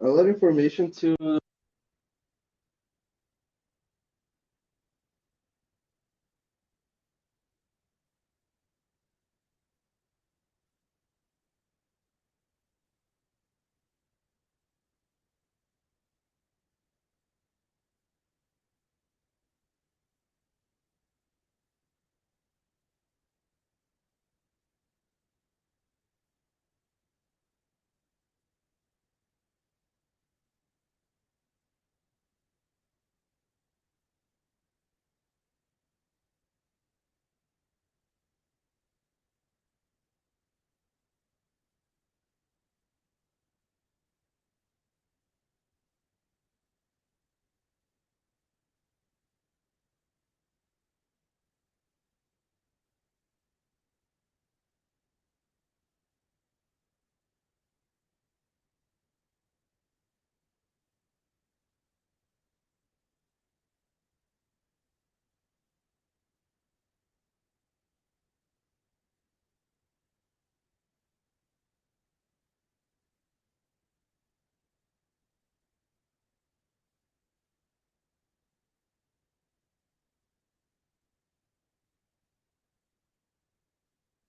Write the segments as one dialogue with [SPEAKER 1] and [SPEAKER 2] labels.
[SPEAKER 1] a lot of information to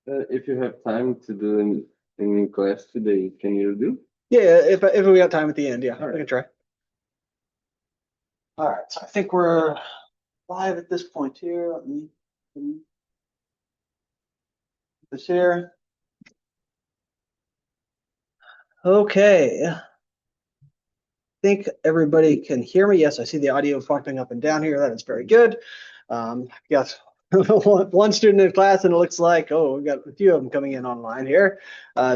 [SPEAKER 1] if you have time to do anything in class today, can you do?
[SPEAKER 2] Yeah, if we got time at the end, yeah,
[SPEAKER 1] All right.
[SPEAKER 2] I can try. All right, so I think we're live at this point here. Let me put this here. Okay. I think everybody can hear me. Yes, I see the audio popping up and down here. That is very good. I've got one student in class, and it looks like, oh, we've got a few of them coming in online here.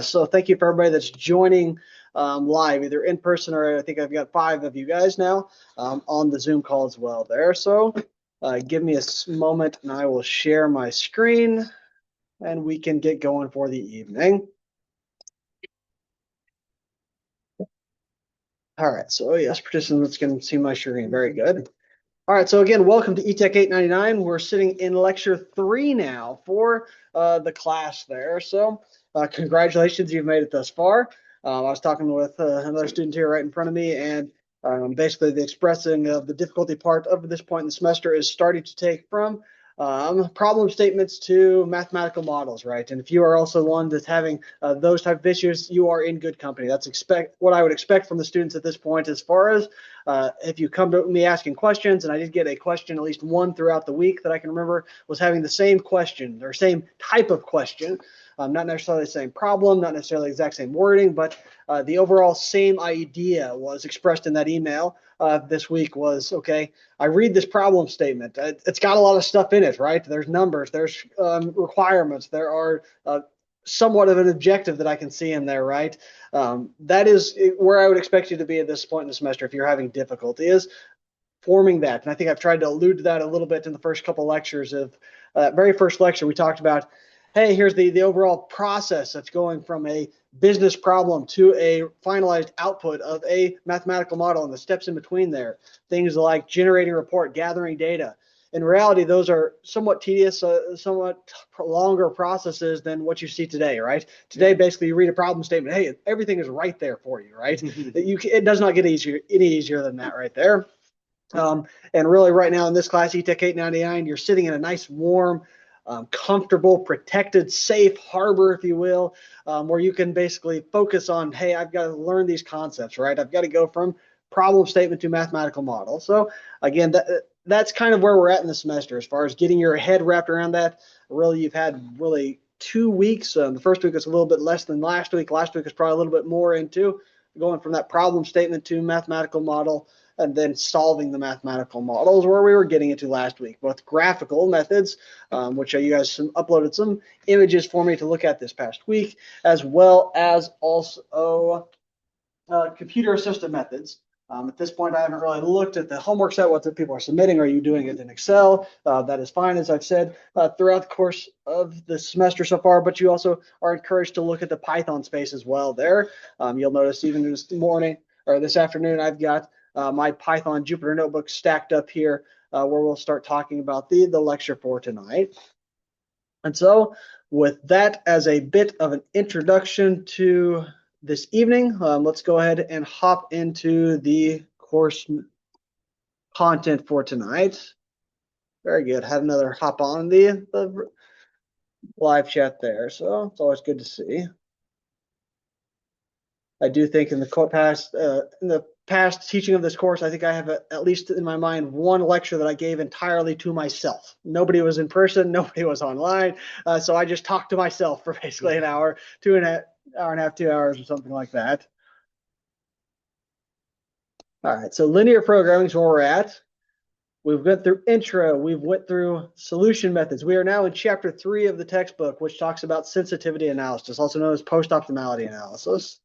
[SPEAKER 2] So thank you for everybody that's joining live, either in person or I think I've got 5 of you guys now on the Zoom call as well there. So give me a moment and I will share my screen and we can get going for the evening. All right, so yes, participants can see my screen. Very good. All right, so again, welcome to ETECH 899. We're sitting in lecture 3 now for the class there. So congratulations, you've made it thus far. I was talking with another student here right in front of me, and basically the expressing of the difficulty part of this point in the semester is starting to take from problem statements to mathematical models, right? And if you are also one that's having those type of issues, you are in good company. That's what I would expect from the students at this point. As far as if you come to me asking questions, and I did get a question, at least one throughout the week that I can remember was having the same question or same type of question. Not necessarily the same problem, not necessarily the exact same wording, but the overall same idea was expressed in that email this week was, okay, I read this problem statement. It's got a lot of stuff in it, right? There's numbers, there's requirements, there are somewhat of an objective that I can see in there, right? That is where I would expect you to be at this point in the semester if you're having difficulty, is forming that. And I think I've tried to allude to that a little bit in the first couple lectures of very first lecture. We talked about, hey, here's the overall process that's going from a business problem to a finalized output of a mathematical model and the steps in between there. Things like generating a report, gathering data. In reality, those are somewhat tedious, somewhat longer processes than what you see today, right? Today, basically, you read a problem statement. Hey, everything is right there for you, right? It does not get any easier than that right there. And really right now in this class, ETECH 899, you're sitting in a nice, warm, comfortable, protected, safe harbor, if you will, where you can basically focus on, hey, I've got to learn these concepts, right? I've got to go from problem statement to mathematical model. So again, that's kind of where we're at in the semester as far as getting your head wrapped around that. Really, you've had really 2 weeks. The first week was a little bit less than last week. Last week was probably a little bit more into going from that problem statement to mathematical model, and then solving the mathematical models where we were getting into last week, both graphical methods, which you guys uploaded some images for me to look at this past week, as well as also computer assisted methods. At this point, I haven't really looked at the homework set, what the people are submitting. Are you doing it in Excel? That is fine, as I've said, throughout the course of the semester so far, but you also are encouraged to look at the Python space as well there. You'll notice even this morning or this afternoon, I've got my Python Jupyter notebook stacked up here where we'll start talking about the lecture for tonight. And so with that as a bit of an introduction to this evening. Let's go ahead and hop into the course content for tonight. Very good. Had another hop on the live chat there, so it's always good to see. I do think in the past teaching of this course, I think I have at least in my mind one lecture that I gave entirely to myself. Nobody was in person, nobody was online, so I just talked to myself for basically an hour, hour and a half, 2 hours, or something like that. All right, so linear programming is where we're at. We've went through intro, we've went through solution methods. We are now in chapter 3 of the textbook, which talks about sensitivity analysis, also known as post-optimality analysis.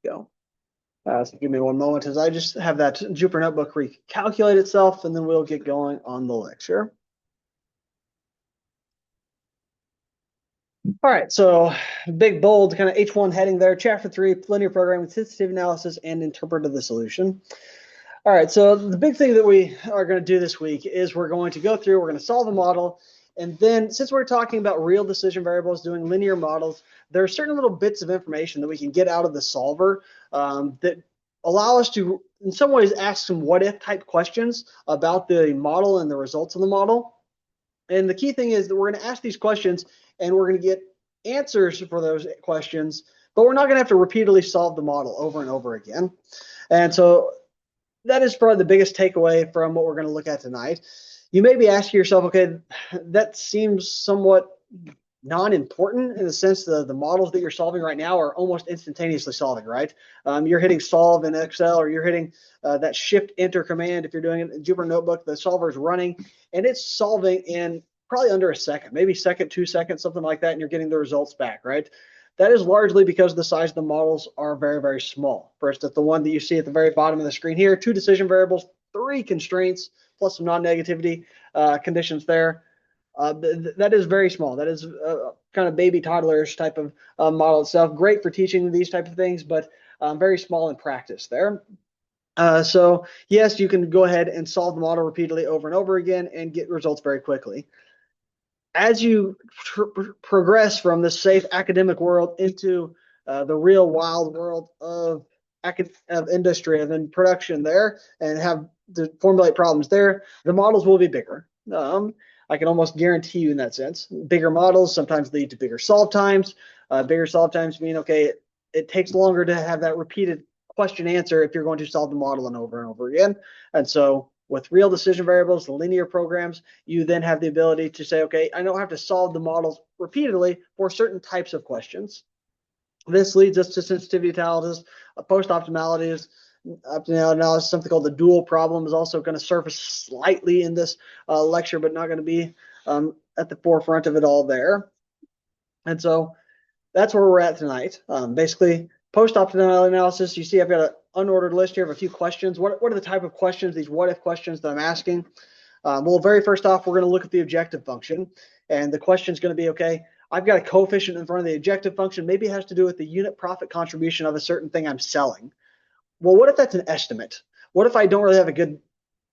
[SPEAKER 2] Go. So give me one moment as I just have that Jupyter Notebook recalculate itself, and then we'll get going on the lecture. All right, so big, bold, kind of H1 heading there, chapter 3, linear programming, sensitivity analysis, and interpretive the solution. All right, so the big thing that we are going to do this week is we're going to go through, we're going to solve a model, and then since we're talking about real decision variables, doing linear models, there are certain little bits of information that we can get out of the solver that allow us to, in some ways, ask some what-if type questions about the model and the results of the model. And the key thing is that we're going to ask these questions, and we're going to get answers for those questions, but we're not going to have to repeatedly solve the model over and over again. And so that is probably the biggest takeaway from what we're going to look at tonight. You may be asking yourself, okay, that seems somewhat non-important in the sense that the models that you're solving right now are almost instantaneously solving, right? You're hitting solve in Excel, or you're hitting that shift enter command. If you're doing it in Jupyter Notebook, the solver is running and it's solving in probably under a second, maybe second, 2 seconds, something like that, and you're getting the results back, right? That is largely because the size of the models are very, very small. For instance, the one that you see at the very bottom of the screen here, 2 decision variables, 3 constraints, plus some non-negativity conditions there. That is very small. That is kind of baby toddlerish type of model itself. Great for teaching these type of things, but very small in practice there. So yes, you can go ahead and solve the model repeatedly over and over again and get results very quickly. As you progress from the safe academic world into the real wild world of industry and then production there, and have to formulate problems there, the models will be bigger. I can almost guarantee you in that sense. Bigger models sometimes lead to bigger solve times. Bigger solve times mean, okay, it takes longer to have that repeated question answer if you're going to solve the model and over again. And so with real decision variables, the linear programs, you then have the ability to say, okay, I don't have to solve the models repeatedly for certain types of questions. This leads us to sensitivity analysis, post-optimality analysis, something called the dual problem is also going to surface slightly in this lecture, but not going to be at the forefront of it all there. And so that's where we're at tonight. Basically, post-optimality analysis, you see I've got an unordered list here of a few questions. What are the type of questions, these what-if questions that I'm asking? Well, very first off, we're going to look at the objective function. And the question is going to be, okay, I've got a coefficient in front of the objective function. Maybe it has to do with the unit profit contribution of a certain thing I'm selling. Well, what if that's an estimate? What if I don't really have a good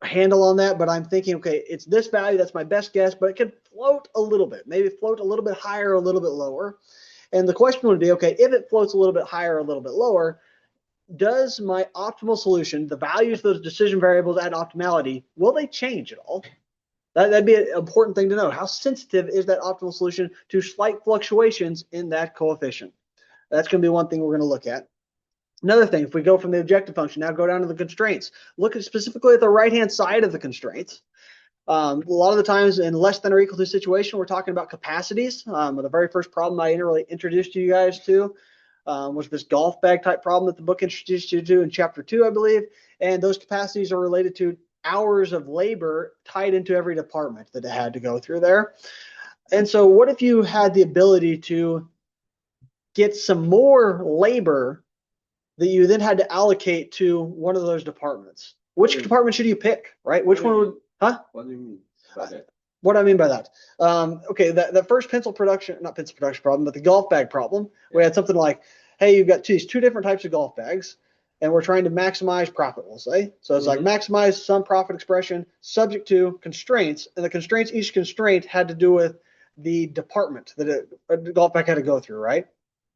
[SPEAKER 2] handle on that, but I'm thinking, okay, it's this value, that's my best guess, but it can float a little bit, maybe float a little bit higher, a little bit lower. And the question would be, okay, if it floats a little bit higher, a little bit lower, does my optimal solution, the values of those decision variables at optimality, will they change at all? That'd be an important thing to know. How sensitive is that optimal solution to slight fluctuations in that coefficient? That's going to be one thing we're going to look at. Another thing, if we go from the objective function, now go down to the constraints. Look at specifically at the right-hand side of the constraints. A lot of the times in less than or equal to situation, we're talking about capacities. The very first problem I really introduced you guys to was this golf bag type problem that the book introduced you to in chapter 2, I believe. And those capacities are related to hours of labor tied into every department that it had to go through there. And so what if you had the ability to get some more labor that you then had to allocate to one of those departments? Which department should you pick, right? Which one would, huh?
[SPEAKER 1] What do you mean by that?
[SPEAKER 2] What do I mean by that? Okay, the first not pencil production problem, but the golf bag problem, we had something like, hey, you've got these 2 different types of golf bags. and we're trying to maximize profit, we'll say. So it's like maximize some profit expression subject to constraints, and the constraints, each constraint had to do with the department that Golfback had to go through, right?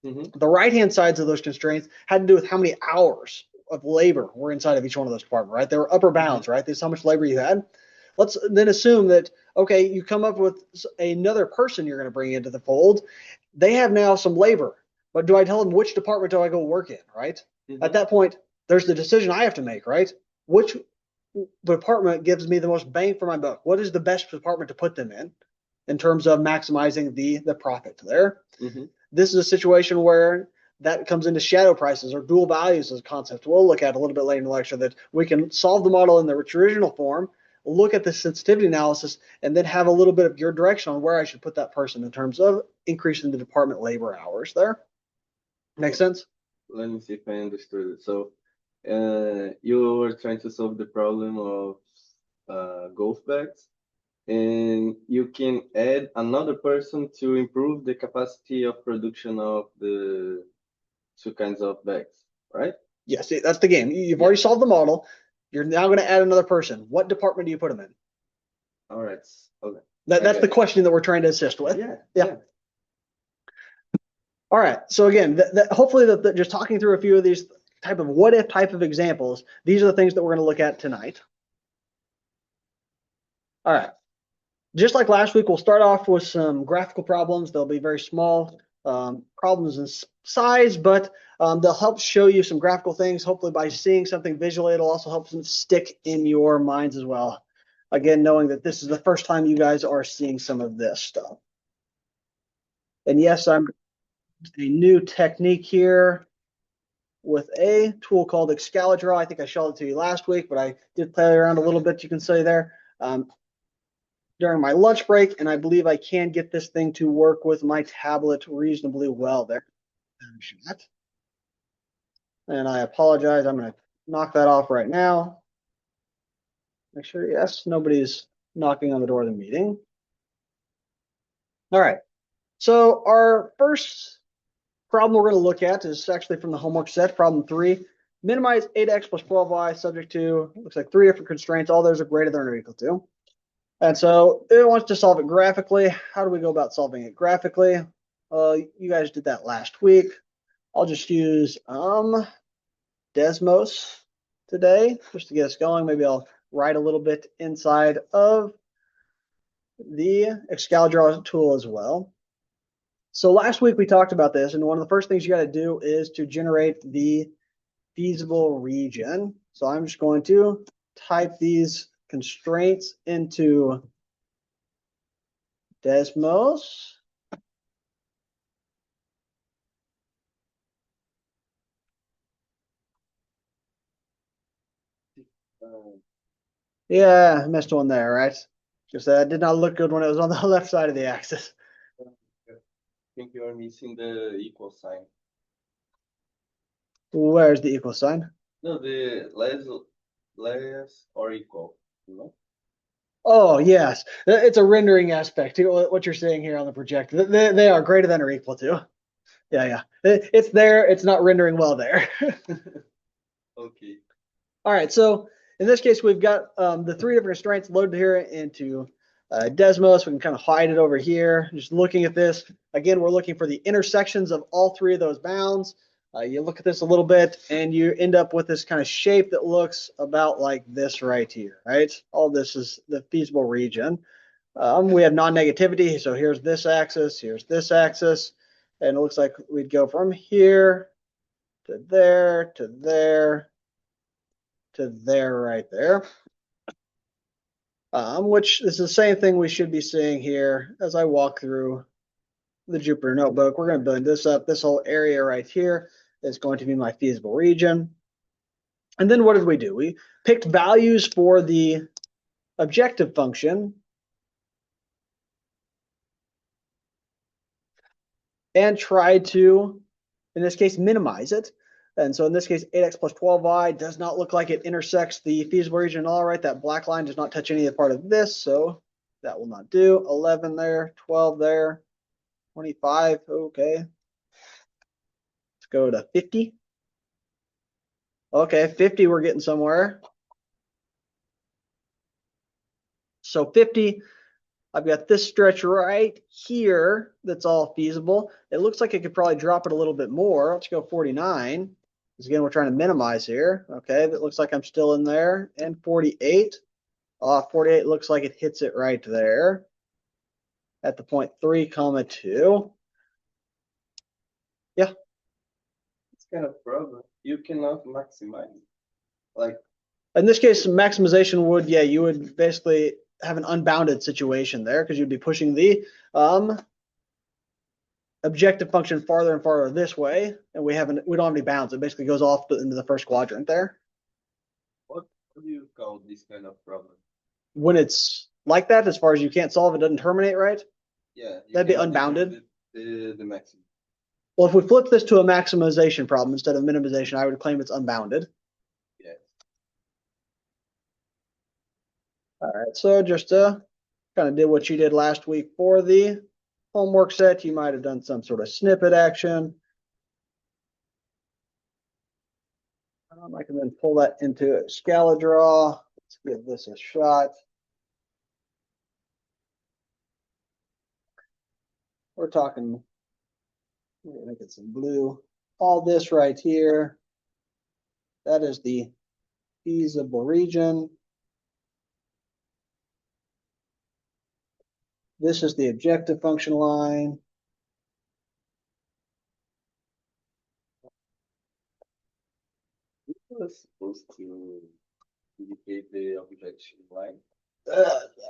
[SPEAKER 2] The right-hand sides of those constraints had to do with how many hours of labor were inside of each one of those departments, right? They were upper bounds, right? This is how much labor you had. Let's then assume that, okay, you come up with another person you're going to bring into the fold. They have now some labor, but do I tell them which department do I go work in, right? At that point, there's the decision I have to make, right? Which department gives me the most bang for my buck? What is the best department to put them in terms of maximizing the profit there? This is a situation where that comes into shadow prices or dual values as a concept we'll look at a little bit later in the lecture, that we can solve the model in the original form, look at the sensitivity analysis, and then have a little bit of your direction on where I should put that person in terms of increasing the department labor hours there. Make sense?
[SPEAKER 1] Let me see if I understood it. So you were trying to solve the problem of golf bags, and you can add another person to improve the capacity of production of the two kinds of bags, right?
[SPEAKER 2] Yes, that's the game. You've already solved the model. You're now going to add another person. What department do you put them in?
[SPEAKER 1] All right. Okay.
[SPEAKER 2] That's the question that we're trying to assist with.
[SPEAKER 1] Yeah.
[SPEAKER 2] All right. So again, hopefully just talking through a few of these type of what if type of examples, these are the things that we're going to look at tonight. All right. Just like last week, we'll start off with some graphical problems. They'll be very small problems in size, but they'll help show you some graphical things. Hopefully by seeing something visually, it'll also help them stick in your minds as well. Again, knowing that this is the first time you guys are seeing some of this stuff. And yes, I'm a new technique here with a tool called Excalidraw. I think I showed it to you last week, but I did play around a little bit, you can say there, during my lunch break, and I believe I can get this thing to work with my tablet reasonably well there. And I apologize, I'm going to knock that off right now. Make sure, yes, nobody's knocking on the door of the meeting. All right, so our first problem we're going to look at is actually from the homework set, problem 3. Minimize 8x plus 12y subject to, looks like 3 different constraints. All those are greater than or equal to. And so it wants to solve it graphically. How do we go about solving it graphically? You guys did that last week. I'll just use Desmos today just to get us going. Maybe I'll write a little bit inside of the Excalidraw tool as well. So last week we talked about this, and one of the first things you got to do is to generate the feasible region. So I'm just going to type these constraints into Desmos. Yeah, I missed one there, right? Just that did not look good when it was on the left side of the axis.
[SPEAKER 1] I think you are missing the equal sign.
[SPEAKER 2] Where's the equal sign?
[SPEAKER 1] No, the less or equal, you know?
[SPEAKER 2] Oh, yes. It's a rendering aspect to what you're seeing here on the projector. They are greater than or equal to. Yeah. It's there. It's not rendering well there.
[SPEAKER 1] Okay.
[SPEAKER 2] All right. So in this case, we've got the 3 different constraints loaded here into Desmos. We can kind of hide it over here. Just looking at this. Again, we're looking for the intersections of all 3 of those bounds. You look at this a little bit and you end up with this kind of shape that looks about like this right here, right? All this is the feasible region. We have non-negativity. So here's this axis, and it looks like we'd go from here to there, to there, to there right there. Which is the same thing we should be seeing here as I walk through the Jupyter notebook. We're going to build this up. This whole area right here is going to be my feasible region. And then what did we do? We picked values for the objective function and tried to, in this case, minimize it. And so in this case, 8x plus 12y does not look like it intersects the feasible region at all, right? That black line does not touch any of the part of this, so that will not do. 11 there, 12 there, 25, okay. Let's go to 50. Okay, 50, we're getting somewhere. So 50, I've got this stretch right here that's all feasible. It looks like I could probably drop it a little bit more. Let's go 49. Because again, we're trying to minimize here. Okay, that looks like I'm still in there. And 48. 48 looks like it hits it right there at the point 3, 2. Yeah.
[SPEAKER 1] It's kind of problem. You cannot maximize. Like,
[SPEAKER 2] in this case, maximization would, yeah, you would basically have an unbounded situation there because you'd be pushing the objective function farther and farther this way, and we don't have any bounds. It basically goes off into the first quadrant there.
[SPEAKER 1] what do you call this kind of problem?
[SPEAKER 2] When it's like that, as far as you can't solve, it doesn't terminate, right?
[SPEAKER 1] Yeah,
[SPEAKER 2] That'd be unbounded.
[SPEAKER 1] The maximum.
[SPEAKER 2] Well, if we flip this to a maximization problem instead of minimization, I would claim it's unbounded.
[SPEAKER 1] Yeah.
[SPEAKER 2] All right, so just kind of did what you did last week for the homework set. You might have done some sort of snippet action. I can then pull that into a Scala draw. Let's give this a shot. We're talking, we're gonna make it some blue. All this right here, that is the feasible region. This is the objective function line.
[SPEAKER 1] It was supposed to indicate the objection line.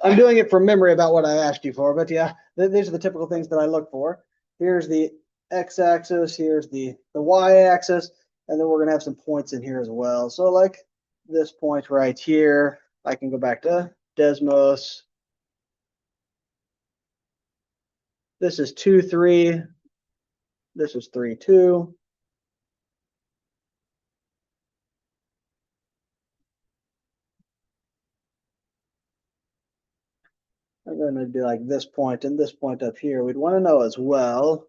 [SPEAKER 2] I'm doing it from memory about what I asked you for, but yeah, these are the typical things that I look for. Here's the x-axis, here's the y-axis, and then we're gonna have some points in here as well. So like this point right here, I can go back to Desmos. This is 2, 3. This is 3, 2. And then it'd be like this point and this point up here. We'd want to know as well.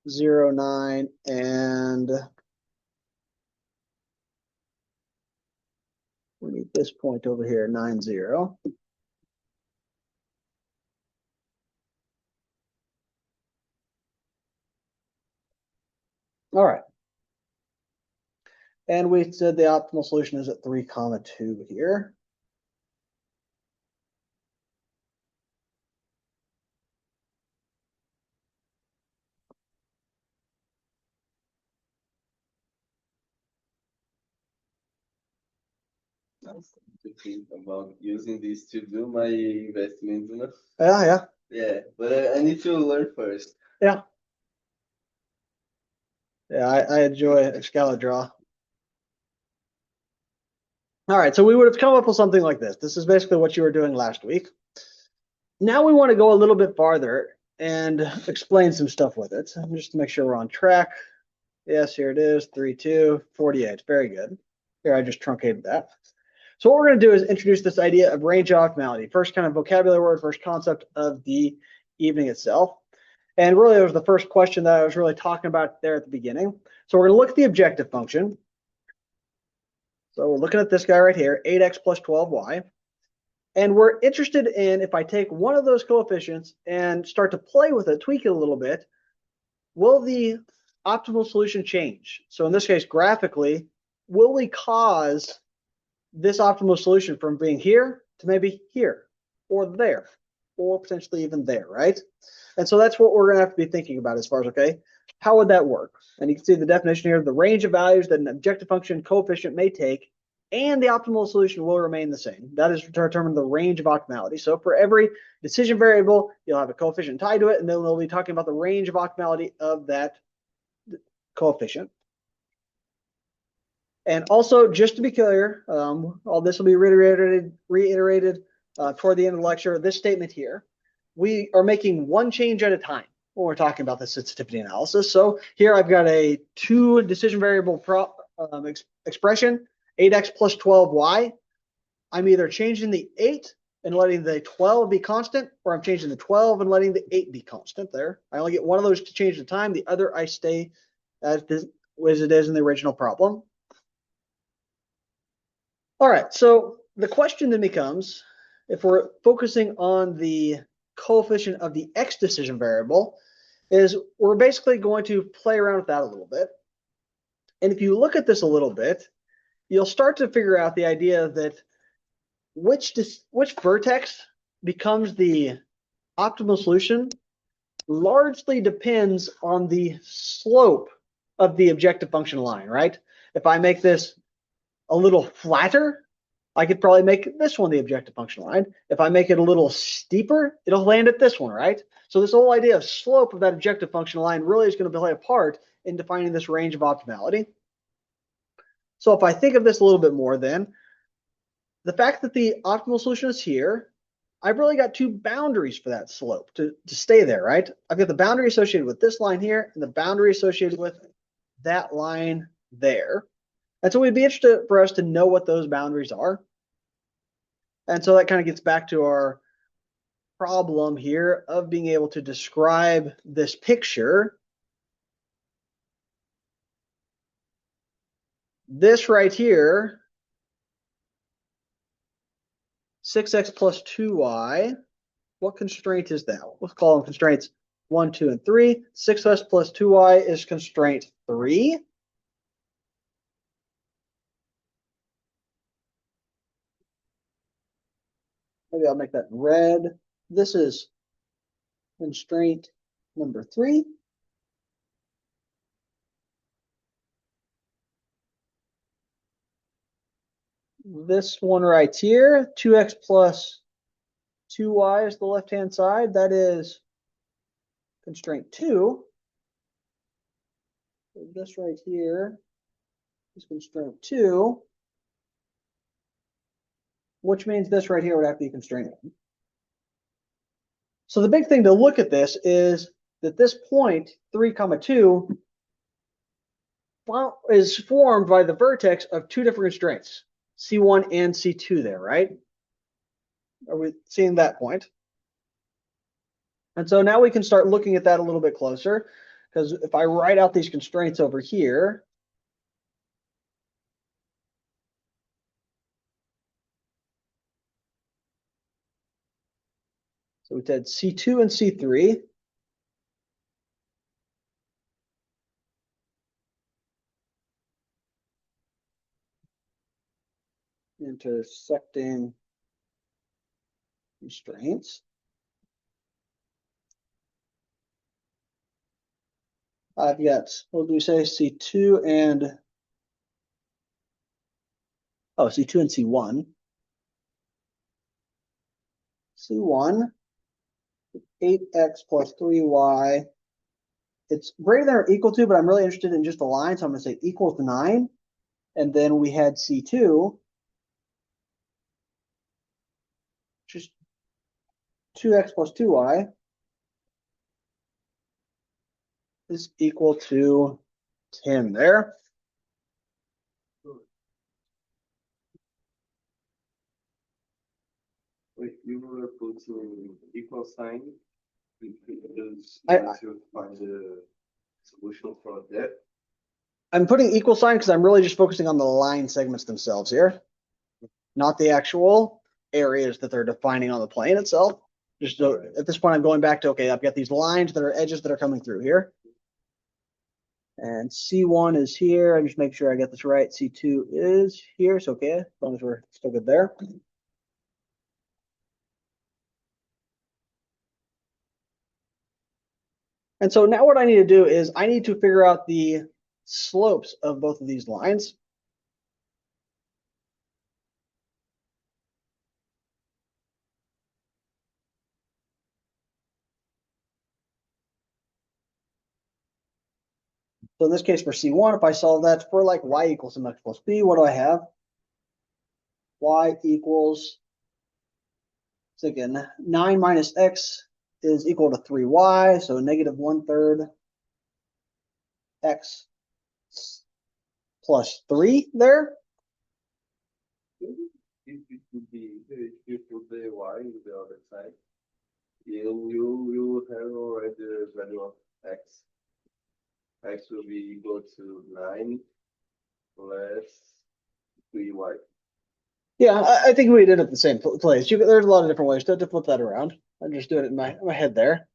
[SPEAKER 2] 0, 9, and we need this point over here, 9, 0. All right. And we said the optimal solution is at 3, 2 here.
[SPEAKER 1] To think about using this to do my investments, you know?
[SPEAKER 2] Yeah.
[SPEAKER 1] Yeah, but I need to learn first.
[SPEAKER 2] Yeah. Yeah, I enjoy a Scala draw. All right, so we would have come up with something like this. This is basically what you were doing last week. Now we want to go a little bit farther and explain some stuff with it, just to make sure we're on track. Yes, here it is, 3, 2, 48. Very good. Here, I just truncated that. So what we're going to do is introduce this idea of range optimality. First kind of vocabulary word, first concept of the evening itself. And really, it was the first question that I was really talking about there at the beginning. So we're going to look at the objective function. So we're looking at this guy right here, 8x plus 12y. And we're interested in, if I take one of those coefficients and start to play with it, tweak it a little bit, will the optimal solution change? So in this case, graphically, will we cause this optimal solution from being here to maybe here or there or potentially even there, right? And so that's what we're going to have to be thinking about as far as, okay, how would that work? And you can see the definition here, the range of values that an objective function coefficient may take and the optimal solution will remain the same. That is to determine the range of optimality. So for every decision variable, you'll have a coefficient tied to it, and then we'll be talking about the range of optimality of that coefficient. And also, just to be clear, all this will be reiterated toward the end of the lecture. This statement here, we are making one change at a time when we're talking about the sensitivity analysis. So here I've got a 2 decision variable expression, 8x plus 12y. I'm either changing the 8 and letting the 12 be constant, or I'm changing the 12 and letting the 8 be constant there. I only get one of those to change at a time. The other I stay as as it is in the original problem. All right, so the question then becomes, if we're focusing on the coefficient of the x decision variable, is we're basically going to play around with that a little bit. And if you look at this a little bit, you'll start to figure out the idea that which vertex becomes the optimal solution largely depends on the slope of the objective function line, right? If I make this a little flatter, I could probably make this one the objective function line. If I make it a little steeper, it'll land at this one, right? So this whole idea of slope of that objective function line really is going to play a part in defining this range of optimality. So if I think of this a little bit more then, the fact that the optimal solution is here, I've really got two boundaries for that slope to stay there, right? I've got the boundary associated with this line here and the boundary associated with that line there. And so it'd be interesting for us to know what those boundaries are. And so that kind of gets back to our problem here of being able to describe this picture. This right here, 6x plus 2y, what constraint is that? Let's call them constraints 1, 2, and 3. 6x plus 2y is constraint 3. Maybe I'll make that in red. This is constraint number 3. This one right here, 2x plus 2y is the left-hand side. That is constraint 2. So this right here is constraint 2, which means this right here would have to be constraint 1. So the big thing to look at this is that this point, 3, 2, is formed by the vertex of two different constraints, C1 and C2 there, right? Are we seeing that point? And so now we can start looking at that a little bit closer, because if I write out these constraints over here, so we said C2 and C3. Intersecting constraints. I've got, what do we say, C2 and, oh, C2 and C1. C1, 8x plus 3y. It's greater than or equal to, but I'm really interested in just the line, so I'm going to say equals to 9. And then we had C2, just 2x plus 2y is equal to 10 there.
[SPEAKER 1] Wait, you were putting equal sign because
[SPEAKER 2] I
[SPEAKER 1] you find the solution for that.
[SPEAKER 2] I'm putting equal sign because I'm really just focusing on the line segments themselves here, not the actual areas that they're defining on the plane itself. Just at this point, I'm going back to, okay, I've got these lines that are edges that are coming through here. And C1 is here. I just make sure I get this right. C2 is here. So, okay, as long as we're still good there. And so now what I need to do is I need to figure out the slopes of both of these lines. So in this case for C1, if I solve that for like y equals mx plus b, what do I have? Y equals, so again, 9 minus x is equal to 3y, so negative 1/3 x plus 3 there.
[SPEAKER 1] If you put the y on the other side, you have already the value of x. X will be equal to 9 less 3y.
[SPEAKER 2] Yeah, I think we did it the same place. There's a lot of different ways to flip that around. I'm just doing it in my head there.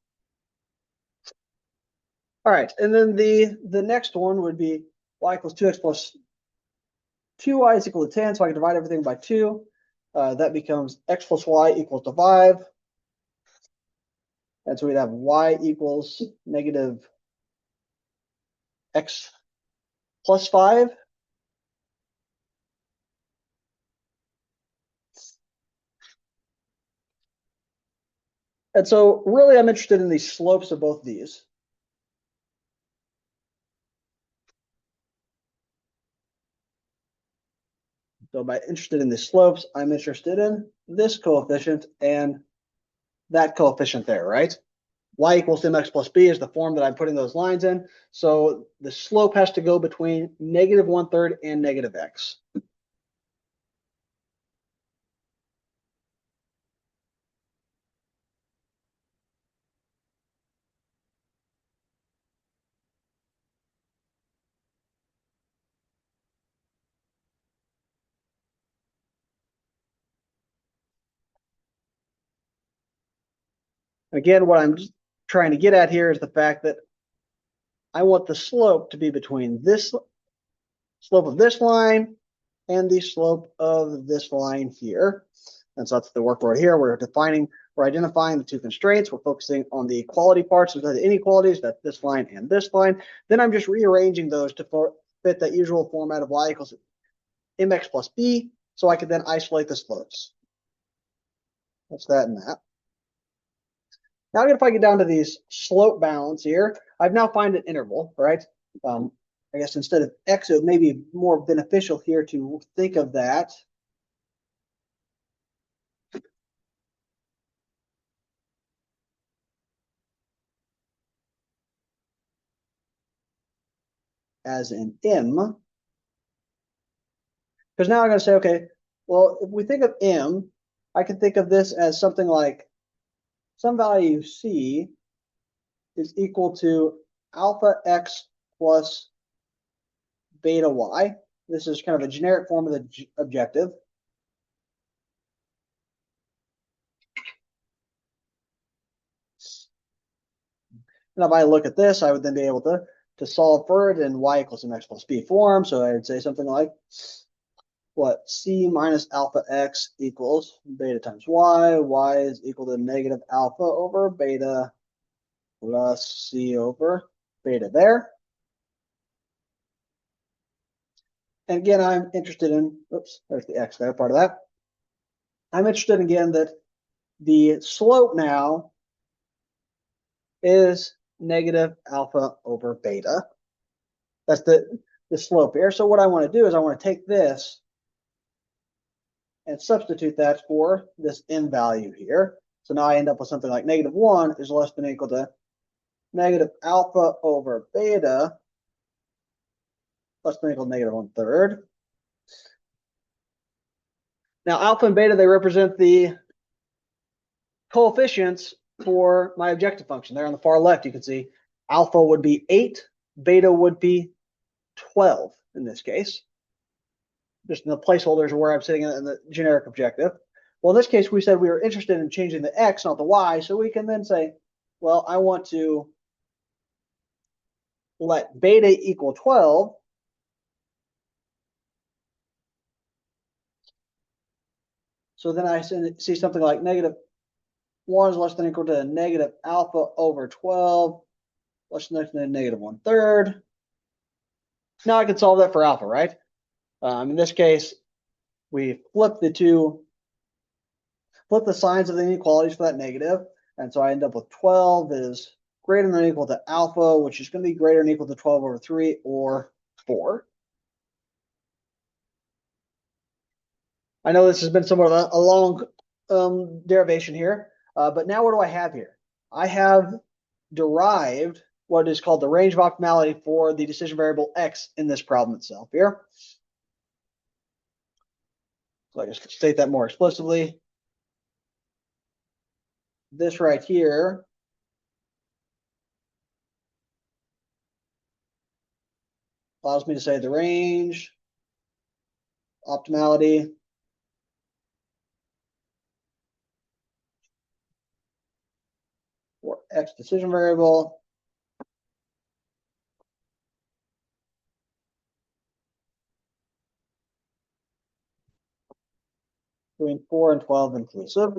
[SPEAKER 2] All right, and then the next one would be y equals 2x plus 2y is equal to 10, so I can divide everything by 2. That becomes x plus y equals to 5. And so we'd have y equals negative x plus 5. And so really I'm interested in the slopes of both these. So by interested in the slopes, I'm interested in this coefficient and that coefficient there, right? Y equals mx plus b is the form that I'm putting those lines in. So the slope has to go between negative 1/3 and negative x. Again, what I'm trying to get at here is the fact that I want the slope to be between this slope of this line and the slope of this line here. And so that's the work right here. We're identifying the two constraints. We're focusing on the equality parts of the inequalities, that's this line and this line. Then I'm just rearranging those to fit that usual format of y equals mx plus b, so I can then isolate the slopes. That's that and that. Now if I get down to these slope bounds here, I've now found an interval, right? I guess instead of x, it may be more beneficial here to think of that as an m. Because now I'm going to say, okay, well, if we think of m, I can think of this as something like some value c is equal to alpha x plus beta y. This is kind of a generic form of the objective. And if I look at this, I would then be able to solve for it in y equals mx plus b form. So I would say something like, what, c minus alpha x equals beta times y is equal to negative alpha over beta plus c over beta there. And again, I'm interested in, oops, there's the x there, part of that. I'm interested again that the slope now is negative alpha over beta. That's the slope here. So what I want to do is I want to take this and substitute that for this n value here. So now I end up with something like negative 1 is less than or equal to negative alpha over beta less than or equal to negative 1/3. Now alpha and beta, they represent the coefficients for my objective function. There on the far left, you can see alpha would be 8, beta would be 12 in this case. Just in the placeholders where I'm sitting in the generic objective. Well, in this case, we said we were interested in changing the x, not the y, so we can then say, well, I want to let beta equal 12. So then I see something like negative 1 is less than or equal to negative alpha over 12, less than or equal to negative 1/3. Now I can solve that for alpha, right? In this case, we flip the signs of the inequalities for that negative. And so I end up with 12 is greater than or equal to alpha, which is going to be greater than or equal to 12 over 3 or 4. I know this has been somewhat of a long derivation here, but now what do I have here? I have derived what is called the range of optimality for the decision variable x in this problem itself here. So I just state that more explicitly. This right here allows me to say the range, optimality, for X decision variable. Between 4 and 12 inclusive.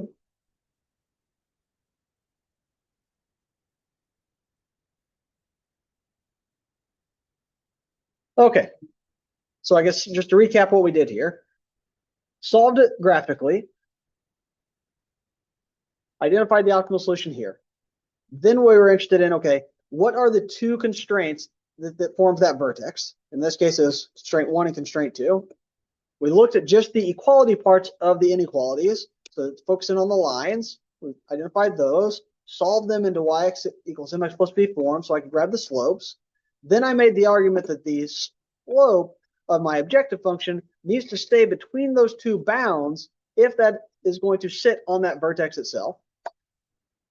[SPEAKER 2] Okay, so I guess just to recap what we did here, solved it graphically, identified the optimal solution here. Then we were interested in, okay, what are the two constraints that forms that vertex? In this case, is constraint 1 and constraint 2. We looked at just the equality parts of the inequalities, so focusing on the lines. We identified those, solved them into yx equals mx plus b form so I could grab the slopes. Then I made the argument that the slope of my objective function needs to stay between those two bounds if that is going to sit on that vertex itself.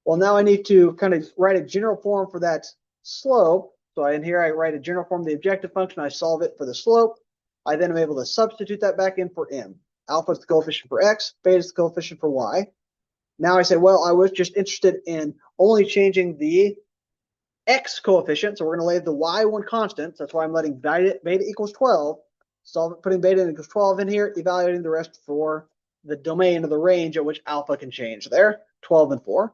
[SPEAKER 2] Well, now I need to kind of write a general form for that slope. So in here, I write a general form of the objective function. I solve it for the slope. I then am able to substitute that back in for m. Alpha is the coefficient for x, beta is the coefficient for y. Now I say, well, I was just interested in only changing the x coefficient. So we're going to leave the y1 constant. So that's why I'm letting beta equals 12. Solve, putting beta equals 12 in here, evaluating the rest for the domain of the range at which alpha can change there, 12 and 4.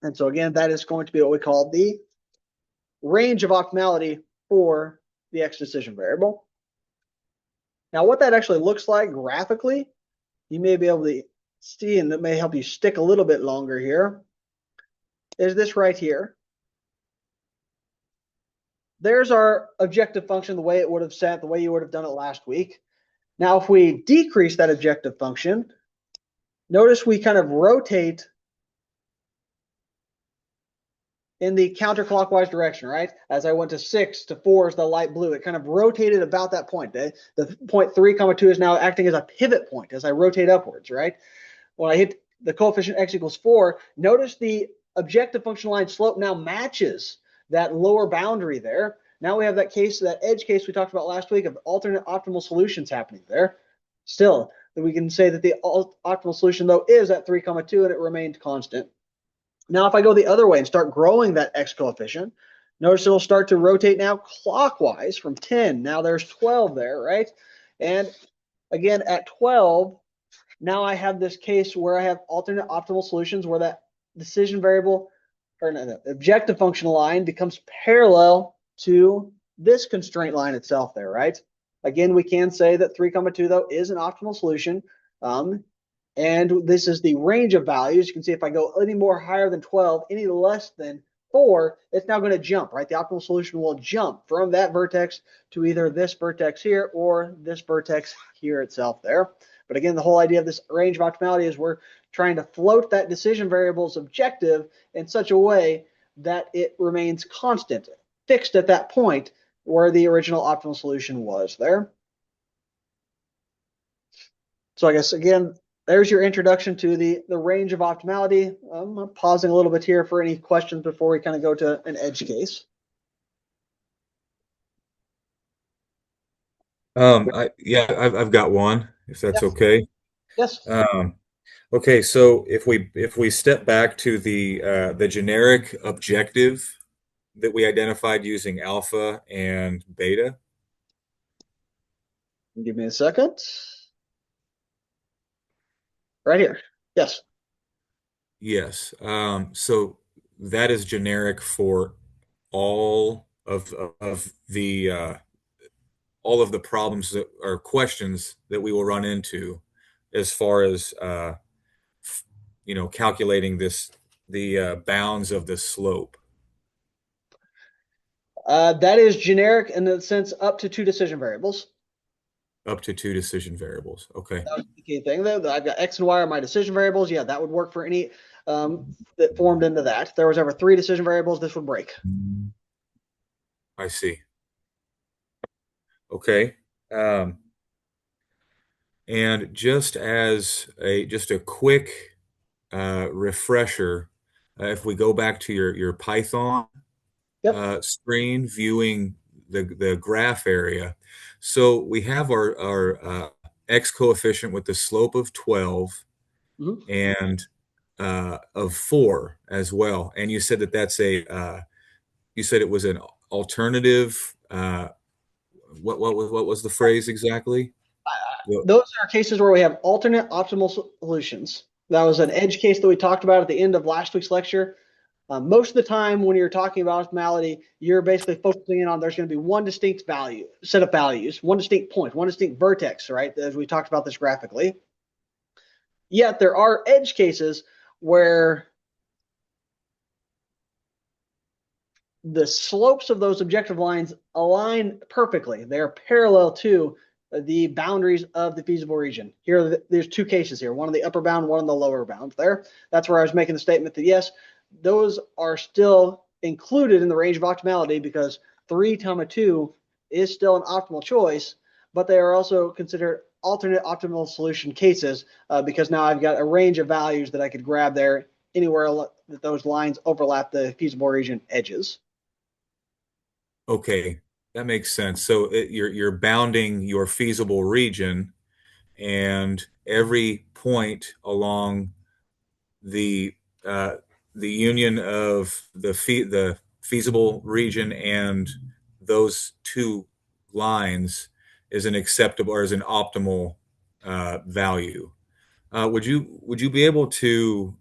[SPEAKER 2] And so again, that is going to be what we call the range of optimality for the x decision variable. Now, what that actually looks like graphically, you may be able to see, and that may help you stick a little bit longer here, is this right here. There's our objective function, the way it would have sat, the way you would have done it last week. Now, if we decrease that objective function, notice we kind of rotate in the counterclockwise direction, right? As I went to 6 to 4 is the light blue. It kind of rotated about that point. The point 3, 2 is now acting as a pivot point as I rotate upwards, right? When I hit the coefficient x equals 4, notice the objective function line slope now matches that lower boundary there. Now we have that case, that edge case we talked about last week of alternate optimal solutions happening there. Still, we can say that the optimal solution, though, is at 3, 2, and it remained constant. Now, if I go the other way and start growing that x coefficient, notice it'll start to rotate now clockwise from 10. Now there's 12 there, right? And again, at 12, now I have this case where I have alternate optimal solutions where that decision variable, or no, the objective function line becomes parallel to this constraint line itself there, right? Again, we can say that 3, 2, though, is an optimal solution. And this is the range of values. You can see if I go any more higher than 12, any less than 4, it's now going to jump, right? The optimal solution will jump from that vertex to either this vertex here or this vertex here itself there. But again, the whole idea of this range of optimality is we're trying to float that decision variable's objective in such a way that it remains constant, fixed at that point where the original optimal solution was there. So I guess, again, there's your introduction to the range of optimality. I'm pausing a little bit here for any questions before we kind of go to an edge case.
[SPEAKER 3] I've got one, if that's
[SPEAKER 2] Yes.
[SPEAKER 3] okay.
[SPEAKER 2] Yes.
[SPEAKER 3] Okay, so if we step back to the generic objective that we identified using alpha and beta.
[SPEAKER 2] Give me a second. Right here. Yes.
[SPEAKER 3] Yes. So that is generic for all of the all of the problems that or questions that we will run into as far as calculating the bounds of the slope.
[SPEAKER 2] That is generic in the sense up to 2 decision variables.
[SPEAKER 3] Up to 2 decision variables. Okay.
[SPEAKER 2] That was the key thing. I've got x and y are my decision variables. Yeah, that would work for any that formed into that. If there was ever 3 decision variables, this would break.
[SPEAKER 3] I see. Okay. And just as just a quick refresher, if we go back to your Python
[SPEAKER 2] Yep.
[SPEAKER 3] screen viewing the graph area. So we have our x coefficient with the slope of 12 and of 4 as well. And you said that that's you said it was an alternative. What was the phrase exactly?
[SPEAKER 2] Those are cases where we have alternate optimal solutions. That was an edge case that we talked about at the end of last week's lecture. Most of the time when you're talking about optimality, you're basically focusing in on there's going to be one distinct value, set of values, one distinct point, one distinct vertex, right? As we talked about this graphically. Yet there are edge cases where the slopes of those objective lines align perfectly. They are parallel to the boundaries of the feasible region. Here, there's two cases here, one on the upper bound, one on the lower bound there. That's where I was making the statement that yes, those are still included in the range of optimality because 3, 2 is still an optimal choice, but they are also considered alternate optimal solution cases because now I've got a range of values that I could grab there anywhere that those lines overlap the feasible region edges.
[SPEAKER 3] Okay, that makes sense. So you're bounding your feasible region, and every point along the union of the feasible region and those two lines is an acceptable or is an optimal value. Would you be able to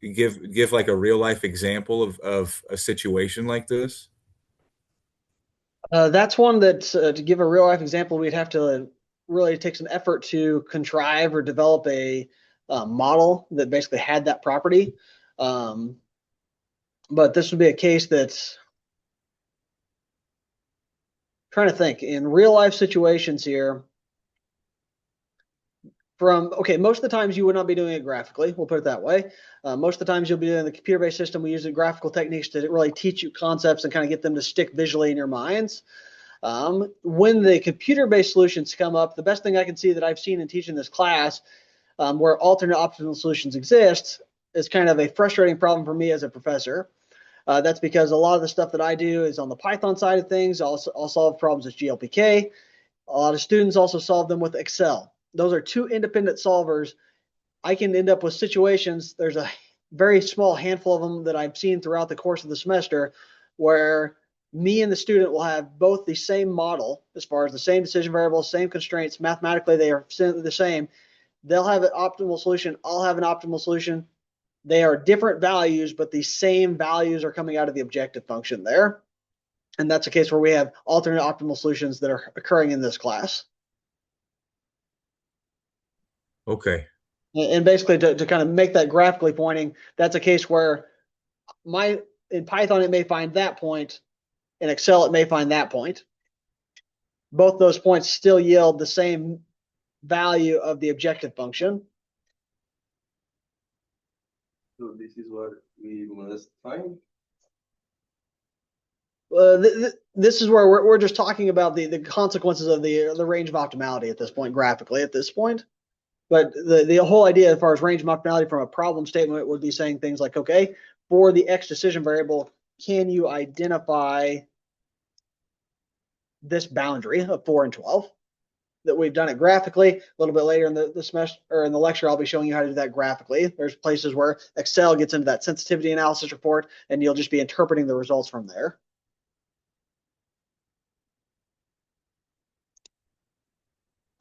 [SPEAKER 3] give like a real life example of a situation like this?
[SPEAKER 2] That's one that, to give a real life example, we'd have to really take some effort to contrive or develop a model that basically had that property. But this would be a case that's trying to think in real life situations here. Most of the times you would not be doing it graphically. We'll put it that way. Most of the times you'll be doing the computer-based system. We use the graphical techniques to really teach you concepts and kind of get them to stick visually in your minds. When the computer-based solutions come up, the best thing I can see that I've seen in teaching this class where alternate optimal solutions exist is kind of a frustrating problem for me as a professor. That's because a lot of the stuff that I do is on the Python side of things. I'll solve problems with GLPK. A lot of students also solve them with Excel. Those are two independent solvers. I can end up with situations, there's a very small handful of them that I've seen throughout the course of the semester where me and the student will have both the same model as far as the same decision variables, same constraints. Mathematically, they are the same. They'll have an optimal solution. I'll have an optimal solution. They are different values, but the same values are coming out of the objective function there. And that's a case where we have alternate optimal solutions that are occurring in this class.
[SPEAKER 3] Okay.
[SPEAKER 2] And basically to kind of make that graphically pointing, that's a case where in Python, it may find that point. In Excel, it may find that point. Both those points still yield the same value of the objective function.
[SPEAKER 1] So this is what we must find.
[SPEAKER 2] This is where we're just talking about the consequences of the range of optimality at this point, graphically at this point. But the whole idea as far as range of optimality from a problem statement would be saying things like, okay, for the X decision variable, can you identify this boundary of 4 and 12? That we've done it graphically. A little bit later in the semester or in the lecture, I'll be showing you how to do that graphically. There's places where Excel gets into that sensitivity analysis report, and you'll just be interpreting the results from there.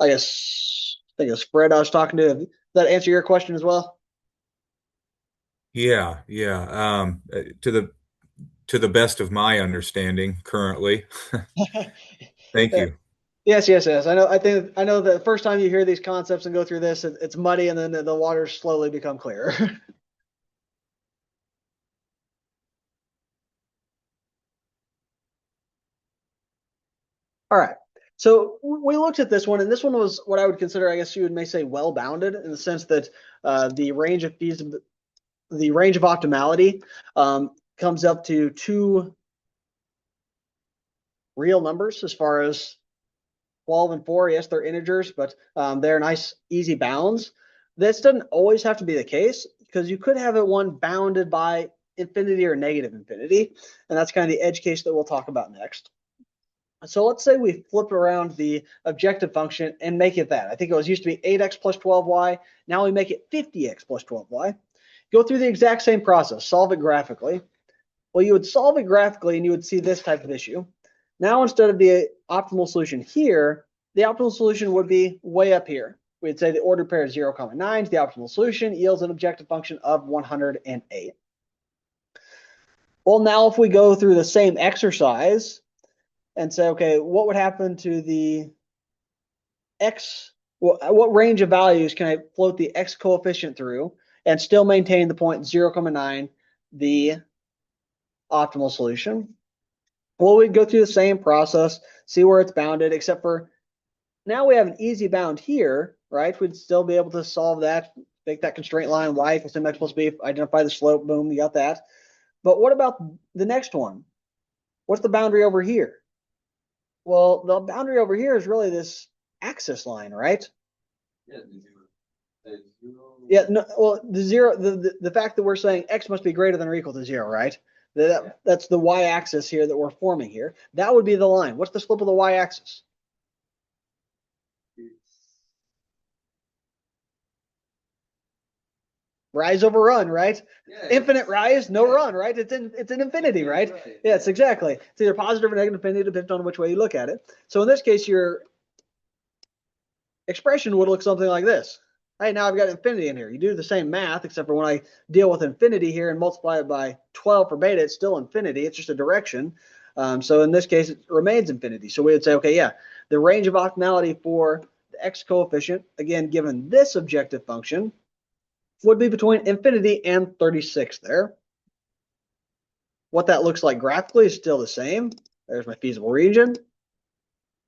[SPEAKER 2] I think it was Fred I was talking to. Does that answer your question as well?
[SPEAKER 3] Yeah. To the best of my understanding currently. Thank you.
[SPEAKER 2] Yes. I know the first time you hear these concepts and go through this, it's muddy, and then the waters slowly become clear. All right. So we looked at this one, and this one was what I would consider, I guess you may say, well-bounded in the sense that the range of optimality comes up to 2 real numbers as far as 12 and 4. Yes, they're integers, but they're nice, easy bounds. This doesn't always have to be the case because you could have it one bounded by infinity or negative infinity, and that's kind of the edge case that we'll talk about next. So let's say we flip around the objective function and make it that. I think it was used to be 8x plus 12y. Now we make it 50x plus 12y. Go through the exact same process, solve it graphically. Well, you would solve it graphically and you would see this type of issue. Now, instead of the optimal solution here, the optimal solution would be way up here. We'd say the ordered pair is 0, 9 is the optimal solution, yields an objective function of 108. Well, now if we go through the same exercise and say, okay, what would happen to the x, what range of values can I float the x coefficient through and still maintain the point 0, 9, the optimal solution? Well, we'd go through the same process, see where it's bounded, except for now we have an easy bound here, right? We'd still be able to solve that, make that constraint line y equals mx plus b, identify the slope, boom, you got that. But what about the next one? What's the boundary over here? Well, the boundary over here is really this axis line, right?
[SPEAKER 1] Yeah, the zero.
[SPEAKER 2] Yeah, no, well, the zero, the fact that we're saying x must be greater than or equal to 0, right? That's the y-axis here that we're forming here. That would be the line. What's the slope of the y-axis? Rise over run, right?
[SPEAKER 1] Yeah,
[SPEAKER 2] Infinite rise, no run, right? It's an infinity, right? Yes, exactly. It's either positive or negative infinity, depending on which way you look at it. So in this case, your expression would look something like this. Hey, now I've got infinity in here. You do the same math, except for when I deal with infinity here and multiply it by 12 for beta, it's still infinity. It's just a direction. So in this case, it remains infinity. So we would say, okay, yeah, the range of optimality for the x coefficient, again, given this objective function, would be between infinity and 36 there. What that looks like graphically is still the same. There's my feasible region.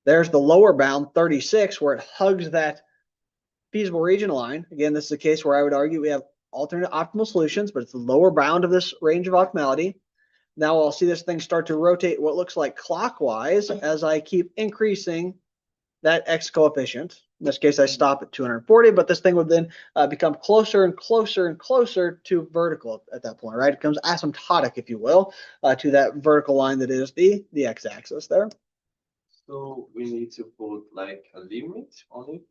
[SPEAKER 2] There's the lower bound, 36, where it hugs that feasible region line. Again, this is a case where I would argue we have alternate optimal solutions, but it's the lower bound of this range of optimality. Now I'll see this thing start to rotate what looks like clockwise as I keep increasing that x coefficient. In this case, I stop at 240, but this thing would then become closer and closer and closer to vertical at that point, right? It becomes asymptotic, if you will, to that vertical line that is the x-axis there.
[SPEAKER 1] So we need to put like a limit on it.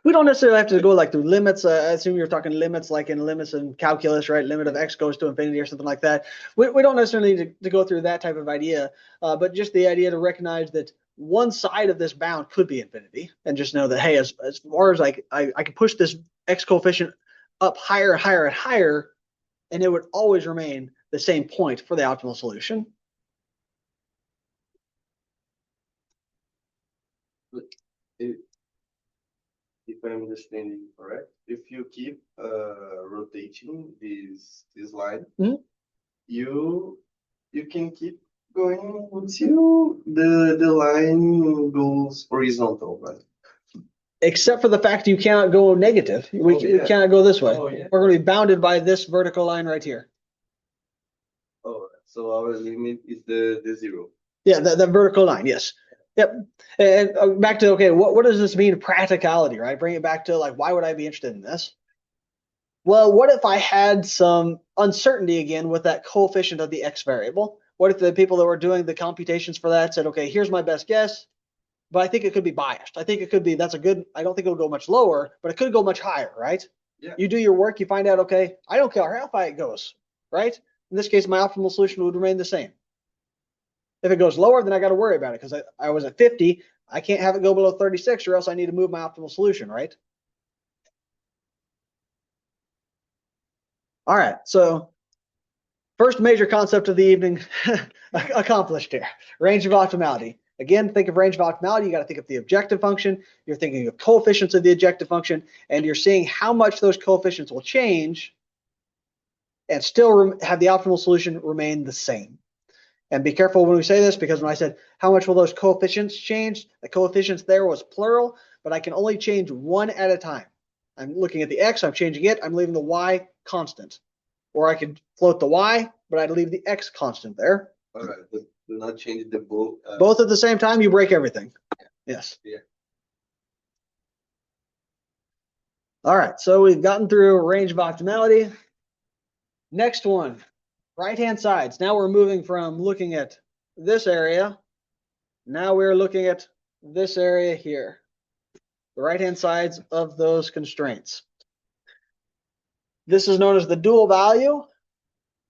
[SPEAKER 2] We don't necessarily have to go like through limits. I assume you're talking limits like in limits in calculus, right? Limit of x goes to infinity or something like that. We don't necessarily need to go through that type of idea, but just the idea to recognize that one side of this bound could be infinity, and just know that, hey, as far as I can push this x coefficient up higher and higher and higher, and it would always remain the same point for the optimal solution.
[SPEAKER 1] But if I'm understanding correct, if you keep rotating this line, you can keep going until the line goes horizontal, right?
[SPEAKER 2] Except for the fact you cannot go negative. We cannot go this way. We're going to be bounded by this vertical line right here.
[SPEAKER 1] Oh, so our limit is the 0.
[SPEAKER 2] Yeah, the vertical line, yes. Yep. And back to, okay, what does this mean in practicality, right? Bring it back to, like, why would I be interested in this? Well, what if I had some uncertainty again with that coefficient of the x variable? What if the people that were doing the computations for that said, okay, here's my best guess, but I think it could be biased. I think it could be, I don't think it'll go much lower, but it could go much higher, right?
[SPEAKER 1] Yeah.
[SPEAKER 2] You do your work, you find out, okay, I don't care how high it goes, right? In this case, my optimal solution would remain the same. If it goes lower, then I got to worry about it because I was at 50. I can't have it go below 36 or else I need to move my optimal solution, right? All right, so first major concept of the evening accomplished here. Range of optimality. Again, think of range of optimality. You got to think of the objective function. You're thinking of coefficients of the objective function, and you're seeing how much those coefficients will change and still have the optimal solution remain the same. And be careful when we say this, because when I said, how much will those coefficients change? The coefficients there was plural, but I can only change one at a time. I'm looking at the x, I'm changing it, I'm leaving the y constant. Or I could float the y, but I'd leave the x constant there.
[SPEAKER 1] All right, but do not change the both.
[SPEAKER 2] Both at the same time, you break everything.
[SPEAKER 1] Yeah.
[SPEAKER 2] Yes.
[SPEAKER 1] Yeah.
[SPEAKER 2] All right, so we've gotten through range of optimality. Next one. Right-hand sides. Now we're moving from looking at this area. Now we're looking at this area here, the right-hand sides of those constraints. This is known as the dual value,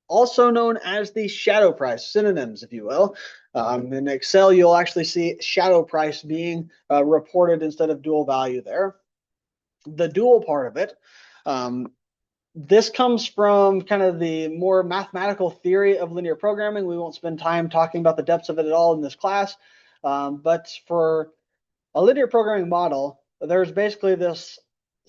[SPEAKER 2] also known as the shadow price, synonyms, if you will. In Excel, you'll actually see shadow price being reported instead of dual value there. The dual part of it, this comes from kind of the more mathematical theory of linear programming. We won't spend time talking about the depths of it at all in this class. But for a linear programming model, there's basically this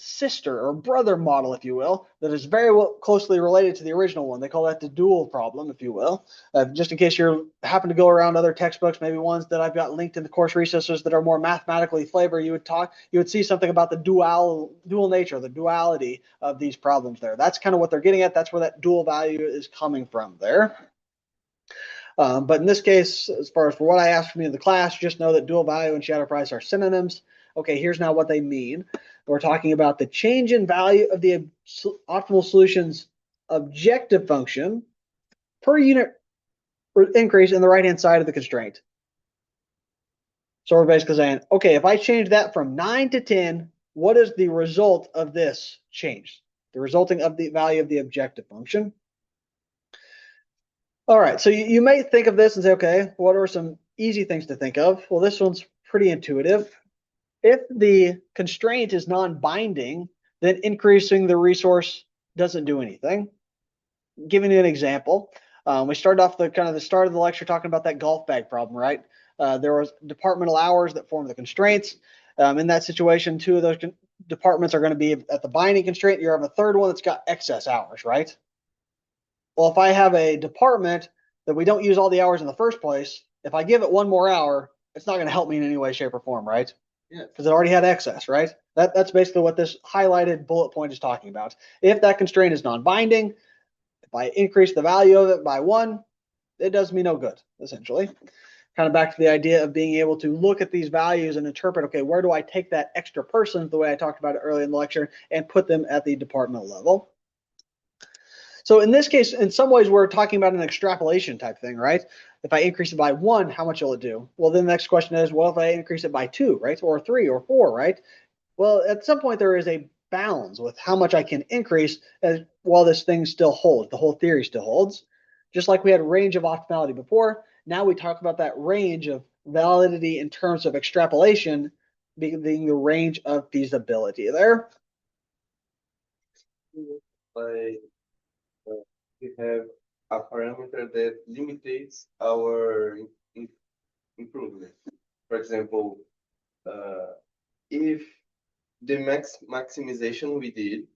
[SPEAKER 2] sister or brother model, if you will, that is very closely related to the original one. They call that the dual problem, if you will. Just in case you happen to go around other textbooks, maybe ones that I've got linked in the course resources that are more mathematically flavored, you would see something about the dual nature, the duality of these problems there. That's kind of what they're getting at. That's where that dual value is coming from there. But in this case, as far as for what I asked from you in the class, just know that dual value and shadow price are synonyms. Okay, here's now what they mean. We're talking about the change in value of the optimal solution's objective function per unit increase in the right-hand side of the constraint. So we're basically saying, okay, if I change that from 9 to 10, what is the result of this change? The resulting of the value of the objective function. All right, so you may think of this and say, okay, what are some easy things to think of? Well, this one's pretty intuitive. If the constraint is non-binding, then increasing the resource doesn't do anything. Giving you an example, we started off the start of the lecture talking about that golf bag problem, right? There was departmental hours that form the constraints. In that situation, 2 of those departments are going to be at the binding constraint. You have a third one that's got excess hours, right? Well, if I have a department that we don't use all the hours in the first place, if I give it 1 more hour, it's not going to help me in any way, shape, or form, right? Yeah, because it already had excess, right? That's basically what this highlighted bullet point is talking about. If that constraint is non-binding, if I increase the value of it by 1, it does me no good, essentially. Kind of back to the idea of being able to look at these values and interpret, okay, where do I take that extra person, the way I talked about it earlier in the lecture, and put them at the departmental level. So in this case, in some ways, we're talking about an extrapolation type thing, right? If I increase it by 1, how much will it do? Well, then the next question is, well, if I increase it by 2, right? Or 3 or 4, right? Well, at some point, there is a bounds with how much I can increase while this thing still holds. The whole theory still holds. Just like we had range of optimality before, now we talk about that range of validity in terms of extrapolation being the range of feasibility there.
[SPEAKER 1] We have a parameter that limits our improvement. For example, if the maximization we did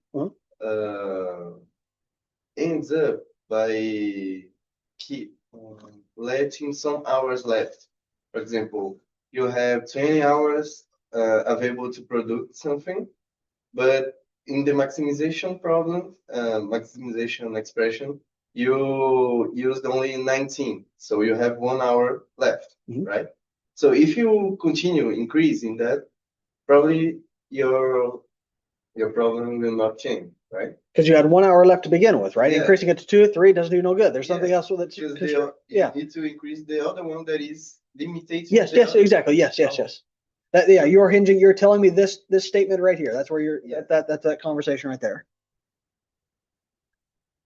[SPEAKER 1] ends up by letting some hours left. For example, you have 20 hours available to produce something, but in the maximization problem, maximization expression, you used only 19, so you have 1 hour left, right? So if you continue increasing that, probably your problem will not change, right?
[SPEAKER 2] Because you had 1 hour left to begin with, right? Yeah. Increasing it to 2, 3 doesn't do no good. There's something else that's
[SPEAKER 1] you need to increase the other one that is limited.
[SPEAKER 2] Yes, exactly. Yes. You're telling me this statement right here. That's where you're that's that conversation right there.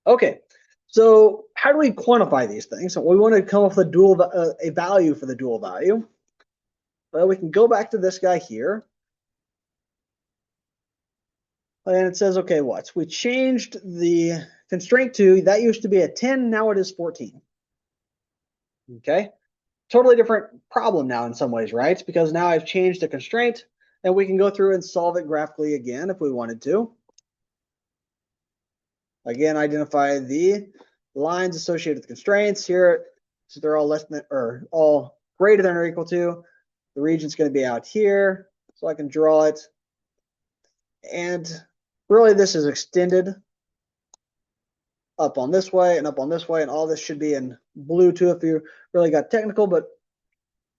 [SPEAKER 2] Okay, so how do we quantify these things? So we want to come up with a value for the dual value. Well, we can go back to this guy here. And it says, okay, we changed the constraint to, that used to be a 10, now it is 14. Okay, totally different problem now in some ways, right? Because now I've changed the constraint, and we can go through and solve it graphically again if we wanted to. Again, identify the lines associated with constraints here. So they're all less than or all greater than or equal to. The region's going to be out here, so I can draw it. And really, this is extended up on this way and up on this way, and all this should be in blue too if you really got technical. But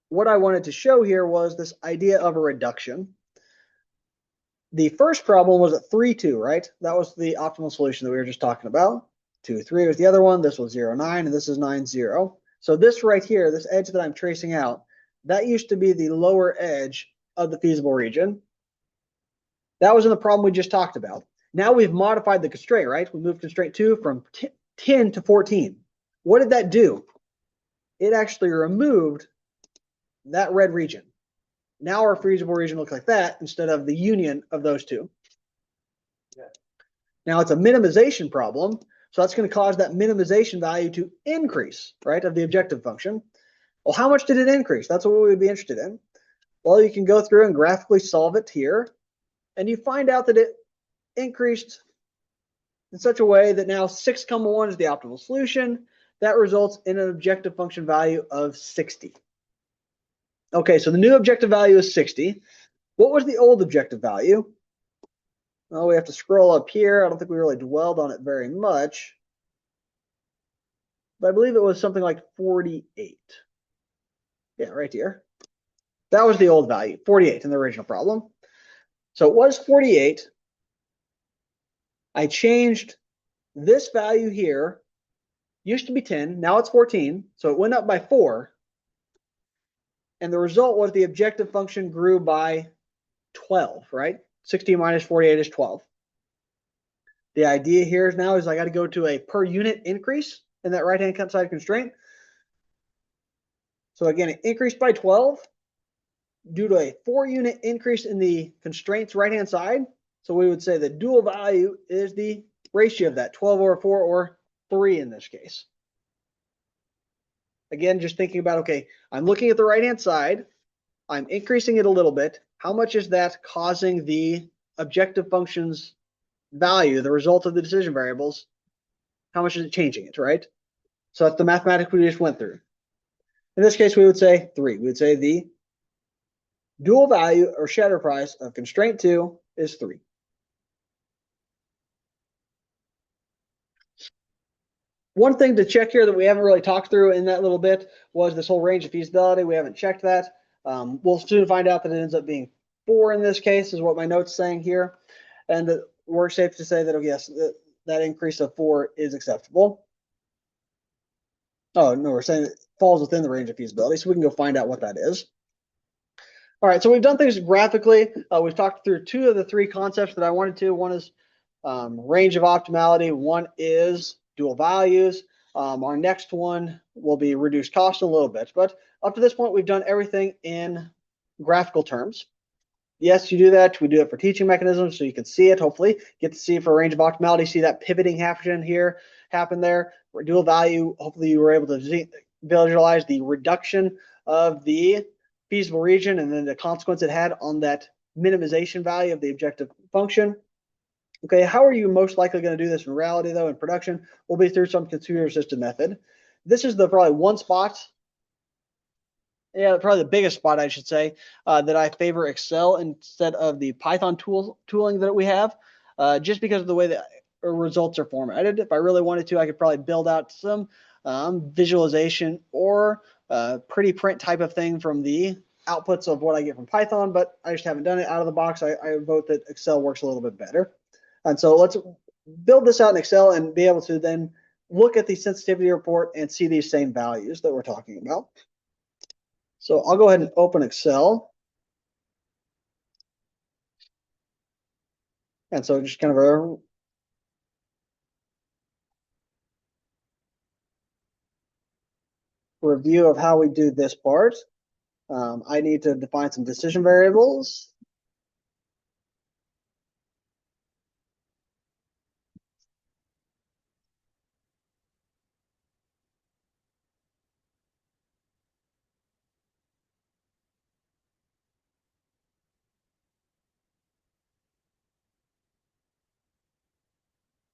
[SPEAKER 2] what I wanted to show here was this idea of a reduction. The first problem was at 3, 2, right? That was the optimal solution that we were just talking about. 2, 3 was the other one. This was 0, 9, and this is 9, 0. So this right here, this edge that I'm tracing out, that used to be the lower edge of the feasible region. That was in the problem we just talked about. Now we've modified the constraint, right? We moved constraint 2 from 10 to 14. What did that do? It actually removed that red region. Now our feasible region looks like that instead of the union of those two. Yeah. Now it's a minimization problem, so that's going to cause that minimization value to increase, right, of the objective function. Well, how much did it increase? That's what we would be interested in. Well, you can go through and graphically solve it here, and you find out that it increased in such a way that now 6, 1 is the optimal solution. That results in an objective function value of 60. Okay, so the new objective value is 60. What was the old objective value? Well, we have to scroll up here. I don't think we really dwelled on it very much, but I believe it was something like 48. Yeah, right here. That was the old value, 48 in the original problem. So it was 48. I changed this value here. Used to be 10, now it's 14. So it went up by 4. And the result was the objective function grew by 12, right? 60 minus 48 is 12. The idea here now is I got to go to a per unit increase in that right-hand side constraint. So again, it increased by 12 due to a 4-unit increase in the constraints right-hand side. So we would say the dual value is the ratio of that, 12 over 4 or 3 in this case. Again, just thinking about, okay, I'm looking at the right-hand side. I'm increasing it a little bit. How much is that causing the objective function's value, the result of the decision variables? How much is it changing it, right? So that's the mathematics we just went through. In this case, we would say 3. We would say the dual value or shadow price of constraint 2 is 3. One thing to check here that we haven't really talked through in that little bit was this whole range of feasibility. We haven't checked that. We'll soon find out that it ends up being 4 in this case, is what my note's saying here. And we're safe to say that, oh, yes, that increase of 4 is acceptable. Oh, no, we're saying it falls within the range of feasibility, so we can go find out what that is. All right, so we've done things graphically. We've talked through 2 of the 3 concepts that I wanted to. One is range of optimality. One is dual values. Our next one will be reduced cost a little bit. But up to this point, we've done everything in graphical terms. Yes, you do that. We do it for teaching mechanisms, so you can see it, hopefully. Get to see it for range of optimality. See that pivoting happen there. For dual value, hopefully you were able to visualize the reduction of the feasible region and then the consequence it had on that minimization value of the objective function. Okay, how are you most likely going to do this in reality, though, in production? We'll be through some computer-assisted method. This is the probably one spot, yeah, probably the biggest spot, I should say, that I favor Excel instead of the Python tooling that we have, just because of the way that results are formatted. If I really wanted to, I could probably build out some visualization or pretty print type of thing from the outputs of what I get from Python, but I just haven't done it out of the box. I vote that Excel works a little bit better. And so let's build this out in Excel and be able to then look at the sensitivity report and see these same values that we're talking about. So I'll go ahead and open Excel. And so just kind of a review of how we do this part. I need to define some decision variables.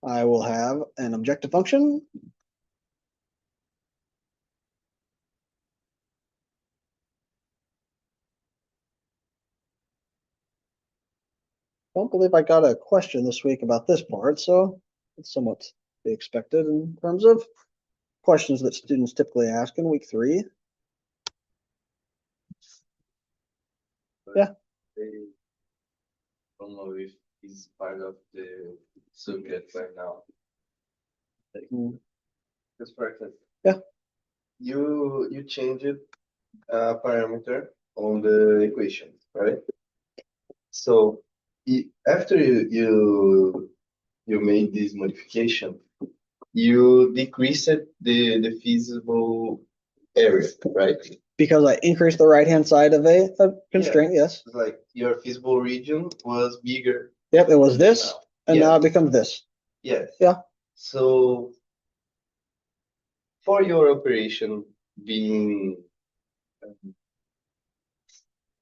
[SPEAKER 2] I will have an objective function. Don't believe I got a question this week about this part, so it's somewhat to be expected in terms of questions that students typically ask in week 3. Yeah.
[SPEAKER 1] They don't know if it's part of the subject right now. Just for example.
[SPEAKER 2] Yeah.
[SPEAKER 1] You changed parameter on the equation, right? So after you made this modification, you decreased the feasible area, right?
[SPEAKER 2] Because I increased the right-hand side of a constraint, yes.
[SPEAKER 1] It's like your feasible region was bigger.
[SPEAKER 2] Yep, it was
[SPEAKER 1] than
[SPEAKER 2] this,
[SPEAKER 1] now.
[SPEAKER 2] and
[SPEAKER 1] Yeah.
[SPEAKER 2] now it becomes this.
[SPEAKER 1] Yes.
[SPEAKER 2] Yeah.
[SPEAKER 1] So for your operation being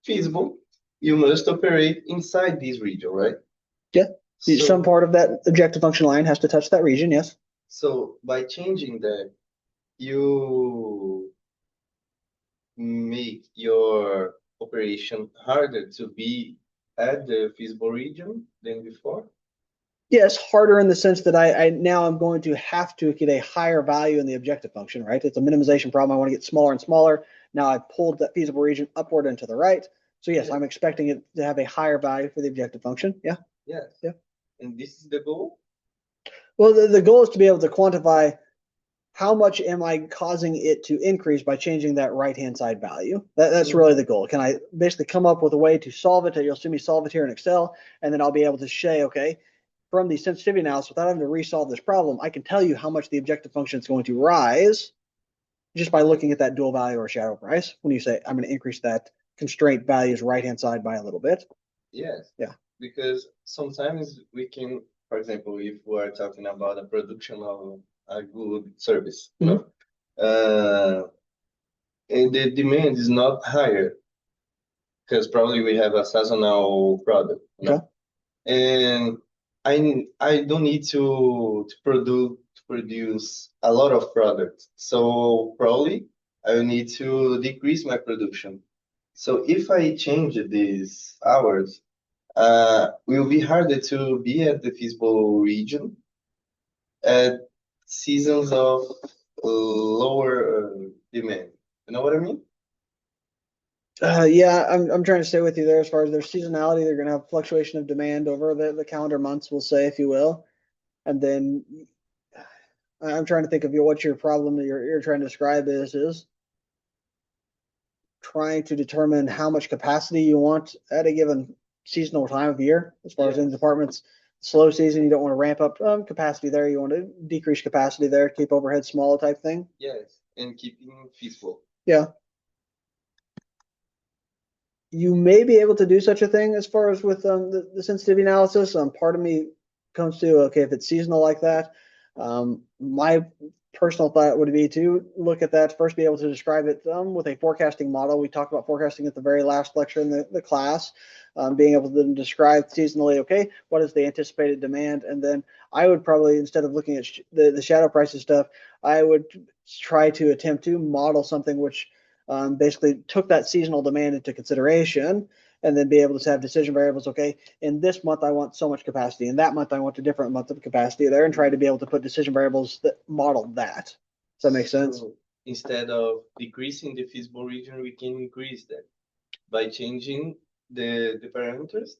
[SPEAKER 1] feasible, you must operate inside this region, right?
[SPEAKER 2] Yeah.
[SPEAKER 1] So,
[SPEAKER 2] Some part of that objective function line has to touch that region, yes.
[SPEAKER 1] so by changing that, you make your operation harder to be at the feasible region than before.
[SPEAKER 2] Yes, harder in the sense that I now I'm going to have to get a higher value in the objective function, right? It's a minimization problem. I want to get smaller and smaller. Now I've pulled that feasible region upward and to the right. So yes, I'm expecting it to have a higher value for the objective function. Yeah.
[SPEAKER 1] Yes.
[SPEAKER 2] Yeah.
[SPEAKER 1] And this is the goal?
[SPEAKER 2] Well, the goal is to be able to quantify how much am I causing it to increase by changing that right-hand side value. That's really the goal. Can I basically come up with a way to solve it? You'll see me solve it here in Excel, and then I'll be able to say, okay, from the sensitivity analysis, without having to resolve this problem, I can tell you how much the objective function is going to rise just by looking at that dual value or shadow price. When you say I'm going to increase that constraint value's right-hand side by a little bit.
[SPEAKER 1] Yes.
[SPEAKER 2] Yeah.
[SPEAKER 1] Because sometimes we can, for example, if we are talking about a production of a good service, and the demand is not higher because probably we have a seasonal product, and I don't need to produce a lot of product, so probably I will need to decrease my production. So if I change these hours, will be harder to be at the feasible region at seasons of lower demand. You know what I mean?
[SPEAKER 2] Yeah, I'm trying to stay with you there as far as their seasonality. They're going to have fluctuation of demand over the calendar months, we'll say, if you will. And then I'm trying to think of what your problem that you're trying to describe is trying to determine how much capacity you want at a given seasonal time of year. As far as in departments, slow season, you don't want to ramp up capacity there. You want to decrease capacity there, keep overhead small type thing.
[SPEAKER 1] Yes, and keeping feasible.
[SPEAKER 2] Yeah. You may be able to do such a thing as far as with the sensitivity analysis. Part of me comes to, okay, if it's seasonal like that, my personal thought would be to look at that first, be able to describe it with a forecasting model. We talked about forecasting at the very last lecture in the class, being able to describe seasonally, okay, what is the anticipated demand? And then I would probably, instead of looking at the shadow prices stuff, I would try to attempt to model something which basically took that seasonal demand into consideration and then be able to have decision variables. Okay, in this month I want so much capacity. In that month I want a different month of capacity there, and try to be able to put decision variables that model that. Does that make sense?
[SPEAKER 1] So instead of decreasing the feasible region, we can increase that by changing the parameters.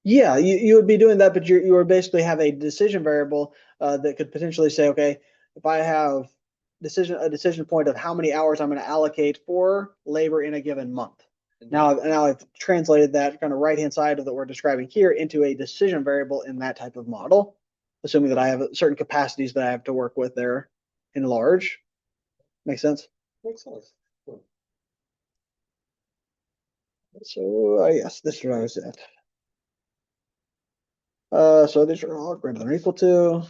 [SPEAKER 2] Yeah, you would be doing that, but you would basically have a decision variable that could potentially say, okay, if I have a decision point of how many hours I'm going to allocate for labor in a given month. Now I've translated that kind of right-hand side of that we're describing here into a decision variable in that type of model, assuming that I have certain capacities that I have to work with there in large. Make sense?
[SPEAKER 1] Makes sense. Cool.
[SPEAKER 2] So yes, this is what I was at. So these are all greater than or equal to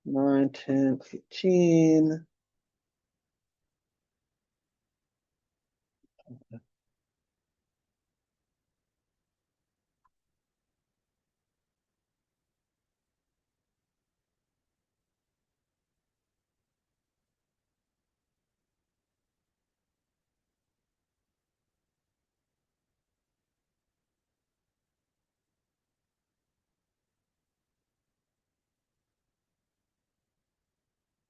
[SPEAKER 2] 9, 10, 15.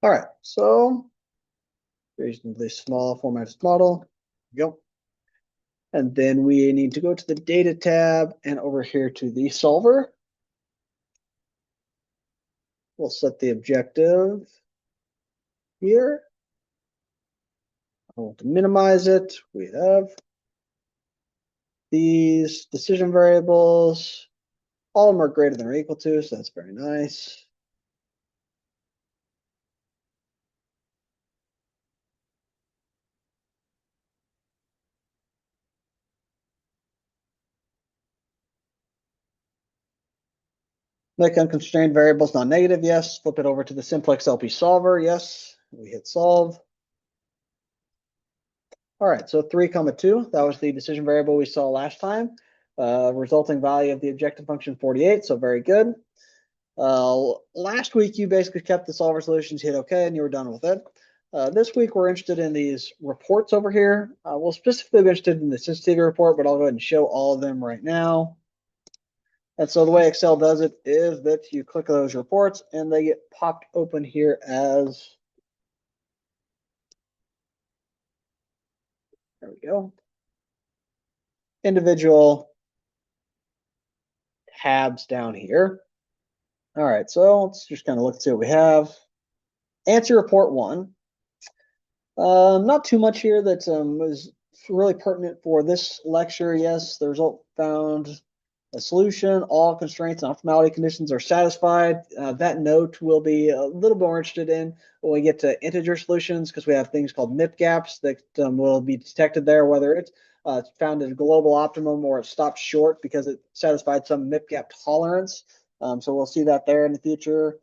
[SPEAKER 2] All right, so reasonably small formatted model. Go. And then we need to go to the data tab and over here to the solver. We'll set the objective here. I want to minimize it. We have these decision variables. All of them are greater than or equal to, so that's very nice. Make unconstrained variables non-negative, yes. Flip it over to the simplex LP solver, yes. We hit solve. All right, so 3, 2, that was the decision variable we saw last time. Resulting value of the objective function 48, so very good. Last week, you basically kept the solver solutions, hit OK, and you were done with it. This week, we're interested in these reports over here. We'll specifically be interested in the sensitivity report, but I'll go ahead and show all of them right now. And so the way Excel does it is that you click those reports, and they get popped open here as, there we go, individual tabs down here. All right, so let's just kind of look and see what we have. Answer report 1. Not too much here that was really pertinent for this lecture. Yes, the result found a solution. All constraints and optimality conditions are satisfied. That note will be a little more interested in when we get to integer solutions, because we have things called MIP gaps that will be detected there, whether it's found at a global optimum or it stopped short because it satisfied some MIP gap tolerance. So we'll see that there in the future.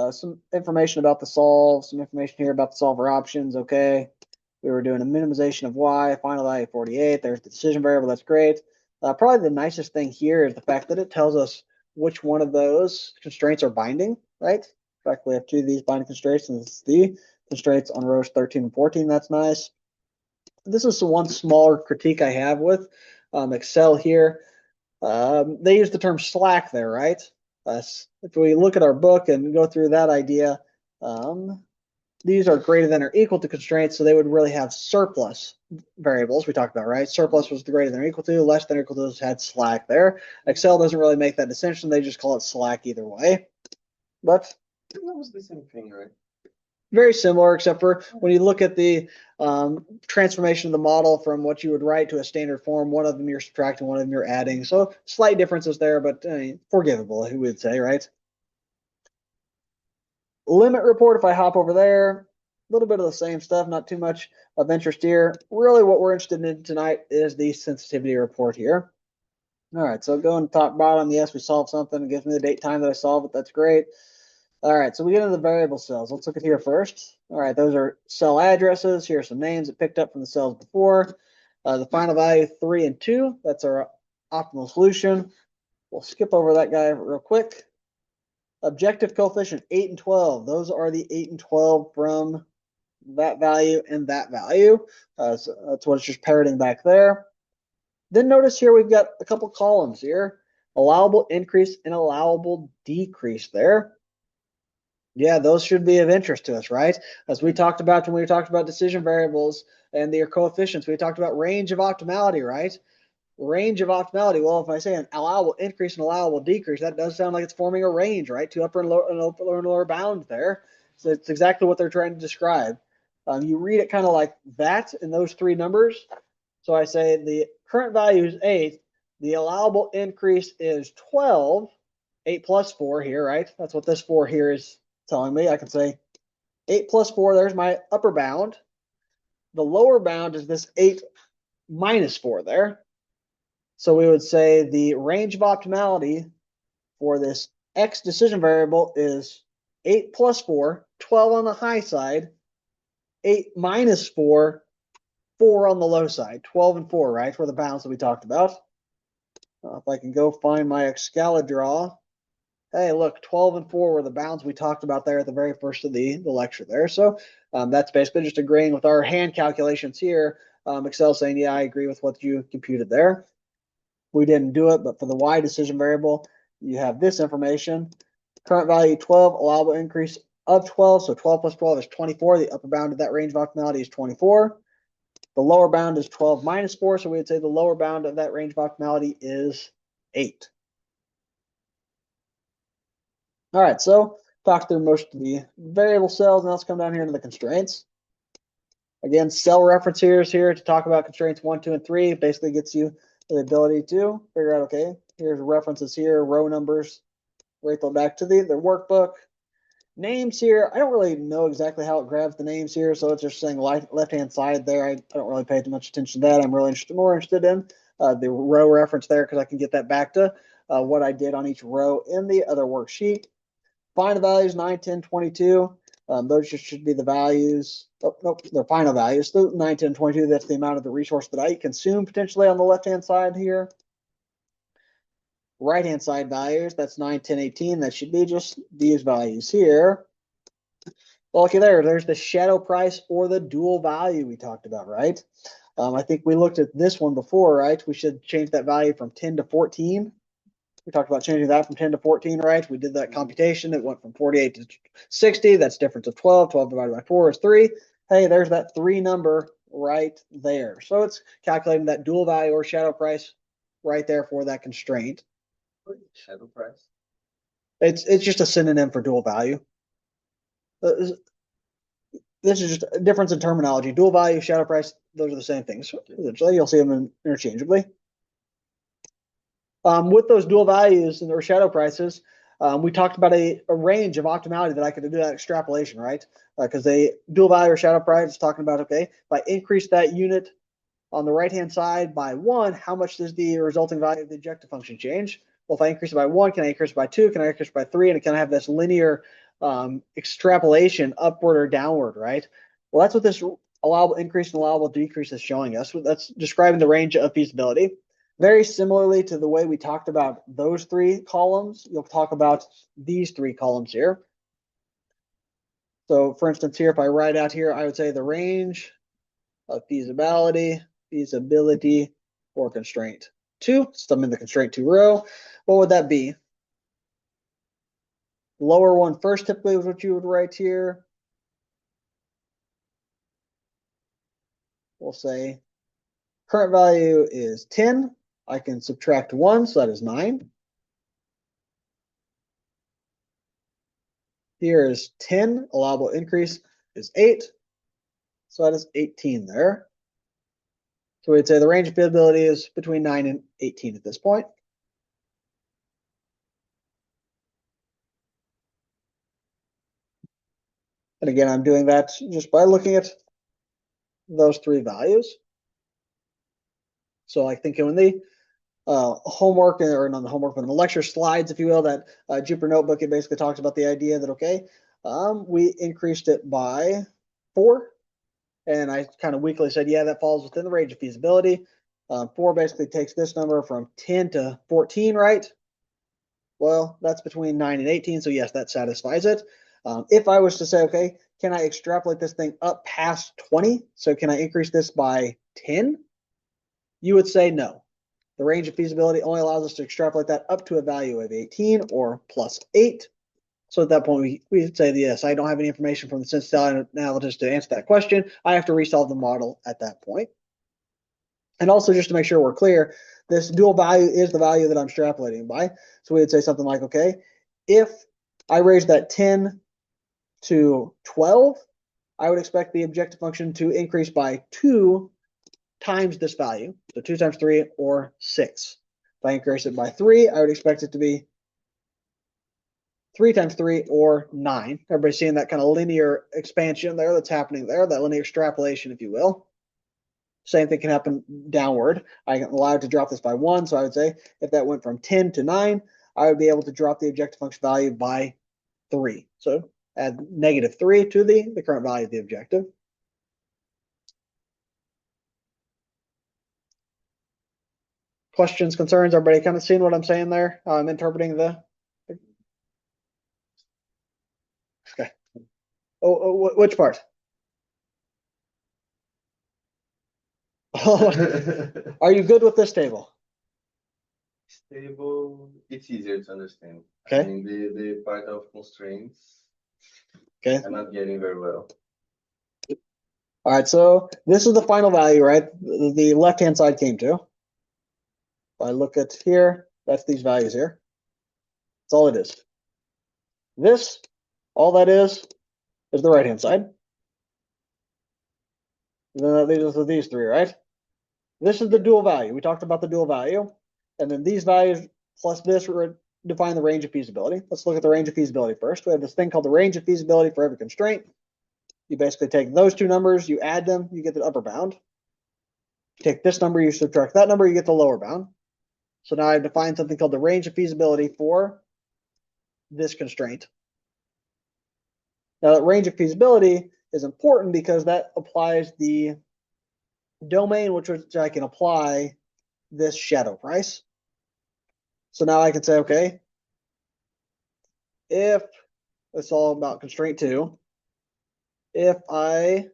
[SPEAKER 2] Some information about the solve, some information here about the solver options. Okay, we were doing a minimization of y, final value 48. There's the decision variable. That's great. Probably the nicest thing here is the fact that it tells us which one of those constraints are binding, right? In fact, we have 2 of these binding constraints, and it's the constraints on rows 13 and 14. That's nice. This is the one smaller critique I have with Excel here. They use the term slack there, right? If we look at our book and go through that idea, these are greater than or equal to constraints, so they would really have surplus variables we talked about, right? Surplus was the greater than or equal to, less than or equal to had slack there. Excel doesn't really make that distinction. They just call it slack either way. But
[SPEAKER 1] that was the same thing, right?
[SPEAKER 2] Very similar, except for when you look at the transformation of the model from what you would write to a standard form, one of them you're subtracting, one of them you're adding. So slight differences there, but forgivable, who would say, right? Limit report, if I hop over there, a little bit of the same stuff, not too much of interest here. Really what we're interested in tonight is the sensitivity report here. All right, so going top bottom, yes, we solved something. It gives me the date time that I solved it. That's great. All right, so we get into the variable cells. Let's look at here first. All right, those are cell addresses. Here are some names that picked up from the cells before. The final value 3 and 2, that's our optimal solution. We'll skip over that guy real quick. Objective coefficient 8 and 12. Those are the 8 and 12 from that value and that value. So that's what it's just parroting back there. Then notice here we've got a couple columns here. Allowable increase and allowable decrease there. Yeah, those should be of interest to us, right? As we talked about when we talked about decision variables and their coefficients, we talked about range of optimality, right? Range of optimality. Well, if I say an allowable increase and allowable decrease, that does sound like it's forming a range, right? 2 upper and lower bounds there. So it's exactly what they're trying to describe. You read it kind of like that in those 3 numbers. So I say the current value is 8. The allowable increase is 12. 8 plus 4 here, right? That's what this 4 here is telling me. I can say 8 plus 4, there's my upper bound. The lower bound is this 8 minus 4 there. So we would say the range of optimality for this X decision variable is 8 plus 4, 12 on the high side, 8 minus 4, 4 on the low side, 12 and 4, right, for the bounds that we talked about. If I can go find my Excalibur. Hey, look, 12 and 4 were the bounds we talked about there at the very first of the lecture there. So that's basically just agreeing with our hand calculations here. Excel saying, yeah, I agree with what you computed there. We didn't do it, but for the Y decision variable, you have this information. Current value 12, allowable increase of 12. So 12 plus 12 is 24. The upper bound of that range of optimality is 24. The lower bound is 12 minus 4. So we would say the lower bound of that range of optimality is 8. All right, so talk through most of the variable cells. Now let's come down here into the constraints. Again, cell reference here is here to talk about constraints 1, 2, and 3. Basically gets you the ability to figure out, okay, here's references here, row numbers, right back to the workbook. Names here, I don't really know exactly how it grabs the names here, so it's just saying left-hand side there. I don't really pay too much attention to that. I'm really more interested in the row reference there because I can get that back to what I did on each row in the other worksheet. Final values 9, 10, 22. Those just should be the values. Oh, nope, they're final values. So 9, 10, 22, that's the amount of the resource that I consume potentially on the left-hand side here. Right-hand side values, that's 9, 10, 18. That should be just these values here. Well, okay, there's the shadow price or the dual value we talked about, right? I think we looked at this one before, right? We should change that value from 10 to 14. We talked about changing that from 10 to 14, right? We did that computation. It went from 48 to 60. That's difference of 12. 12 divided by 4 is 3. Hey, there's that 3 number right there. So it's calculating that dual value or shadow price right there for that constraint.
[SPEAKER 1] Shadow price?
[SPEAKER 2] It's just a synonym for dual value. This is just a difference in terminology. Dual value, shadow price, those are the same things. Essentially, you'll see them interchangeably. With those dual values and their shadow prices, we talked about a range of optimality that I could do that extrapolation, right? Because a dual value or shadow price is talking about, okay, if I increase that unit on the right-hand side by 1, how much does the resulting value of the objective function change? Well, if I increase it by 1, can I increase it by 2? Can I increase it by 3? And can I have this linear extrapolation upward or downward, right? Well, that's what this allowable increase and allowable decrease is showing us. That's describing the range of feasibility. Very similarly to the way we talked about those 3 columns, you'll talk about these 3 columns here. So for instance, here, if I write out here, I would say the range of feasibility or constraint 2. So I'm in the constraint 2 row. What would that be? Lower one first typically is what you would write here. We'll say current value is 10. I can subtract 1, so that is 9. Here is 10. Allowable increase is 8. So that is 18 there. So we'd say the range of feasibility is between 9 and 18 at this point. And again, I'm doing that just by looking at those 3 values. So I think in the homework, or not the homework, but in the lecture slides, if you will, that Jupyter Notebook, it basically talks about the idea that, okay, we increased it by 4. And I kind of weakly said, yeah, that falls within the range of feasibility. 4 basically takes this number from 10 to 14, right? Well, that's between 9 and 18. So yes, that satisfies it. If I was to say, okay, can I extrapolate this thing up past 20? So can I increase this by 10? You would say no. The range of feasibility only allows us to extrapolate that up to a value of 18 or plus 8. So at that point, we would say, yes, I don't have any information from the sensitivity analysis to answer that question. I have to resolve the model at that point. And also, just to make sure we're clear, this dual value is the value that I'm extrapolating by. So we would say something like, okay, if I raise that 10 to 12, I would expect the objective function to increase by 2 times this value. So 2 times 3 or 6. If I increase it by 3, I would expect it to be 3 times 3 or 9. Everybody's seeing that kind of linear expansion there that's happening there, that linear extrapolation, if you will. Same thing can happen downward. I can allow it to drop this by 1. So I would say if that went from 10 to 9, I would be able to drop the objective function value by 3. So add -3 to the current value of the objective. Questions, concerns? Everybody kind of seeing what I'm saying there? I'm interpreting the. Okay. Oh, which part? Are you good with this table?
[SPEAKER 1] Table, it's easier to understand.
[SPEAKER 2] Okay.
[SPEAKER 1] I mean, the part of constraints,
[SPEAKER 2] okay,
[SPEAKER 1] I'm not getting very well.
[SPEAKER 2] All right, so this is the final value, right? The left-hand side came to. If I look at here, that's these values here. That's all it is. This, all that is the right-hand side. These three, right? This is the dual value. We talked about the dual value. And then these values plus this define the range of feasibility. Let's look at the range of feasibility first. We have this thing called the range of feasibility for every constraint. You basically take those two numbers, you add them, you get the upper bound. You take this number, you subtract that number, you get the lower bound. So now I've defined something called the range of feasibility for this constraint. Now that range of feasibility is important because that applies the domain which I can apply this shadow price. So now I can say, okay, if it's all about constraint 2, if I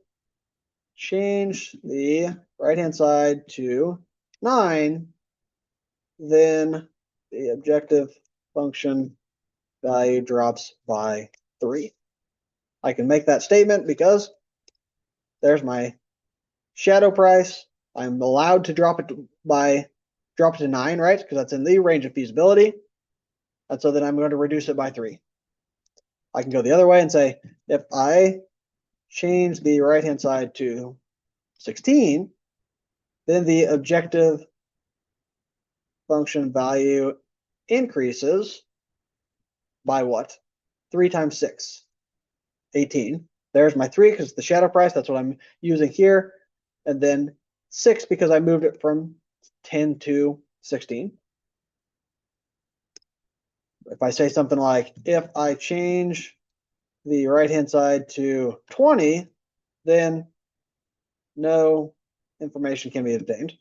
[SPEAKER 2] change the right-hand side to 9, then the objective function value drops by 3. I can make that statement because there's my shadow price. I'm allowed to drop it to 9, right? Because that's in the range of feasibility. And so then I'm going to reduce it by 3. I can go the other way and say, if I change the right-hand side to 16, then the objective function value increases by what? 3 times 6, 18. There's my 3 because it's the shadow price. That's what I'm using here. And then 6 because I moved it from 10 to 16. If I say something like, if I change the right-hand side to 20, then no information can be obtained.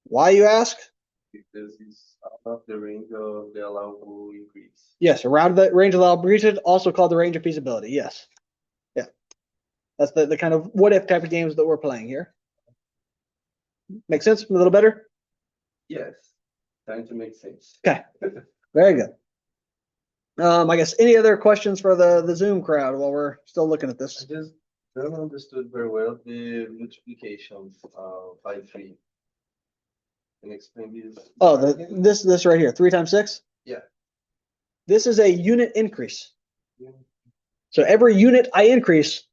[SPEAKER 2] Why, you ask?
[SPEAKER 1] Because it's out of the range of the allowable increase.
[SPEAKER 2] Yes, around the range of allowable increase, also called the range of feasibility. Yes. Yeah. That's the kind of what if type of games that we're playing here. Make sense? A little better?
[SPEAKER 1] Yes. Time to make sense.
[SPEAKER 2] Okay. Very good. I guess any other questions for the Zoom crowd while we're still looking at this?
[SPEAKER 1] I just don't understood very well the multiplication by 3. Can you explain this?
[SPEAKER 2] Oh, this right here, 3 times 6?
[SPEAKER 1] Yeah.
[SPEAKER 2] This is a unit increase.
[SPEAKER 1] Yeah.
[SPEAKER 2] So every unit I increase,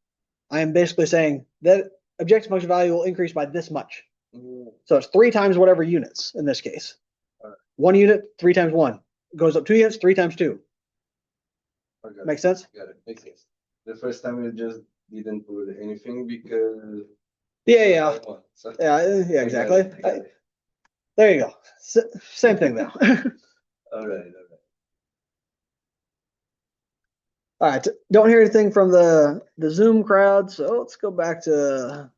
[SPEAKER 2] I am basically saying that objective function value will increase by this much.
[SPEAKER 1] Mm.
[SPEAKER 2] So it's 3 times whatever units in this case.
[SPEAKER 1] All right.
[SPEAKER 2] 1 unit, 3 times 1. Goes up 2 units, 3 times 2. Make sense?
[SPEAKER 1] Got it. Makes sense. The first time you just didn't put anything because.
[SPEAKER 2] Yeah.
[SPEAKER 1] So
[SPEAKER 2] Yeah, exactly.
[SPEAKER 1] got it.
[SPEAKER 2] There you go. Same thing though.
[SPEAKER 1] All right.
[SPEAKER 2] All right. Don't hear anything from the Zoom crowd, so let's go back to.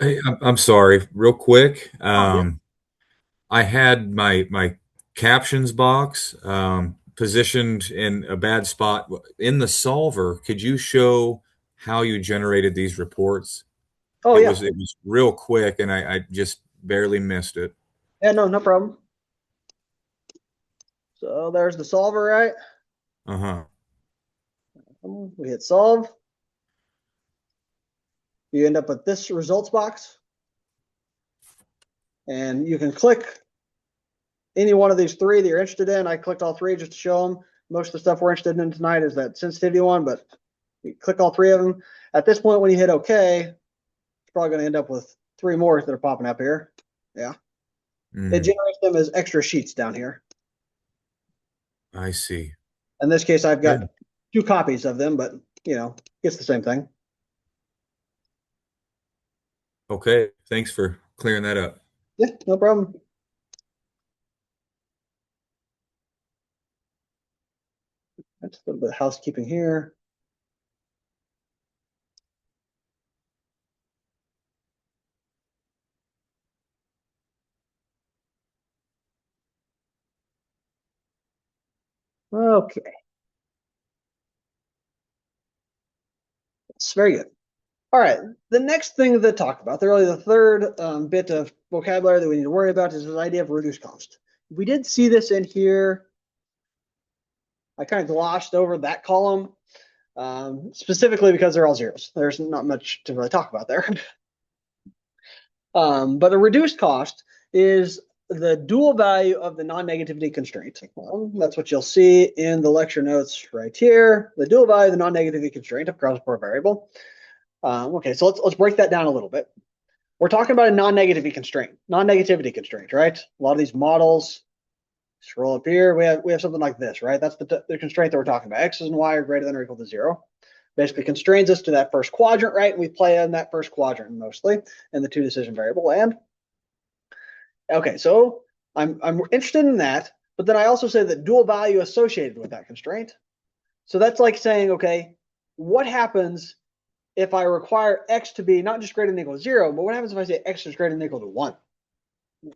[SPEAKER 3] Hey, I'm sorry, real quick.
[SPEAKER 2] Yeah.
[SPEAKER 3] I had my captions box positioned in a bad spot in the solver. Could you show how you generated these reports?
[SPEAKER 2] Oh,
[SPEAKER 3] it
[SPEAKER 2] yeah.
[SPEAKER 3] was real quick, and I just barely missed it.
[SPEAKER 2] Yeah, no problem. So there's the solver, right?
[SPEAKER 3] Uh-huh.
[SPEAKER 2] We hit solve. You end up with this results box. And you can click any one of these 3 that you're interested in. I clicked all 3 just to show them. Most of the stuff we're interested in tonight is that sensitivity one, but you click all 3 of them. At this point, when you hit OK, it's probably going to end up with 3 more that are popping up here. Yeah. It generates them as extra sheets down here.
[SPEAKER 3] I see.
[SPEAKER 2] In this case, I've got 2 copies of them, but it's the same thing.
[SPEAKER 3] Okay, thanks for clearing that up.
[SPEAKER 2] Yeah, no problem. That's a little bit of housekeeping here. Okay. It's very good. All right. The next thing to talk about, really the third bit of vocabulary that we need to worry about is this idea of reduced cost. We did see this in here. I kind of glossed over that column, specifically because they're all zeros. There's not much to really talk about there. But a reduced cost is the dual value of the non-negativity constraint. That's what you'll see in the lecture notes right here. The dual value of the non-negativity constraint of cross-support variable. Okay, so let's break that down a little bit. We're talking about a non-negativity constraint, right? A lot of these models, scroll up here, we have something like this, right? That's the constraint that we're talking about. X and Y are greater than or equal to 0. Basically constrains us to that first quadrant, right? And we play in that first quadrant mostly in the two decision variable land. Okay, so I'm interested in that, but then I also say that dual value associated with that constraint. So that's like saying, okay, what happens if I require X to be not just greater than or equal to 0, but what happens if I say X is greater than or equal to 1?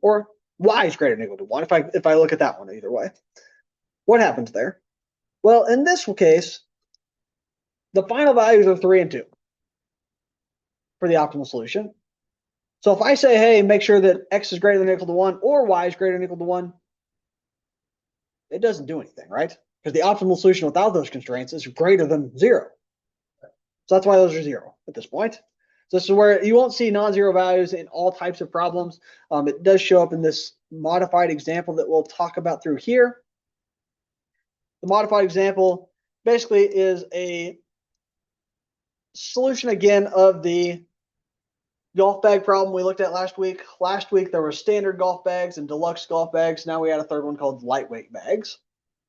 [SPEAKER 2] Or Y is greater than or equal to 1, if I look at that one either way. What happens there? Well, in this case, the final values are 3 and 2 for the optimal solution. So if I say, hey, make sure that X is greater than or equal to 1 or Y is greater than or equal to 1, it doesn't do anything, right? Because the optimal solution without those constraints is greater than 0. So that's why those are 0 at this point. So this is where you won't see non-zero values in all types of problems. It does show up in this modified example that we'll talk about through here. The modified example basically is a solution again of the golf bag problem we looked at last week. Last week there were standard golf bags and deluxe golf bags. Now we had a third one called lightweight bags.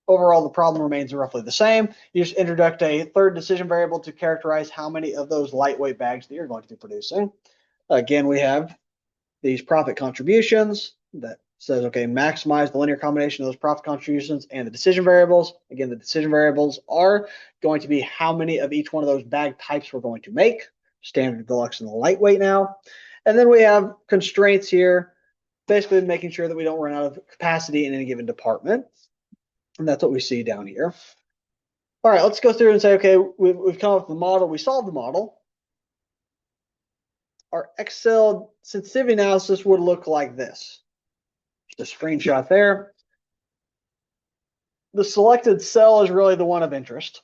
[SPEAKER 2] Overall, the problem remains roughly the same. You just introduce a third decision variable to characterize how many of those lightweight bags that you're going to be producing. Again, we have these profit contributions that says, okay, maximize the linear combination of those profit contributions and the decision variables. Again, the decision variables are going to be how many of each one of those bag types we're going to make, standard, deluxe, and the lightweight now. And then we have constraints here, basically making sure that we don't run out of capacity in any given department. And that's what we see down here. All right, let's go through and say, okay, we've come up with the model. We solved the model. Our Excel sensitivity analysis would look like this. Just a screenshot there. The selected cell is really the one of interest.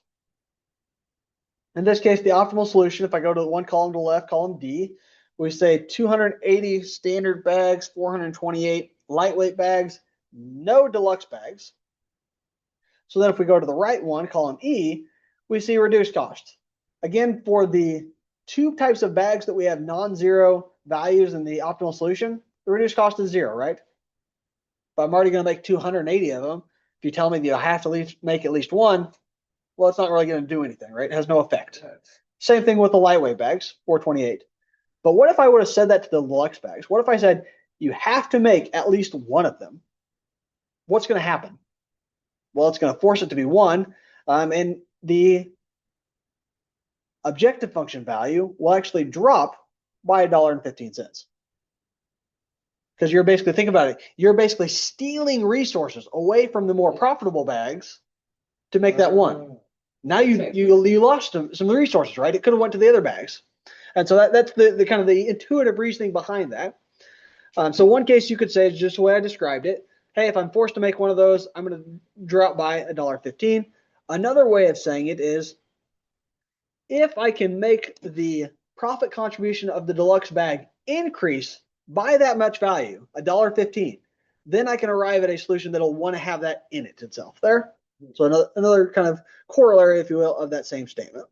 [SPEAKER 2] In this case, the optimal solution, if I go to one column to the left, column D, we say 280 standard bags, 428 lightweight bags, no deluxe bags. So then if we go to the right one, column E, we see reduced cost. Again, for the two types of bags that we have non-zero values in the optimal solution, the reduced cost is 0, right? But I'm already going to make 280 of them. If you tell me that you have to make at least one, well, it's not really going to do anything, right? It has no effect. Same thing with the lightweight bags, 428. But what if I would have said that to the deluxe bags? What if I said you have to make at least one of them? What's going to happen? Well, it's going to force it to be 1, and the objective function value will actually drop by $1.15. Because you're basically, think about it, you're basically stealing resources away from the more profitable bags to make that 1. Now you lost some resources, right? It could have went to the other bags. And so that's the kind of the intuitive reasoning behind that. So one case you could say is just the way I described it. Hey, if I'm forced to make one of those, I'm going to drop by $1.15. Another way of saying it is, if I can make the profit contribution of the deluxe bag increase by that much value, $1.15, then I can arrive at a solution that'll want to have that in it itself there. So another kind of corollary, if you will, of that same statement.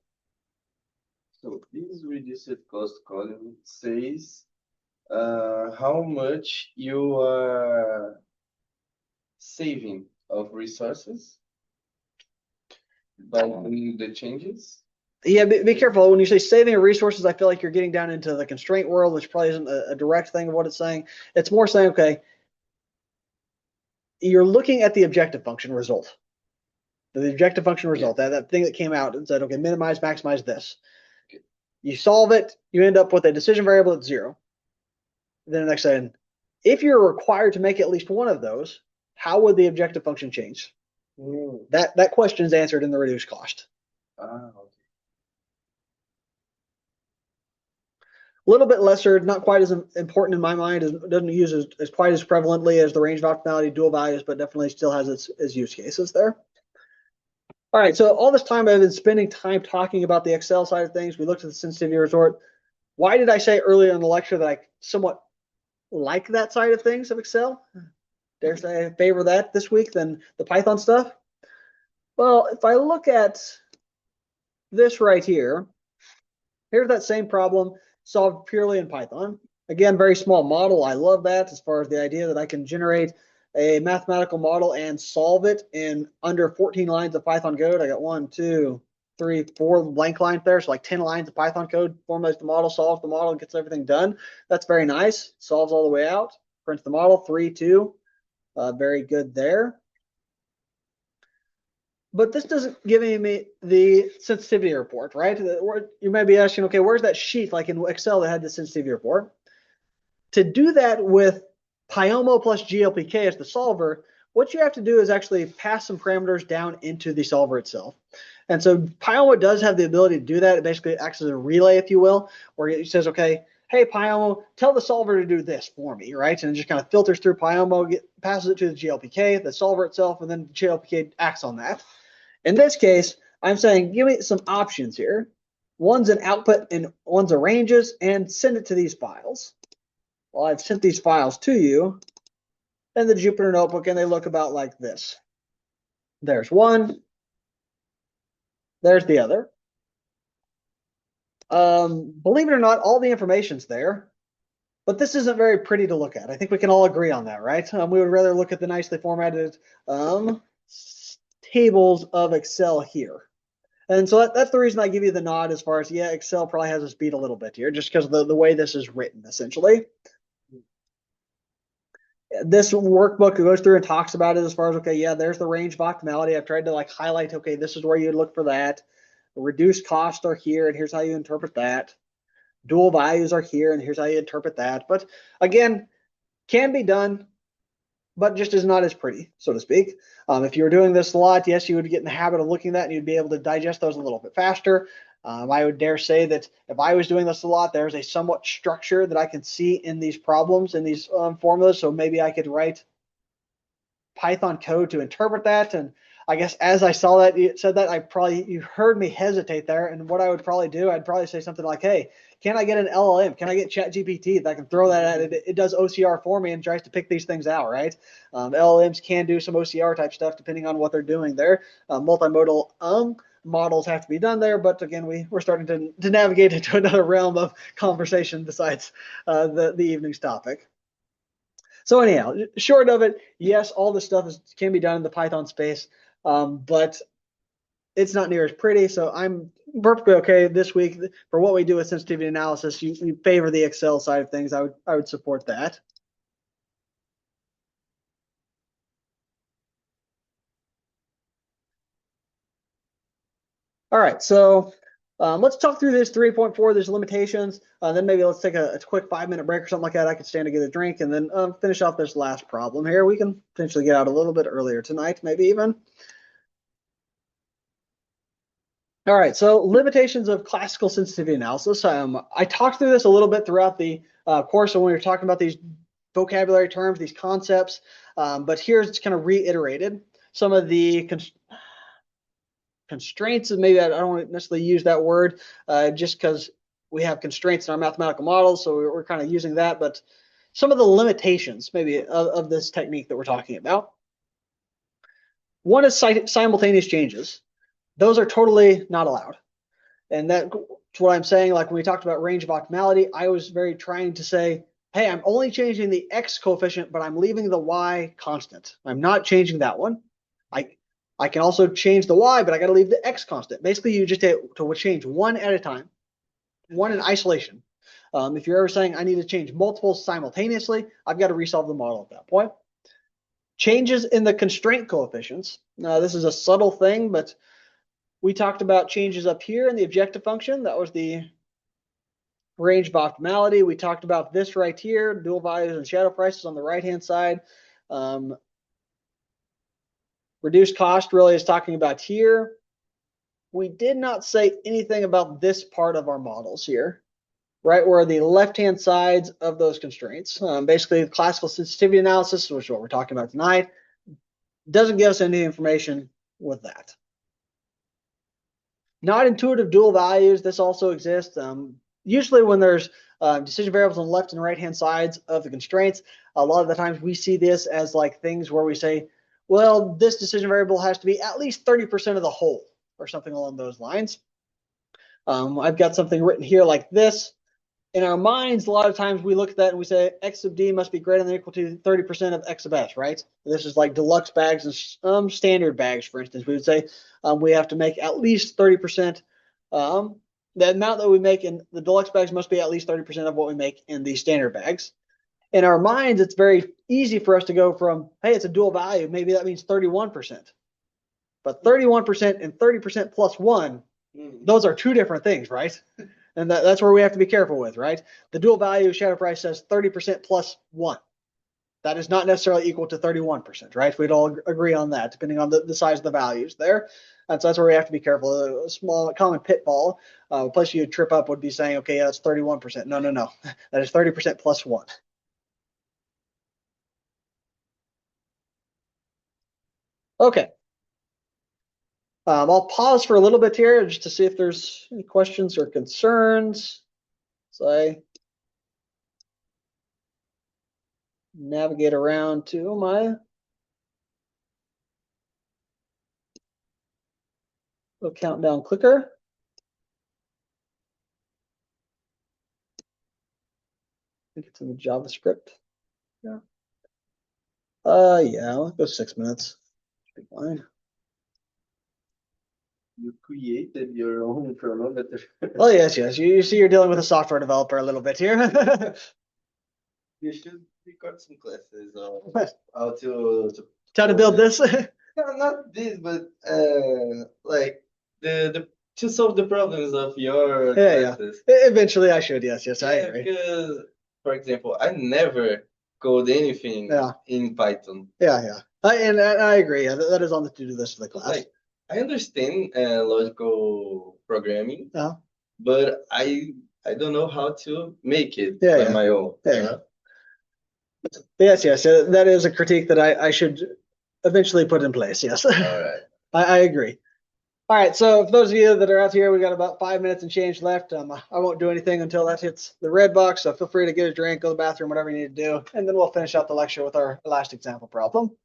[SPEAKER 1] So this reduced cost column says how much you are saving of resources by doing the changes.
[SPEAKER 2] Yeah, be careful. When you say saving of resources, I feel like you're getting down into the constraint world, which probably isn't a direct thing of what it's saying. It's more saying, okay, you're looking at the objective function result. The objective function result, that thing that came out and said, okay, minimize, maximize this. Okay. You solve it, you end up with a decision variable at 0. Then the next thing, if you're required to make at least one of those, how would the objective function change? That question is answered in the reduced cost.
[SPEAKER 1] Okay.
[SPEAKER 2] A little bit lesser, not quite as important in my mind. It doesn't use as quite as prevalently as the range of optimality dual values, but definitely still has its use cases there. All right, so all this time I've been spending time talking about the Excel side of things. We looked at the sensitivity resort. Why did I say earlier in the lecture that I somewhat like that side of things of Excel? Dare say I favor that this week than the Python stuff? Well, if I look at this right here, Here's that same problem solved purely in Python. Again, very small model. I love that as far as the idea that I can generate a mathematical model and solve it in under 14 lines of Python code. I got 1, 2, 3, 4 blank lines there. So like 10 lines of Python code, formulates the model, solves the model, gets everything done. That's very nice. Solves all the way out, prints the model, 3, 2. Very good there. But this doesn't give me the sensitivity report, right? You might be asking, okay, where's that sheet like in Excel that had the sensitivity report? To do that with Pyomo plus GLPK as the solver, what you have to do is actually pass some parameters down into the solver itself. And so Pyomo does have the ability to do that. It basically acts as a relay, if you will, where it says, okay, hey, Pyomo, tell the solver to do this for me, right? And it just kind of filters through Pyomo, passes it to the GLPK, the solver itself, and then the GLPK acts on that. In this case, I'm saying, give me some options here. One's an output and one's a ranges, and send it to these files. Well, I've sent these files to you in the Jupyter Notebook, and they look about like this. There's one. There's the other. Believe it or not, all the information's there, but this isn't very pretty to look at. I think we can all agree on that, right? We would rather look at the nicely formatted tables of Excel here. And so that's the reason I give you the nod as far as, yeah, Excel probably has us beat a little bit here, just because of the way this is written, essentially. This workbook goes through and talks about it as far as, okay, yeah, there's the range of optimality. I've tried to like highlight, okay, this is where you'd look for that. Reduced costs are here, and here's how you interpret that. Dual values are here, and here's how you interpret that. But again, can be done, but just is not as pretty, so to speak. If you were doing this a lot, yes, you would get in the habit of looking at that, and you'd be able to digest those a little bit faster. I would dare say that if I was doing this a lot, there's a somewhat structure that I can see in these problems, in these formulas. So maybe I could write Python code to interpret that. And I guess as I saw that, you said that, you heard me hesitate there. And what I would probably do, I'd probably say something like, hey, can I get an LLM? Can I get ChatGPT that I can throw that at it? It does OCR for me and tries to pick these things out, right? LLMs can do some OCR type stuff depending on what they're doing there. Multimodal models have to be done there, but again, we're starting to navigate into another realm of conversation besides the evening's topic. So anyhow, short of it, yes, all this stuff can be done in the Python space, but it's not near as pretty. So I'm perfectly okay this week for what we do with sensitivity analysis. You favor the Excel side of things. I would support that. All right, so let's talk through this 3.4. There's limitations. Then maybe let's take a quick 5-minute break or something like that. I could stand to get a drink and then finish off this last problem here. We can potentially get out a little bit earlier tonight, maybe even. All right, so limitations of classical sensitivity analysis. I talked through this a little bit throughout the course when we were talking about these vocabulary terms, these concepts, but here's it's kind of reiterated. Some of the constraints, and maybe I don't want to necessarily use that word just because we have constraints in our mathematical models, so we're kind of using that, but some of the limitations maybe of this technique that we're talking about. One is simultaneous changes. Those are totally not allowed. And that's what I'm saying. Like when we talked about range of optimality, I was very trying to say, hey, I'm only changing the X coefficient, but I'm leaving the Y constant. I'm not changing that one. I can also change the Y, but I got to leave the X constant. Basically, you just have to change one at a time, one in isolation. If you're ever saying I need to change multiple simultaneously, I've got to resolve the model at that point. Changes in the constraint coefficients. Now, this is a subtle thing, but we talked about changes up here in the objective function. That was the range of optimality. We talked about this right here, dual values and shadow prices on the right-hand side. Reduced cost really is talking about here. We did not say anything about this part of our models here, right, where the left-hand sides of those constraints. Basically, classical sensitivity analysis, which is what we're talking about tonight, doesn't give us any information with that. Not intuitive dual values, this also exists. Usually when there's decision variables on the left and right-hand sides of the constraints, a lot of the times we see this as like things where we say, well, this decision variable has to be at least 30% of the whole, or something along those lines. I've got something written here like this. In our minds, a lot of times we look at that and we say x sub d must be greater than or equal to 30% of x sub s, right? This is like deluxe bags and standard bags, for instance. We would say we have to make at least 30%. The amount that we make in the deluxe bags must be at least 30% of what we make in the standard bags. In our minds, it's very easy for us to go from, hey, it's a dual value. Maybe that means 31%. But 31% and 30% plus 1, those are two different things, right? And that's where we have to be careful with, right? The dual value shadow price says 30% plus 1. That is not necessarily equal to 31%, right? We'd all agree on that, depending on the size of the values there. And so that's where we have to be careful. A small common pitfall, a place you'd trip up would be saying, okay, yeah, that's 31%. No, no, no. That is 30% plus 1. Okay. I'll pause for a little bit here just to see if there's any questions or concerns. So I navigate around to my little countdown clicker. I think it's in the JavaScript. Yeah. Yeah, I'll go 6 minutes. Should be fine.
[SPEAKER 1] You created your own chronometer.
[SPEAKER 2] Oh, yes, yes. You see, you're dealing with a software developer a little bit here.
[SPEAKER 1] You should record some classes on how to
[SPEAKER 2] How to build this?
[SPEAKER 1] no, not this, but like the to solve the problems of your
[SPEAKER 2] Yeah.
[SPEAKER 1] classes.
[SPEAKER 2] Eventually, I should. Yes, I
[SPEAKER 1] Yeah,
[SPEAKER 2] agree.
[SPEAKER 1] because for example, I never code anything in Python.
[SPEAKER 2] Yeah. And I agree. Yeah, that is on the to-do list of the class.
[SPEAKER 1] Like I understand logical programming,
[SPEAKER 2] Uh-huh.
[SPEAKER 1] but I don't know how to make it
[SPEAKER 2] Yeah,
[SPEAKER 1] by
[SPEAKER 2] yeah.
[SPEAKER 1] my own.
[SPEAKER 2] Yeah. Yes. That is a critique that I should eventually put in place. Yes.
[SPEAKER 1] All right.
[SPEAKER 2] I agree. All right. So for those of you that are out here, we got about 5 minutes and change left. I won't do anything until that hits the red box. So feel free to get a drink, go to the bathroom, whatever you need to do, and then we'll finish out the lecture with our last example problem.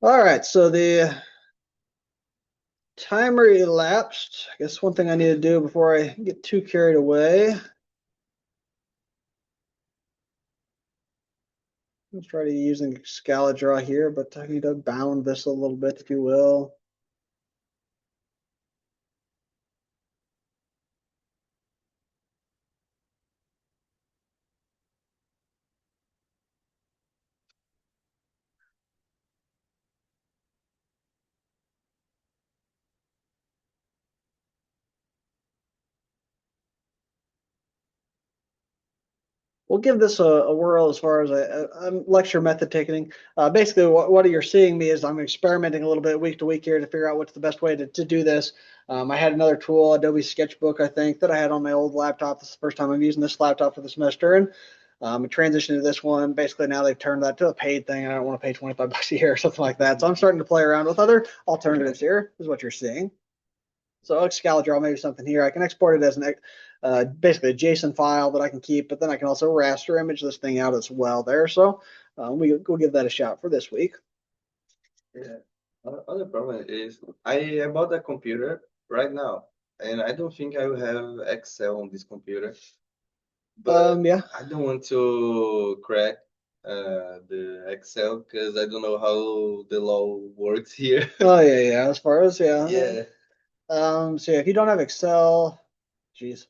[SPEAKER 2] All right, so the timer elapsed. I guess one thing I need to do before I get too carried away. Let's try to using Scala draw here, but I need to bound this a little bit, if you will. We'll give this a whirl as far as I'm lecture method taking. Basically, what you're seeing me is I'm experimenting a little bit week to week here to figure out what's the best way to do this. I had another tool, Adobe Sketchbook, I think, that I had on my old laptop. This is the first time I'm using this laptop for the semester, and I transitioned to this one. Basically, now they've turned that to a paid thing. I don't want to pay $25 a year or something like that. So I'm starting to play around with other alternatives here, is what you're seeing. So Scala draw maybe something here. I can export it as an basically a JSON file that I can keep, but then I can also raster image this thing out as well there. So we'll give that a shot for this week.
[SPEAKER 1] Yeah. Other problem is I bought a computer right now, and I don't think I will have Excel on this computer. But
[SPEAKER 2] Yeah.
[SPEAKER 1] I don't want to crack the Excel because I don't know how the law works here.
[SPEAKER 2] Oh yeah. As far as
[SPEAKER 1] Yeah.
[SPEAKER 2] So yeah, if you don't have Excel, geez.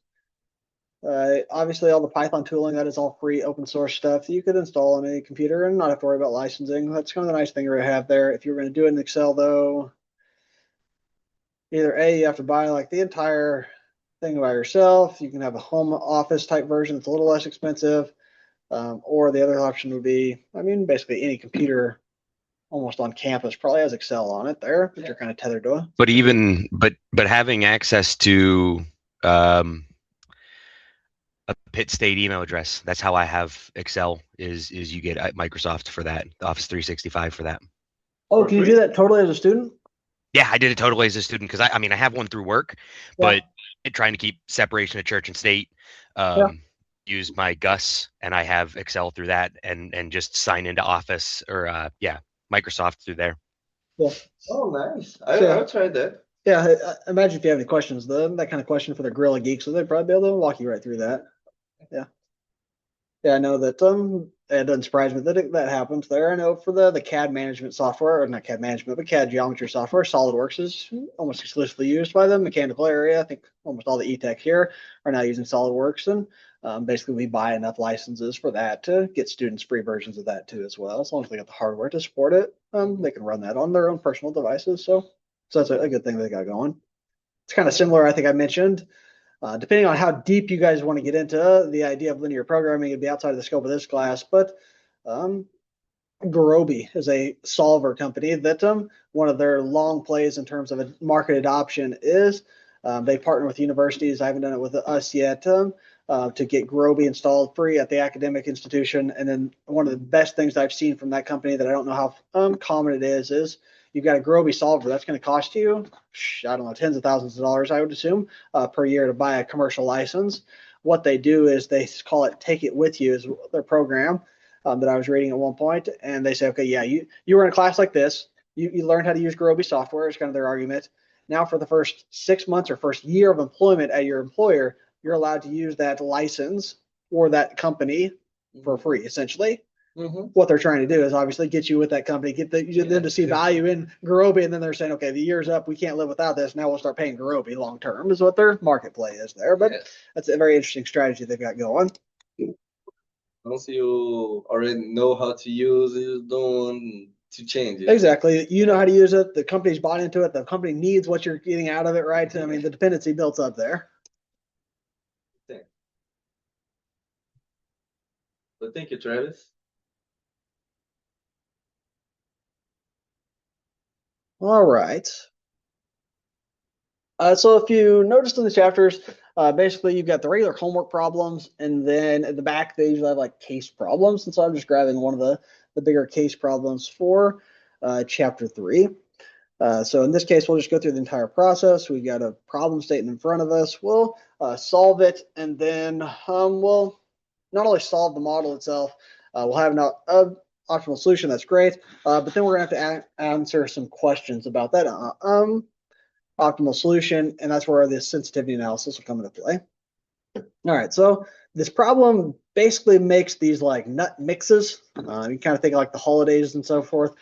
[SPEAKER 2] Obviously, all the Python tooling, that is all free open source stuff that you could install on any computer and not have to worry about licensing. That's kind of the nice thing we have there. If you're going to do it in Excel, though, either A, you have to buy like the entire thing by yourself. You can have a home office type version that's a little less expensive. Or the other option would be, I mean, basically any computer almost on campus probably has Excel on it there, but you're kind of tethered to it.
[SPEAKER 4] But having access to a Pitt State email address, that's how I have Excel. Is you get Microsoft for that, Office 365 for that.
[SPEAKER 2] Oh, can you do that totally as a student?
[SPEAKER 4] Yeah, I did it totally as a student because I mean I have one through work, but trying to keep separation of church and state. Use my Gus, and I have Excel through that, and just sign into Office or Microsoft through there.
[SPEAKER 2] Yeah.
[SPEAKER 1] Oh, nice. I'll try that.
[SPEAKER 2] Yeah, imagine if you have any questions, that kind of question for the Gorilla Geeks, so they'd probably be able to walk you right through that. Yeah. Yeah, I know that it doesn't surprise me that that happens there. I know for the CAD management software, or not CAD management, but CAD geometry software, SolidWorks is almost exclusively used by the mechanical area. I think almost all the ETECH here are now using SolidWorks, and basically we buy enough licenses for that to get students free versions of that too as well. As long as they got the hardware to support it, they can run that on their own personal devices. So that's a good thing they got going. It's kind of similar, I think I mentioned. Depending on how deep you guys want to get into the idea of linear programming, it'd be outside of the scope of this class, but Gurobi is a solver company that one of their long plays in terms of a market adoption is they partner with universities. I haven't done it with us yet to get Gurobi installed free at the academic institution. And then one of the best things I've seen from that company that I don't know how common it is you've got a Gurobi solver that's going to cost you, I don't know, tens of thousands of dollars, I would assume, per year to buy a commercial license. What they do is they call it "Take It With You" is their program that I was reading at one point, and they say, okay, yeah, you were in a class like this, you learned how to use Gurobi software. Is kind of their argument. Now, for the first 6 months or first year of employment at your employer, you're allowed to use that license or that company for free, essentially. What they're trying to do is obviously get you with that company, get them to see value in Gurobi, and then they're saying, okay, the year's up, we can't live without this. Now we'll start paying Gurobi long term, is what their market play is there. But that's a very interesting strategy they've got going.
[SPEAKER 1] Once you already know how to use it, you don't want to change it.
[SPEAKER 2] Exactly. You know how to use it. The company's bought into it. The company needs what you're getting out of it, right? I mean, the dependency built up there.
[SPEAKER 1] But thank you, Travis.
[SPEAKER 2] All right. So if you noticed in the chapters, basically you've got the regular homework problems, and then at the back they usually have like case problems. And so I'm just grabbing one of the bigger case problems for chapter 3. So in this case, we'll just go through the entire process. We've got a problem statement in front of us. We'll solve it, and then we'll not only solve the model itself, we'll have optimal solution. That's great. But then we're going to have to answer some questions about that optimal solution, and that's where the sensitivity analysis will come into play. All right, so this problem basically makes these like nut mixes. You kind of think like the holidays and so forth.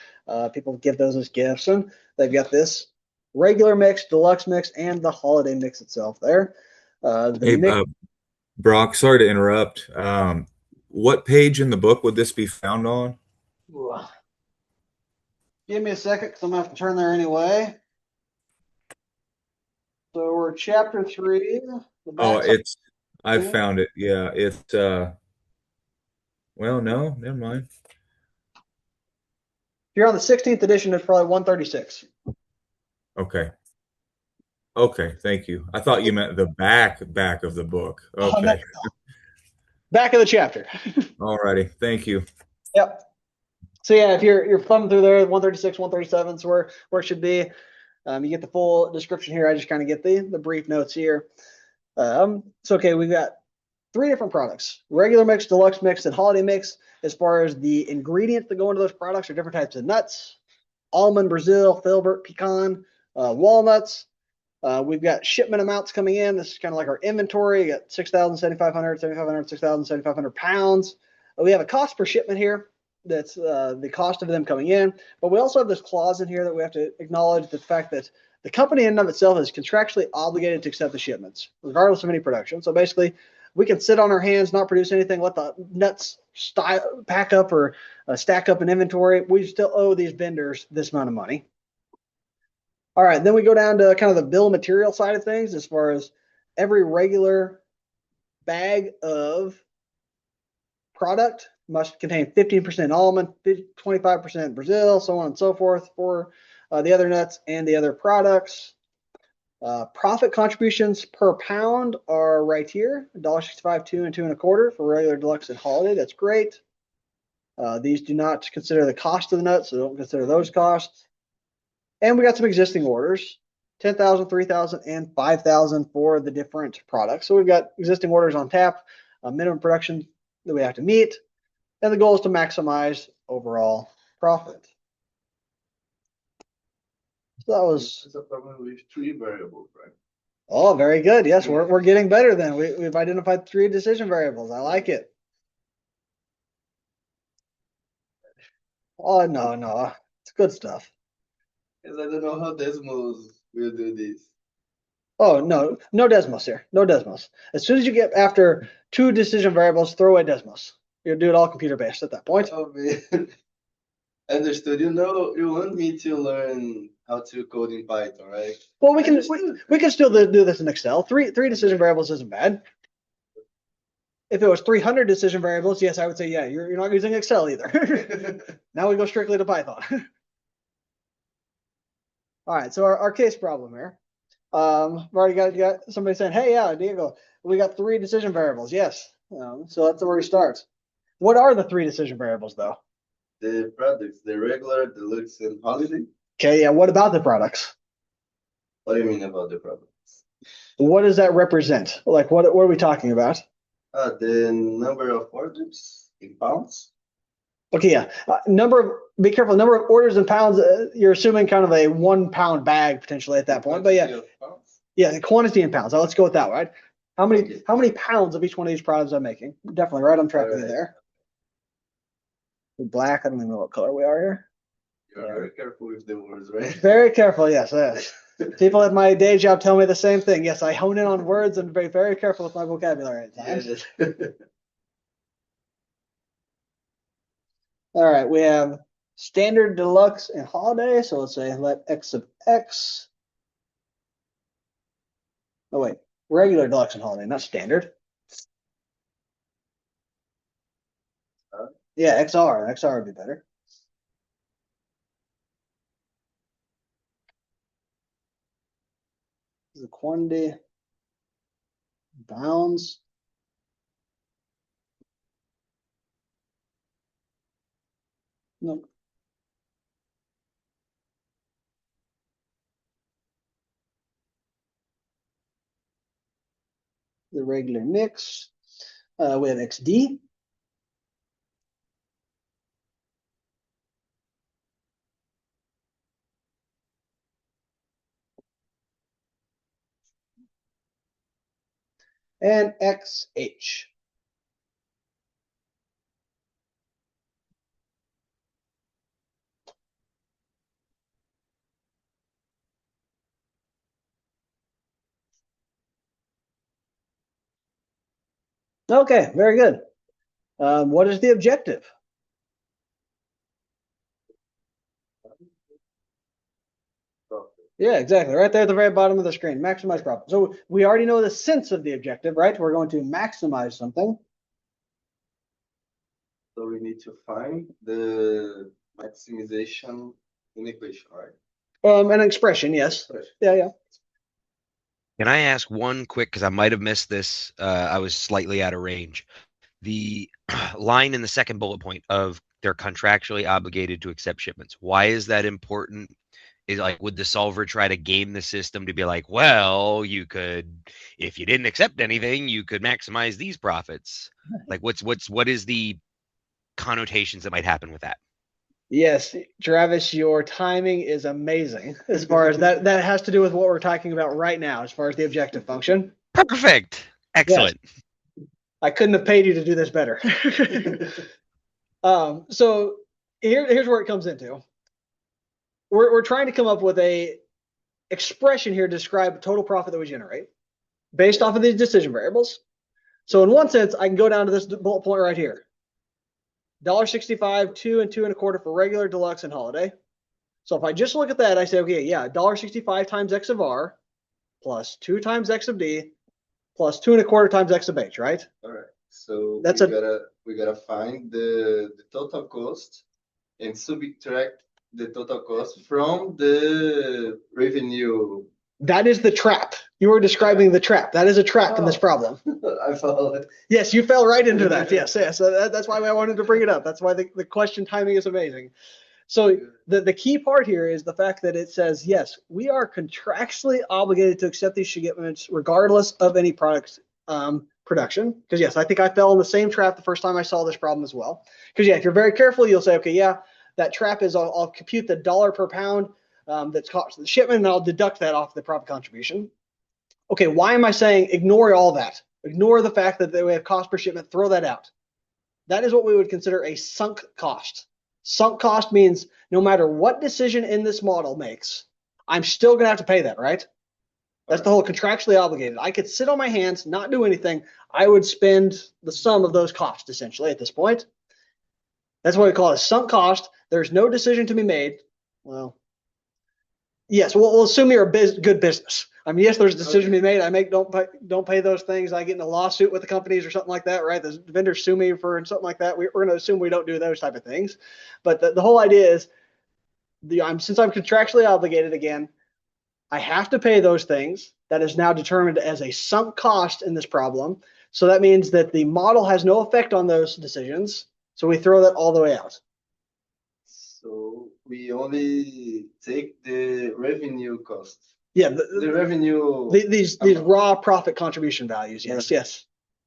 [SPEAKER 2] People give those as gifts, and they've got this regular mix, deluxe mix, and the holiday mix itself there.
[SPEAKER 3] Hey, Brock, sorry to interrupt. What page in the book would this be found on?
[SPEAKER 2] Give me a second, because I'm going to have to turn there anyway. So we're chapter 3.
[SPEAKER 3] Oh, I found it. Yeah, well, no, never mind.
[SPEAKER 2] If you're on the 16th edition, it's probably 136.
[SPEAKER 3] Okay. Okay, thank you. I thought you meant the back of the book. Okay.
[SPEAKER 2] No. Back of the chapter.
[SPEAKER 3] Alrighty, thank you.
[SPEAKER 2] Yep. So yeah, if you're thumbing through there, 136, 137 is where it should be. You get the full description here. I just kind of get the brief notes here. So okay, we've got 3 different products: regular mix, deluxe mix, and holiday mix. As far as the ingredients that go into those products are different types of nuts: almond, Brazil, filbert, pecan, walnuts. We've got shipment amounts coming in. This is kind of like our inventory. You got 6,000, 7,500, 7,500, 6,000, 7,500 pounds. We have a cost per shipment here. That's the cost of them coming in. But we also have this clause in here that we have to acknowledge the fact that the company in and of itself is contractually obligated to accept the shipments, regardless of any production. So basically, we can sit on our hands, not produce anything, let the nuts pack up or stack up in inventory. We still owe these vendors this amount of money. All right, then we go down to kind of the bill of material side of things, as far as every regular bag of product must contain 15% almond, 25% Brazil, so on and so forth for the other nuts and the other products. Profit contributions per pound are right here: $1.65, $2, and $2.25 for regular, deluxe, and holiday. That's great. These do not consider the cost of the nuts, so don't consider those costs. And we got some existing orders: 10,000, 3,000, and 5,000 for the different products. So we've got existing orders on tap, minimum production that we have to meet, and the goal is to maximize overall profit. So that was.
[SPEAKER 1] It's a problem with 3 variables, right?
[SPEAKER 2] Oh, very good. Yes, we're getting better then. We've identified 3 decision variables. I like it. Oh, no. It's good stuff.
[SPEAKER 1] Because I don't know how Desmos will do this.
[SPEAKER 2] Oh, no Desmos here. No Desmos. As soon as you get after 2 decision variables, throw away Desmos. You'll do it all computer-based at that point.
[SPEAKER 1] Oh, man. Understood. You want me to learn how to code in Python, right?
[SPEAKER 2] Well, we can still do this in Excel. Three decision variables isn't bad. If it was 300 decision variables, yes, I would say, yeah, you're not using Excel either. Now we go strictly to Python. All right, so our case problem here. I've already got somebody saying, hey, yeah, Diego, we got 3 decision variables. Yes. So that's where we start. What are the 3 decision variables, though?
[SPEAKER 1] The products, the regular, deluxe, and holiday.
[SPEAKER 2] Okay, yeah. What about the products?
[SPEAKER 1] What do you mean about the products?
[SPEAKER 2] What does that represent? Like, what are we talking about?
[SPEAKER 1] The number of orders in pounds.
[SPEAKER 2] Okay, yeah. Be careful. Number of orders in pounds. You're assuming kind of a 1 pound bag potentially at that point. But yeah, the quantity in pounds. So let's go with that, right? How many pounds of each one of these products I'm making? Definitely right on track with you there. Black. I don't even know what color we are here.
[SPEAKER 1] You're very careful with the words, right?
[SPEAKER 2] Very careful. Yes. People at my day job tell me the same thing. Yes, I hone in on words and be very careful with my vocabulary at times.
[SPEAKER 1] Yes.
[SPEAKER 2] All right, we have standard, deluxe, and holiday. So let's say let x of x. Oh wait, regular, deluxe, and holiday, not standard. Yeah, XR. XR would be better. The quantity bounds. No. The regular mix. We have XD. and XH. Okay, very good. What is the objective? Yeah, exactly. Right there at the very bottom of the screen, maximize profit. So we already know the sense of the objective, right? We're going to maximize something.
[SPEAKER 1] So we need to find the maximization in equation, right?
[SPEAKER 2] An expression, yes. Yeah.
[SPEAKER 4] Can I ask one quick, because I might have missed this. I was slightly out of range. The line in the second bullet point of they're contractually obligated to accept shipments. Why is that important? Is like, would the solver try to game the system to be like, well, you could, if you didn't accept anything, you could maximize these profits? Like, what is the connotations that might happen with that?
[SPEAKER 2] Yes, Travis, your timing is amazing as far as that has to do with what we're talking about right now, as far as the objective function.
[SPEAKER 4] Perfect. Excellent.
[SPEAKER 2] Yes. I couldn't have paid you to do this better. So here's where it comes into. We're trying to come up with a expression here to describe total profit that we generate based off of these decision variables. So in one sense, I can go down to this bullet point right here. $1.65, 2 and 2 1/4 for regular, deluxe, and holiday. So if I just look at that, I say, okay, yeah, $1.65 times X of R plus 2 times X of D plus 2 1/4 times X of H, right?
[SPEAKER 1] All right. So
[SPEAKER 2] That's
[SPEAKER 1] we gotta find the total cost and subtract the total cost from the revenue.
[SPEAKER 2] That is the trap. You were describing the trap. That is a trap in this problem.
[SPEAKER 1] I followed it.
[SPEAKER 2] Yes, you fell right into that. Yes. So that's why I wanted to bring it up. That's why the question timing is amazing. So the key part here is the fact that it says, yes, we are contractually obligated to accept these shipments regardless of any product production. Because yes, I think I fell in the same trap the first time I saw this problem as well. Because yeah, if you're very careful, you'll say, okay, yeah, that trap is I'll compute the dollar per pound that's cost the shipment, and I'll deduct that off the profit contribution. Okay, why am I saying ignore all that? Ignore the fact that we have cost per shipment, throw that out. That is what we would consider a sunk cost. Sunk cost means no matter what decision in this model makes, I'm still going to have to pay that, right? That's the whole contractually obligated. I could sit on my hands, not do anything. I would spend the sum of those costs essentially at this point. That's what we call a sunk cost. There's no decision to be made. Well, yes, we'll assume you're a good business. I mean, yes, there's a decision to be made. Don't pay those things. I get in a lawsuit with the companies or something like that, right? The vendors sue me for something like that. We're going to assume we don't do those type of things. But the whole idea is, since I'm contractually obligated again, I have to pay those things. That is now determined as a sunk cost in this problem. So that means that the model has no effect on those decisions. So we throw that all the way out.
[SPEAKER 1] So we only take the revenue cost.
[SPEAKER 2] Yeah,
[SPEAKER 1] the revenue.
[SPEAKER 2] These raw profit contribution values. Yes, yes.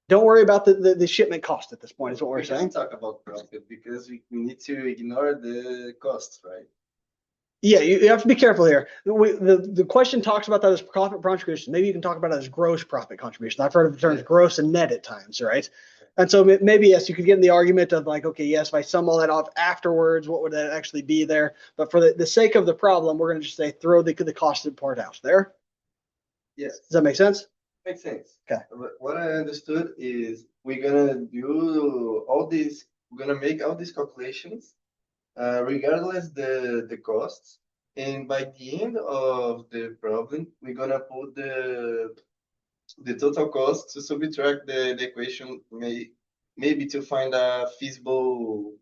[SPEAKER 2] Don't worry about the shipment cost at this point. Is what we're saying.
[SPEAKER 1] We can't talk about profit because we need to ignore the costs, right?
[SPEAKER 2] Yeah, you have to be careful here. The question talks about that as profit contribution. Maybe you can talk about it as gross profit contribution. I've heard of the terms gross and net at times, right? And so maybe, yes, you could get in the argument of like, okay, yes, if I sum all that off afterwards, what would that actually be there? But for the sake of the problem, we're going to just say throw the costed part out there.
[SPEAKER 1] Yes.
[SPEAKER 2] Does that make sense?
[SPEAKER 1] Makes sense.
[SPEAKER 2] Okay.
[SPEAKER 1] What I understood is we're gonna do all these. We're gonna make all these calculations, regardless the costs. And by the end of the problem, we're gonna put the total cost to subtract the equation, maybe to find a feasible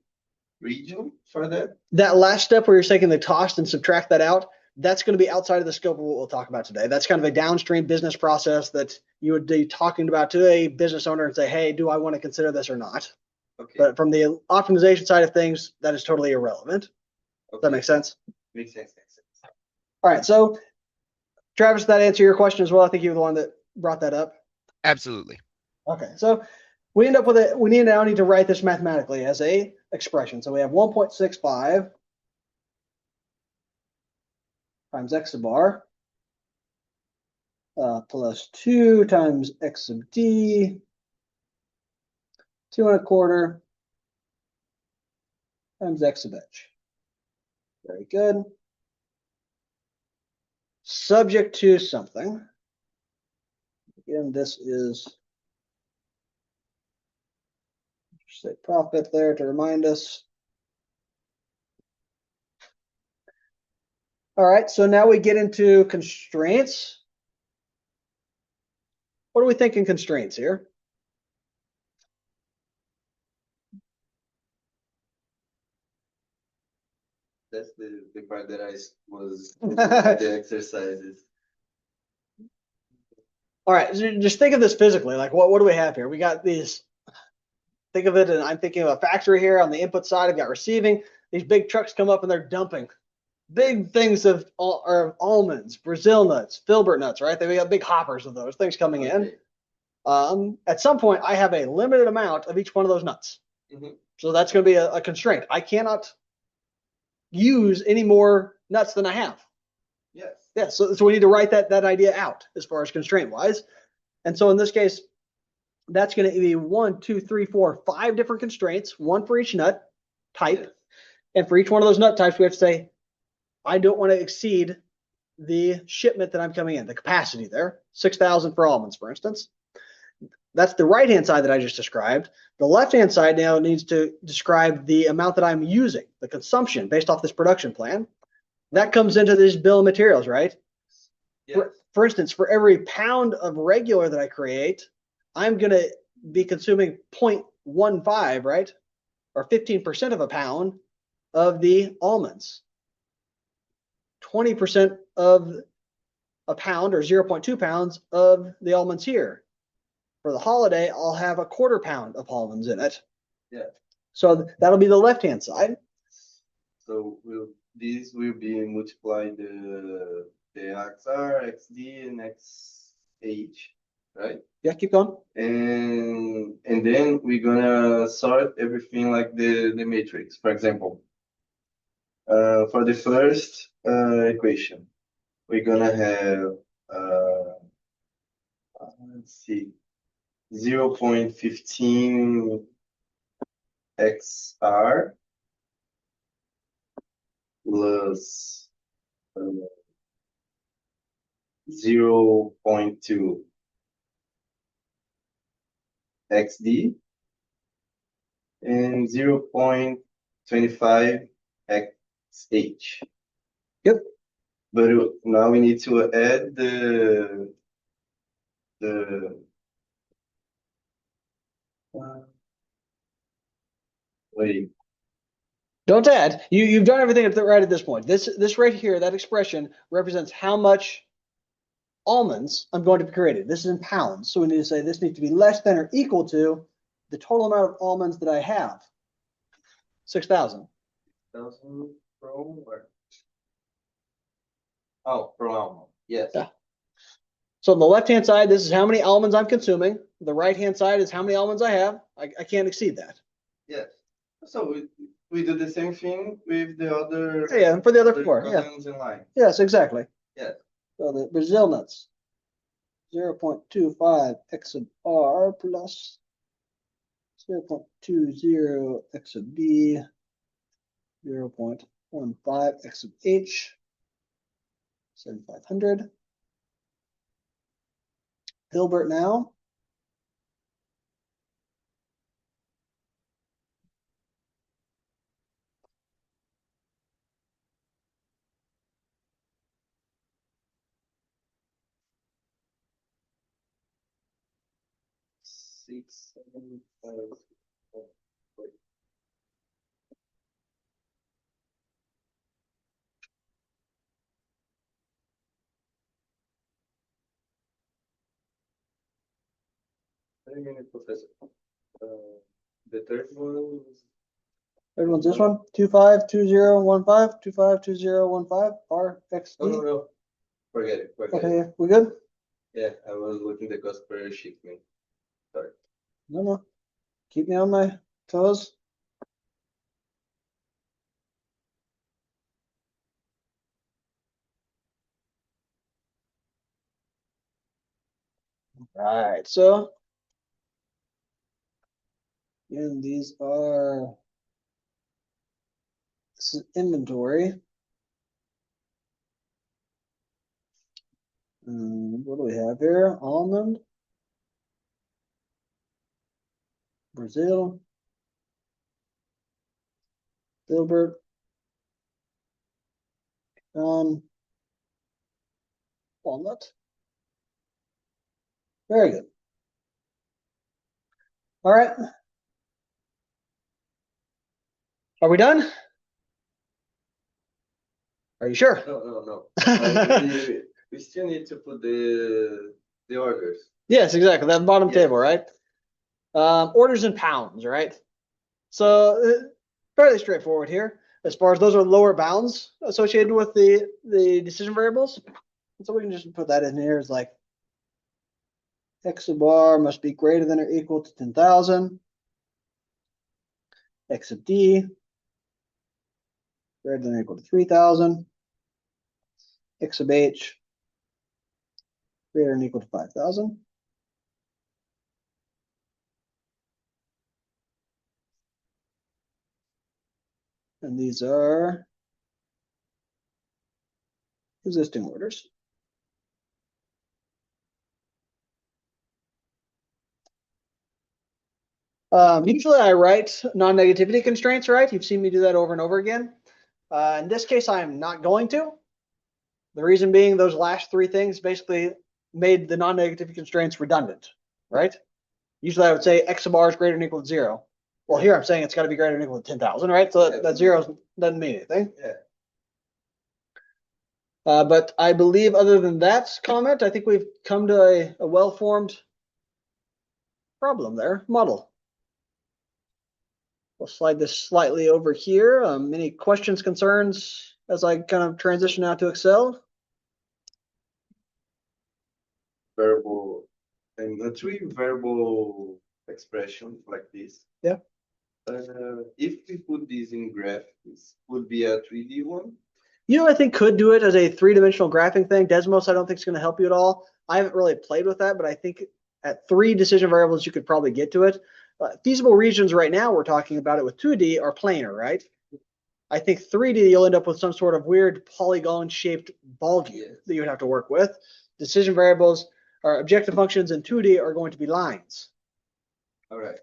[SPEAKER 1] region for that.
[SPEAKER 2] That last step where you're taking the cost and subtract that out, that's going to be outside of the scope of what we'll talk about today. That's kind of a downstream business process that you would be talking about to a business owner and say, hey, do I want to consider this or not? Okay. But from the optimization side of things, that is totally irrelevant. Okay. Does that make sense?
[SPEAKER 1] Makes sense.
[SPEAKER 2] All right. So, Travis, did that answer your question as well? I think you were the one that brought that up.
[SPEAKER 4] Absolutely.
[SPEAKER 2] Okay. So we end up with we now need to write this mathematically as a expression. So we have 1.65 times x sub r plus 2 times x sub d, 2 1/4 times x sub h. Very good. Subject to something. Again, this is, say profit there to remind us. All right, so now we get into constraints. What are we thinking constraints here?
[SPEAKER 1] That's the part that I was the exercises.
[SPEAKER 2] All right, so just think of this physically. Like, what do we have here? We got these, think of it, and I'm thinking of a factory here. On the input side, I've got receiving. These big trucks come up and they're dumping big things of almonds, Brazil nuts, filbert nuts, right? They got big hoppers of those things coming in. At some point, I have a limited amount of each one of those nuts. So that's going to be a constraint. I cannot use any more nuts than I have.
[SPEAKER 1] Yes.
[SPEAKER 2] Yeah, so we need to write that idea out as far as constraint wise. And so in this case, that's going to be 1, 2, 3, 4, 5 different constraints, one for each nut type. Yes. And for each one of those nut types, we have to say, I don't want to exceed the shipment that I'm coming in, the capacity there, 6,000 for almonds, for instance. That's the right-hand side that I just described. The left-hand side now needs to describe the amount that I'm using, the consumption based off this production plan. That comes into this bill of materials, right? Yes. For instance, for every pound of regular that I create, I'm going to be consuming 0.15, right? Or 15% of a pound of the almonds. 20% of a pound or 0.2 pounds of the almonds here. For the holiday, I'll have a 1/4 pound of almonds in it.
[SPEAKER 1] Yeah.
[SPEAKER 2] So that'll be the left-hand side.
[SPEAKER 1] So this will be multiplying the XR, XD, and XH, right?
[SPEAKER 2] Yeah, keep going.
[SPEAKER 1] And then we're gonna sort everything like the matrix. For example, for the first equation, we're gonna have let's see, 0.15 XR plus 0.2 XD and 0.25 XH.
[SPEAKER 2] Yep.
[SPEAKER 1] But now we need to add the wait.
[SPEAKER 2] Don't add. You've done everything right at this point. This right here, that expression represents how much almonds I'm going to be creating. This is in pounds. So we need to say this needs to be less than or equal to the total amount of almonds that I have. 6,000.
[SPEAKER 1] 6,000 per or? Oh, per almond. Yes.
[SPEAKER 2] Yeah. So on the left-hand side, this is how many almonds I'm consuming. The right-hand side is how many almonds I have. I can't exceed that.
[SPEAKER 1] Yes. So we do the same thing with the other.
[SPEAKER 2] Yeah, and for the other 4. Yeah.
[SPEAKER 1] In line.
[SPEAKER 2] Yes, exactly.
[SPEAKER 1] Yes.
[SPEAKER 2] So the Brazil nuts, 0.25 x sub r plus 0.20 x sub b, 0.15 x sub h, 7,500. Hilbert now.
[SPEAKER 1] Six, 7, 5, 4, 3. Professor. The third one is.
[SPEAKER 2] Third one's this one. 252015, 252015 r x d.
[SPEAKER 1] No. Forget it.
[SPEAKER 2] Okay, we good?
[SPEAKER 1] Yeah, I was looking the cost per shipment. Sorry.
[SPEAKER 2] No. Keep me on my toes. Right, so and these are, this is inventory. What do we have here? Almond, Brazil, Filbert, walnut. Very good. All right. Are we done? Are you sure?
[SPEAKER 1] No. We still need to put the orders.
[SPEAKER 2] Yes, exactly. That bottom table, right? Orders in pounds, right? So fairly straightforward here. As far as those are lower bounds associated with the decision variables. So we can just put that in here as like X of bar must be greater than or equal to 10,000. X of D greater than or equal to 3,000. X of H greater than or equal to 5,000. And these are existing orders. Usually I write non-negativity constraints, right? You've seen me do that over and over again. In this case, I am not going to. The reason being those last three things basically made the non-negativity constraints redundant, right? Usually I would say X of R is greater than or equal to 0. Well, here I'm saying it's got to be greater than or equal to 10,000, right? So that 0 doesn't mean anything.
[SPEAKER 1] Yeah.
[SPEAKER 2] But I believe other than that comment, I think we've come to a well-formed problem there, model. We'll slide this slightly over here. Any questions, concerns as I kind of transition out to Excel?
[SPEAKER 1] Verbal and a three verbal expression like this.
[SPEAKER 2] Yeah.
[SPEAKER 1] If we put these in graphics, would be a 3D one.
[SPEAKER 2] You know, I think could do it as a three-dimensional graphing thing. Desmos, I don't think is going to help you at all. I haven't really played with that, but I think at 3 decision variables, you could probably get to it. Feasible regions right now, we're talking about it with 2D are planar, right? I think 3D, you'll end up with some sort of weird polygon-shaped ball view that you would have to work with. Decision variables or objective functions in 2D are going to be lines.
[SPEAKER 1] All right.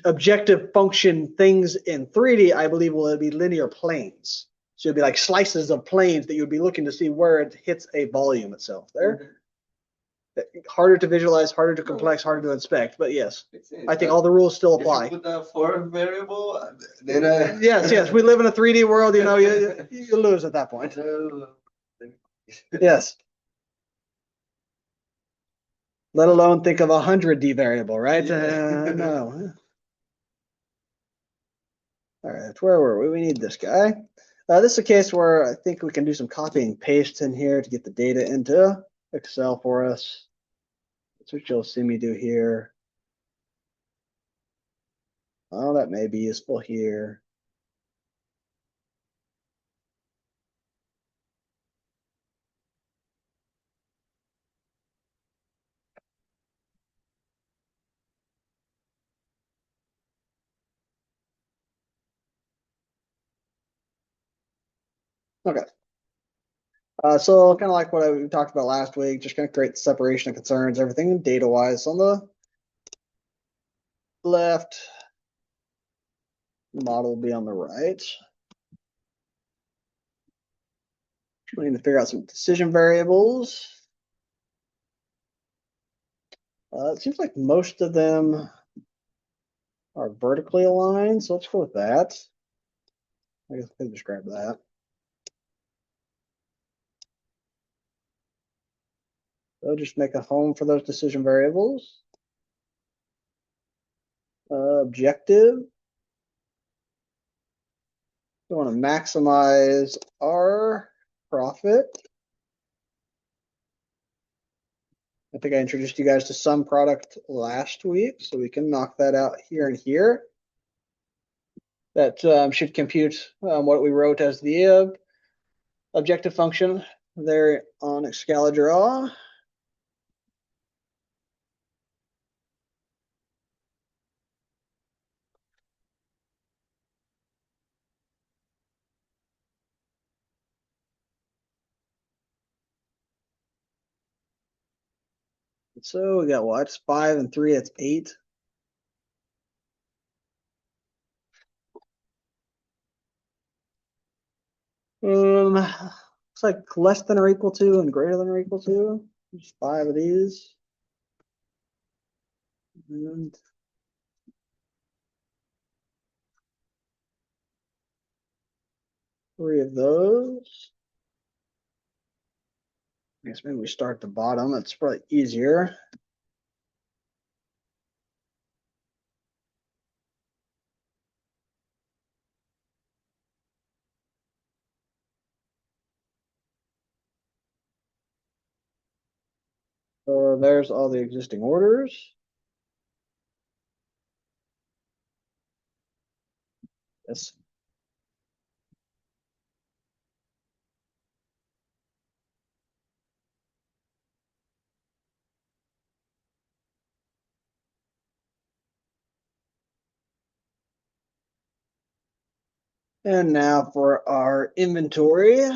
[SPEAKER 2] Objective function things in 3D, I believe, will be linear planes. So it'd be like slices of planes that you would be looking to see where it hits a volume itself there. Harder to visualize, harder to complex, harder to inspect, but yes, I think all the rules still apply.
[SPEAKER 1] If you put a 4 variable, then
[SPEAKER 2] yes, we live in a 3D world, you know, you lose at that point. Yes. Let alone think of 100D variable, right?
[SPEAKER 1] Yeah.
[SPEAKER 2] No. All right, where were we? We need this guy. This is a case where I think we can do some copy and paste in here to get the data into Excel for us. That's what you'll see me do here. Oh, that may be useful here. Okay. So kind of like what we talked about last week, just going to create the separation of concerns, everything data-wise on the left. The model will be on the right. We need to figure out some decision variables. It seems like most of them are vertically aligned, so let's go with that. I guess I could describe that. So just make a home for those decision variables. Objective. We want to maximize our profit. I think I introduced you guys to sum product last week, so we can knock that out here and here. That should compute what we wrote as the objective function there on Excalidraw. So we got what? 5 and 3, that's 8. Looks like less than or equal to and greater than or equal to. There's 5 of these. And 3 of those. I guess maybe we start at the bottom. That's probably easier. So there's all the existing orders. Yes. And now for our inventory,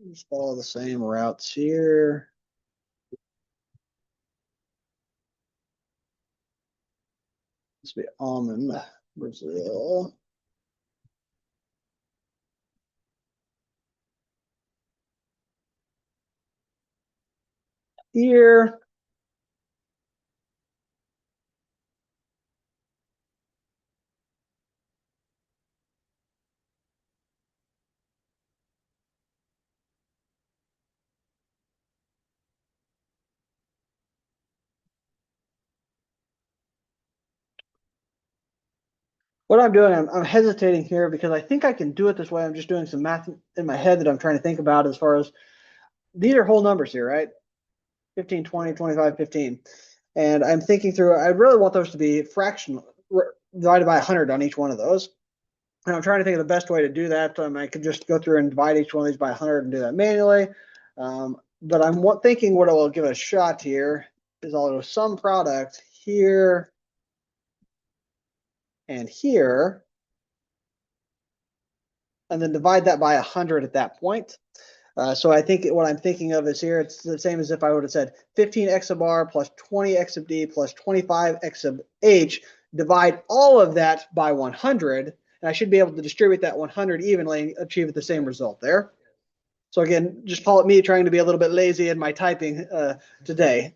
[SPEAKER 2] just follow the same routes here. This will be almond, Brazil. Here. What I'm doing, I'm hesitating here because I think I can do it this way. I'm just doing some math in my head that I'm trying to think about as far as these are whole numbers here, right? 15, 20, 25, 15. And I'm thinking through, I really want those to be fractional, divided by 100 on each one of those. And I'm trying to think of the best way to do that. I could just go through and divide each one of these by 100 and do that manually. But I'm thinking what I will give it a shot here is I'll do some product here and here, and then divide that by 100 at that point. So I think what I'm thinking of is here, it's the same as if I would have said 15 x sub r plus 20 x sub d plus 25 x sub h, divide all of that by 100, and I should be able to distribute that 100 evenly and achieve the same result there. So again, just call it me trying to be a little bit lazy in my typing today.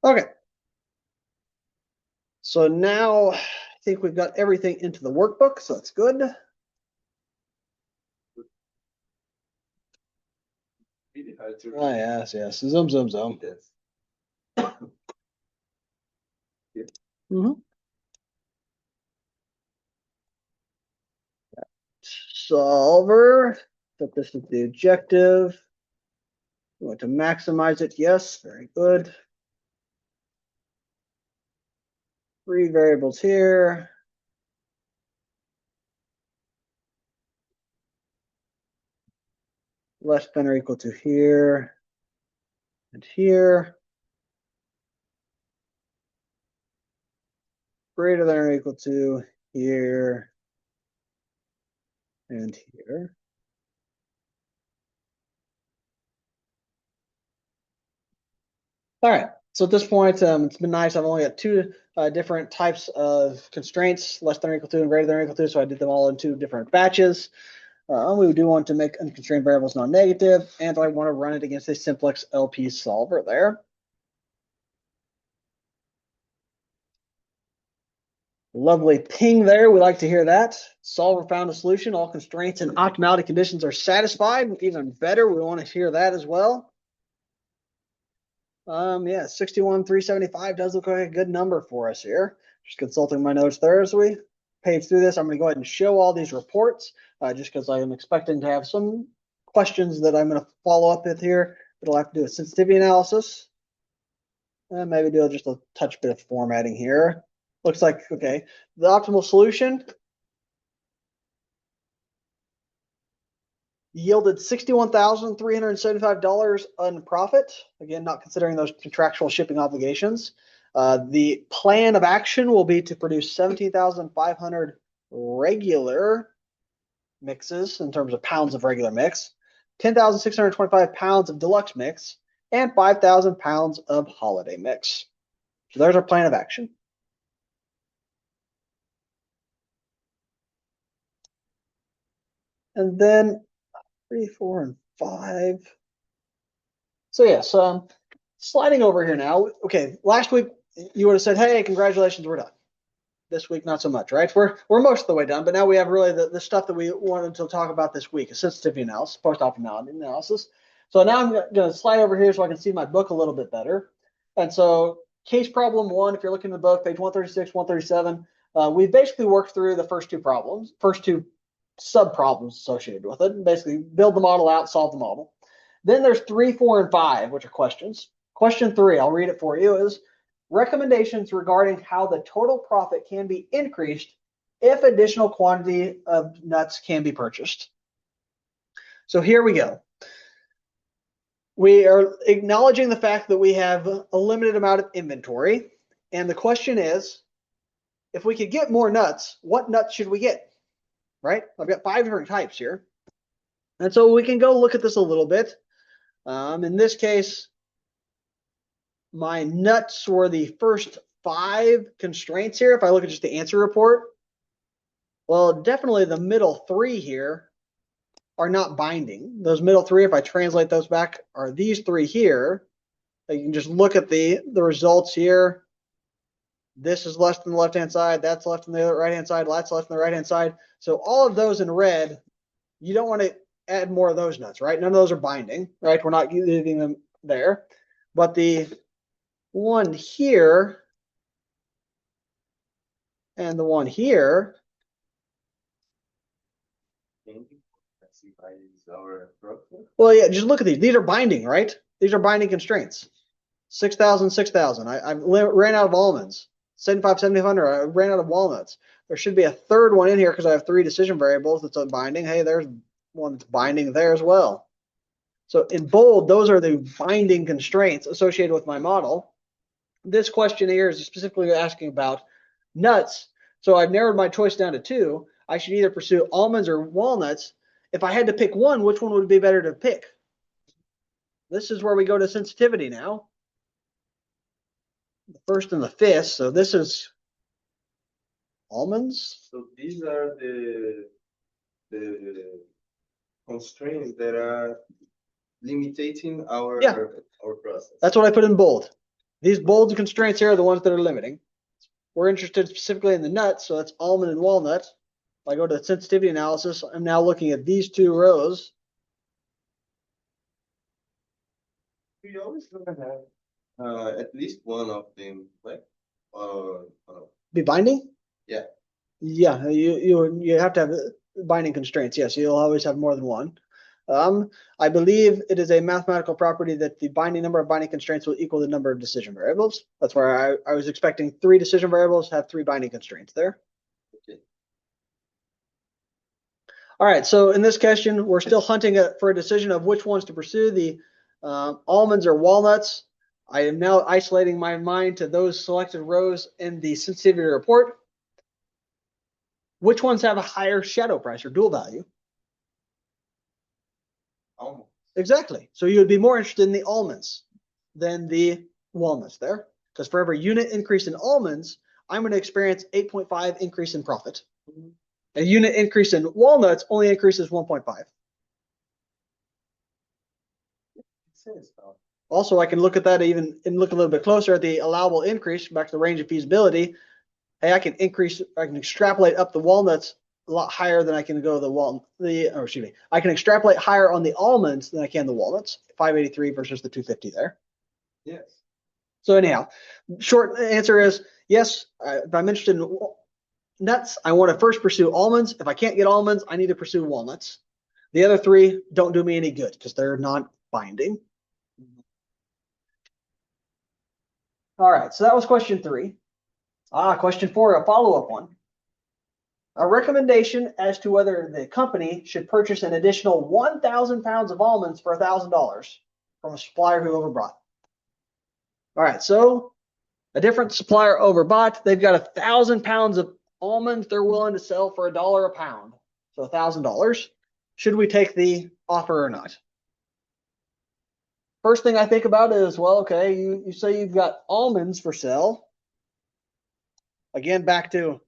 [SPEAKER 2] Okay. So now I think we've got everything into the workbook, so that's good. Oh, yes, yes. Zoom, zoom, zoom. Solver, that this is the objective. We want to maximize it. Yes, very good. 3 variables here. Less than or equal to here and here. Greater than or equal to here and here. All right, so at this point, it's been nice. I've only got 2 different types of constraints, less than or equal to and greater than or equal to, so I did them all in 2 different batches. We do want to make unconstrained variables non-negative, and I want to run it against a simplex LP solver there. Lovely ping there. We like to hear that. Solver found a solution. All constraints and optimality conditions are satisfied. Even better, we want to hear that as well. Yeah, 61,375 does look like a good number for us here. Just consulting my notes there as we page through this. I'm going to go ahead and show all these reports just because I am expecting to have some questions that I'm going to follow up with here. It'll have to do a sensitivity analysis. And maybe do just a touch bit of formatting here. Looks like, okay, the optimal solution yielded $61,375 in profit. Again, not considering those contractual shipping obligations. The plan of action will be to produce 17,500 regular mixes in terms of pounds of regular mix, 10,625 pounds of deluxe mix, and 5,000 pounds of holiday mix. So there's our plan of action. And then 3, 4, and 5. So yes, sliding over here now. Okay, last week you would have said, "Hey, congratulations, we're done." This week, not so much, right? We're most of the way done, but now we have really the stuff that we wanted to talk about this week: a sensitivity analysis, post-optimality analysis. So now I'm going to slide over here so I can see my book a little bit better. And so, case problem 1, if you're looking at the book, page 136, 137, we've basically worked through the first two sub-problems associated with it, and basically build the model out, solve the model. Then there's 3, 4, and 5, which are questions. Question 3, I'll read it for you, is recommendations regarding how the total profit can be increased if additional quantity of nuts can be purchased. So here we go. We are acknowledging the fact that we have a limited amount of inventory. And the question is, if we could get more nuts, what nuts should we get? Right? I've got 5 different types here. And so we can go look at this a little bit. In this case, my nuts were the first 5 constraints here. If I look at just the answer report, well, definitely the middle 3 here are not binding. Those middle 3, if I translate those back, are these 3 here. You can just look at the results here. This is left on the left-hand side. That's left on the right-hand side. That's left on the right-hand side. So all of those in red, you don't want to add more of those nuts, right? None of those are binding, right? We're not leaving them there. But the one here and the one here. Well, yeah, just look at these. These are binding, right? These are binding constraints. 6,000, 6,000. I ran out of almonds. 75, 7,500. I ran out of walnuts. There should be a third one in here because I have 3 decision variables that's unbinding. Hey, there's one that's binding there as well. So in bold, those are the binding constraints associated with my model. This question here is specifically asking about nuts. So I've narrowed my choice down to 2. I should either pursue almonds or walnuts. If I had to pick one, which one would be better to pick? This is where we go to sensitivity now. The first and the fifth. So this is almonds.
[SPEAKER 1] So these are the constraints that are limiting our process.
[SPEAKER 2] That's what I put in bold. These bold constraints here are the ones that are limiting. We're interested specifically in the nuts, so that's almond and walnut. If I go to sensitivity analysis, I'm now looking at these 2 rows.
[SPEAKER 1] We always gonna have at least one of them, right?
[SPEAKER 2] Be binding?
[SPEAKER 1] Yeah.
[SPEAKER 2] Yeah, you have to have binding constraints. Yes, you'll always have more than one. I believe it is a mathematical property that the binding number of binding constraints will equal the number of decision variables. That's where I was expecting 3 decision variables have 3 binding constraints there.
[SPEAKER 1] Okay.
[SPEAKER 2] All right, so in this question, we're still hunting for a decision of which ones to pursue, the almonds or walnuts. I am now isolating my mind to those selected rows in the sensitivity report. Which ones have a higher shadow price or dual value?
[SPEAKER 1] Almonds.
[SPEAKER 2] Exactly. So you would be more interested in the almonds than the walnuts there, because for every unit increase in almonds, I'm going to experience 8.5 increase in profit. A unit increase in walnuts only increases 1.5. Also, I can look at that even and look a little bit closer at the allowable increase back to the range of feasibility. Hey, I can extrapolate up the walnuts a lot higher than I can go I can extrapolate higher on the almonds than I can the walnuts. 583 versus the 250 there.
[SPEAKER 1] Yes.
[SPEAKER 2] So anyhow, short answer is yes. If I'm interested in nuts, I want to first pursue almonds. If I can't get almonds, I need to pursue walnuts. The other three don't do me any good because they're not binding. All right, so that was question 3. Question 4, a follow-up one. A recommendation as to whether the company should purchase an additional 1,000 pounds of almonds for $1,000 from a supplier who overbought. All right, so a different supplier overbought. They've got 1,000 pounds of almonds they're willing to sell for $1 a pound. So $1,000. Should we take the offer or not? First thing I think about is, well, okay, you say you've got almonds for sale. Again, back to,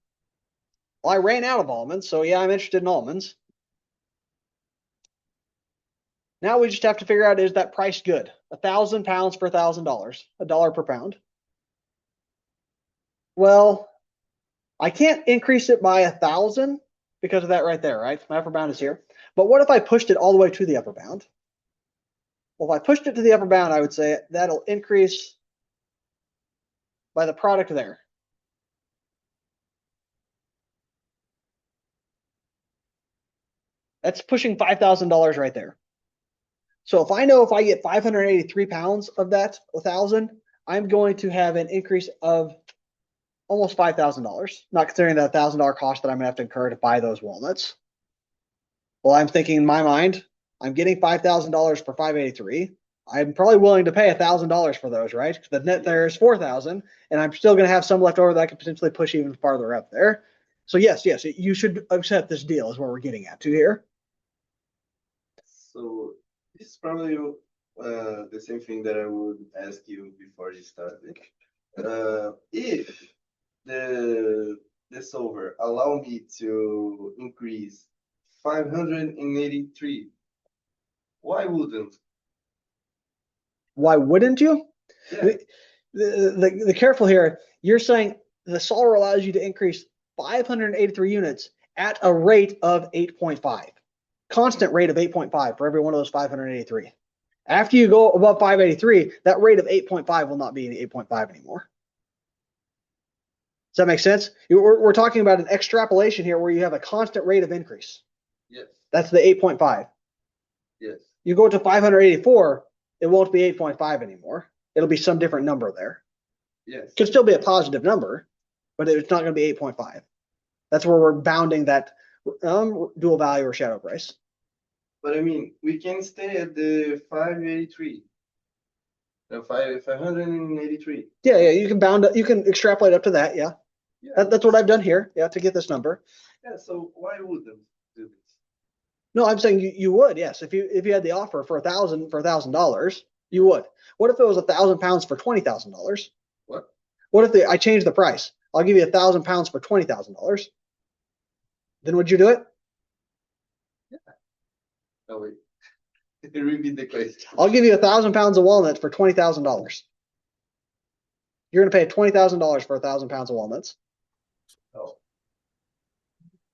[SPEAKER 2] well, I ran out of almonds, so yeah, I'm interested in almonds. Now we just have to figure out, is that price good? 1,000 pounds for $1,000, $1 per pound. Well, I can't increase it by 1,000 because of that right there, right? My upper bound is here. But what if I pushed it all the way to the upper bound? Well, if I pushed it to the upper bound, I would say that'll increase by the product there. That's pushing $5,000 right there. So if I know if I get 583 pounds of that 1,000, I'm going to have an increase of almost $5,000, not considering that $1,000 cost that I'm going to have to incur to buy those walnuts. Well, I'm thinking in my mind, I'm getting $5,000 for 583. I'm probably willing to pay $1,000 for those, right? The net there is 4,000, and I'm still going to have some left over that I could potentially push even farther up there. So yes, you should accept this deal is what we're getting at to here.
[SPEAKER 1] So this is probably the same thing that I would ask you before you started. If the solver allow me to increase 583, why wouldn't?
[SPEAKER 2] Why wouldn't you?
[SPEAKER 1] Yeah.
[SPEAKER 2] The careful here, you're saying the solver allows you to increase 583 units at a rate of 8.5. Constant rate of 8.5 for every one of those 583. After you go above 583, that rate of 8.5 will not be 8.5 anymore. Does that make sense? We're talking about an extrapolation here where you have a constant rate of increase.
[SPEAKER 1] Yes.
[SPEAKER 2] That's the 8.5.
[SPEAKER 1] Yes.
[SPEAKER 2] You go to 584, it won't be 8.5 anymore. It'll be some different number there.
[SPEAKER 1] Yes.
[SPEAKER 2] It could still be a positive number, but it's not going to be 8.5. That's where we're bounding that dual value or shadow price.
[SPEAKER 1] But I mean, we can stay at the 583. 583.
[SPEAKER 2] Yeah, you can bound it. You can extrapolate up to that. Yeah, that's what I've done here. Yeah, to get this number.
[SPEAKER 1] Yeah. So why would them do this?
[SPEAKER 2] No, I'm saying you would. Yes, if you had the offer for $1,000, you would. What if it was 1,000 pounds for $20,000?
[SPEAKER 1] What?
[SPEAKER 2] What if I changed the price? I'll give you 1,000 pounds for $20,000. Then would you do it?
[SPEAKER 1] Yeah. Oh wait. Repeat the question.
[SPEAKER 2] I'll give you 1,000 pounds of walnuts for $20,000. You're going to pay $20,000 for 1,000 pounds of walnuts.
[SPEAKER 1] Oh.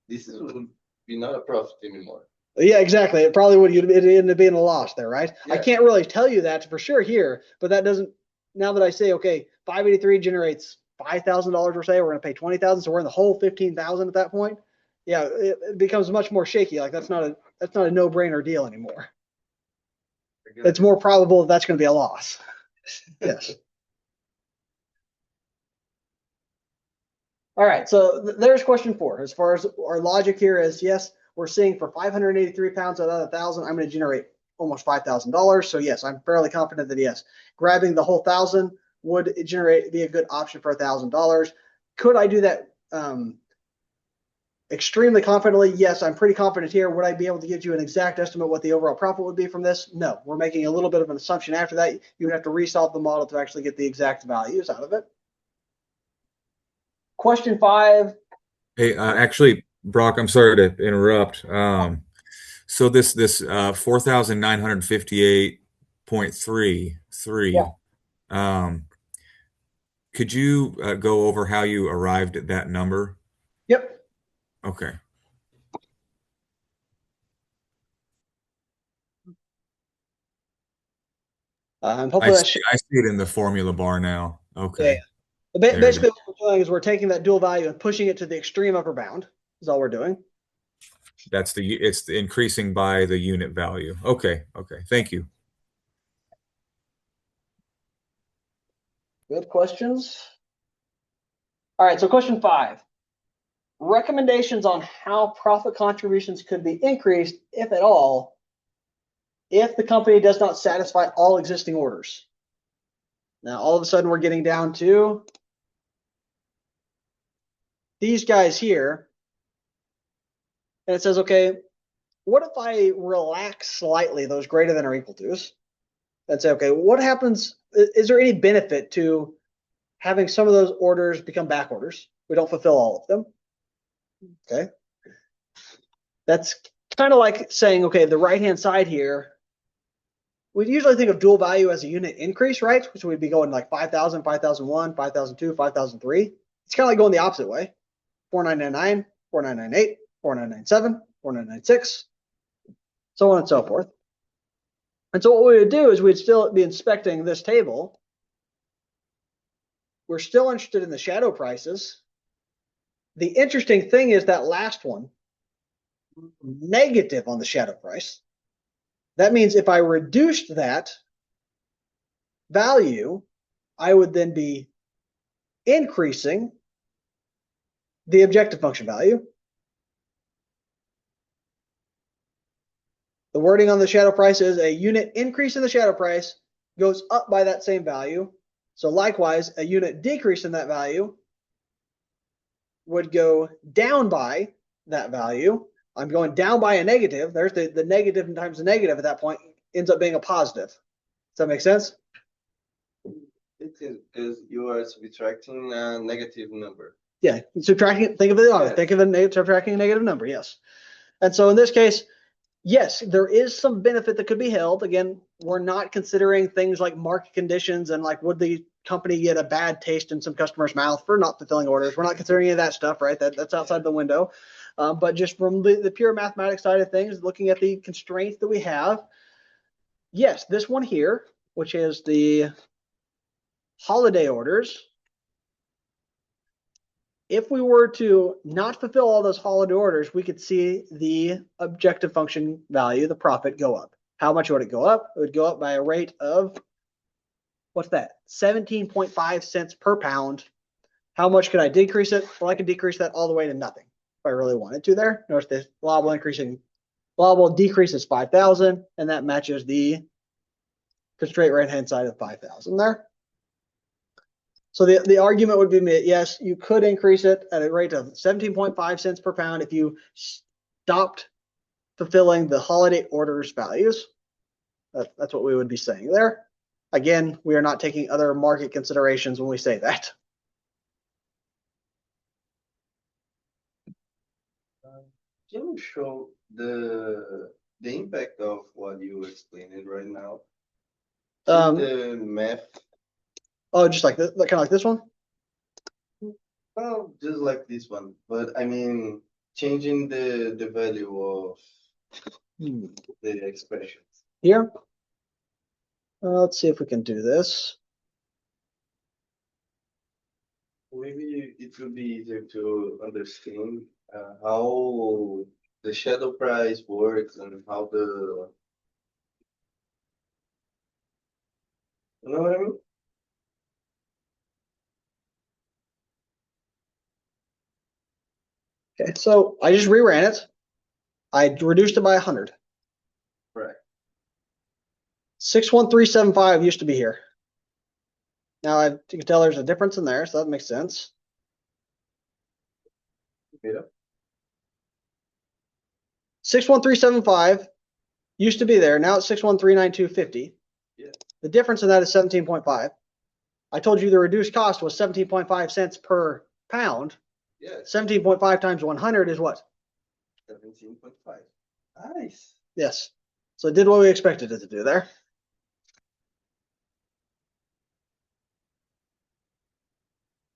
[SPEAKER 1] This would be not a profit anymore.
[SPEAKER 2] Yeah, exactly. It probably would. It ended up being a loss there, right?
[SPEAKER 1] Yeah.
[SPEAKER 2] I can't really tell you that for sure here, but that doesn't. Now that I say, okay, 583 generates $5,000, we're saying we're going to pay 20,000, so we're in the whole 15,000 at that point. Yeah, it becomes much more shaky. Like that's not a no-brainer deal anymore. It's more probable that's going to be a loss. Yes. All right, so there's question 4. As far as our logic here is, yes, we're seeing for 583 pounds out of 1,000, I'm going to generate almost $5,000. So yes, I'm fairly confident that yes, grabbing the whole 1,000 would be a good option for $1,000. Could I do that extremely confidently? Yes, I'm pretty confident here. Would I be able to give you an exact estimate what the overall profit would be from this? No, we're making a little bit of an assumption after that. You would have to resolve the model to actually get the exact values out of it. Question 5.
[SPEAKER 3] Hey, actually, Brock, I'm sorry to interrupt. So this 4,958.33. Could you go over how you arrived at that number?
[SPEAKER 2] Yep.
[SPEAKER 3] Okay.
[SPEAKER 2] Hopefully
[SPEAKER 3] I see it in the formula bar now. Okay.
[SPEAKER 2] Yeah. Basically, what we're doing is we're taking that dual value and pushing it to the extreme upper bound. Is all we're doing.
[SPEAKER 3] it's increasing by the unit value. Okay. Thank you.
[SPEAKER 2] Good questions. All right, so question 5. Recommendations on how profit contributions could be increased, if at all, if the company does not satisfy all existing orders. Now, all of a sudden, we're getting down to these guys here. And it says, okay, what if I relax slightly those greater than or equal to's? And say, okay, what happens? Is there any benefit to having some of those orders become back orders? We don't fulfill all of them. Okay. That's kind of like saying, okay, the right-hand side here, we usually think of dual value as a unit increase, right? So we'd be going like 5,000, 5,001, 5,002, 5,003. It's kind of like going the opposite way. 4,999, 4,998, 4,997, 4,996, so on and so forth. And so what we would do is we'd still be inspecting this table. We're still interested in the shadow prices. The interesting thing is that last one, negative on the shadow price. That means if I reduced that value, I would then be increasing the objective function value. The wording on the shadow price is a unit increase in the shadow price goes up by that same value. So likewise, a unit decrease in that value would go down by that value. I'm going down by a negative. There's the negative times the negative at that point ends up being a positive. Does that make sense?
[SPEAKER 1] It is because you are subtracting a negative number.
[SPEAKER 2] Yeah, subtracting. Think of it. Yeah. Think of it subtracting a negative number. Yes. And so in this case, yes, there is some benefit that could be held. Again, we're not considering things like market conditions and like would the company get a bad taste in some customer's mouth for not fulfilling orders. We're not considering any of that stuff, right? That's outside the window. But just from the pure mathematics side of things, looking at the constraints that we have, yes, this one here, which is the holiday orders, if we were to not fulfill all those holiday orders, we could see the objective function value, the profit, go up. How much would it go up? It would go up by a rate of, what's that? 17.5 cents per pound. How much could I decrease it? Well, I can decrease that all the way to nothing if I really wanted to there. Notice the allowable decrease is 5,000, and that matches the constraint right-hand side of 5,000 there. So the argument would be, yes, you could increase it at a rate of 17.5 cents per pound if you stopped fulfilling the holiday orders values. That's what we would be saying there. Again, we are not taking other market considerations when we say that.
[SPEAKER 1] Can you show the impact of what you explained right now? The math.
[SPEAKER 2] Oh, just like this, kind of like this one?
[SPEAKER 1] Well, just like this one, but I mean, changing the value of the expressions.
[SPEAKER 2] Here? Let's see if we can do this.
[SPEAKER 1] Maybe it would be easier to understand how the shadow price works and how the, you know what I mean?
[SPEAKER 2] Okay, so I just reran it. I reduced it by 100.
[SPEAKER 1] Correct.
[SPEAKER 2] 61375 used to be here. Now you can tell there's a difference in there, so that makes sense.
[SPEAKER 1] Yeah.
[SPEAKER 2] 61375 used to be there. Now it's 6139250.
[SPEAKER 1] Yeah.
[SPEAKER 2] The difference in that is 17.5. I told you the reduced cost was 17.5 cents per pound.
[SPEAKER 1] Yeah.
[SPEAKER 2] 17.5 times 100 is what?
[SPEAKER 1] 17.5. Nice.
[SPEAKER 2] Yes. So it did what we expected it to do there.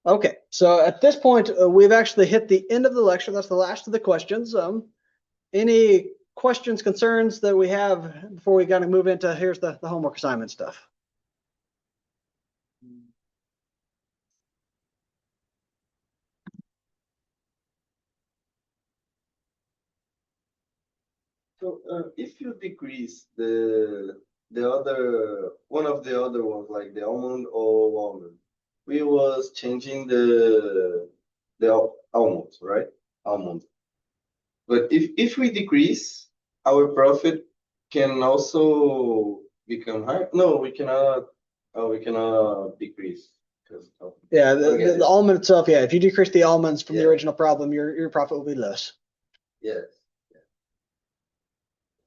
[SPEAKER 2] Okay, so at this point, we've actually hit the end of the lecture. That's the last of the questions. Any questions, concerns that we have before we kind of move into here's the homework assignment stuff?
[SPEAKER 1] So if you decrease the other one of the other ones, like the almond or walnut, we was changing the almond, right? Almond. But if we decrease, our profit can also become higher. No, we cannot. Oh, we cannot decrease because
[SPEAKER 2] Yeah,
[SPEAKER 1] forget
[SPEAKER 2] the
[SPEAKER 1] it.
[SPEAKER 2] almond itself, yeah, if you decrease the almonds from the
[SPEAKER 1] Yeah.
[SPEAKER 2] original problem, your profit will be less.
[SPEAKER 1] Yes. Yeah.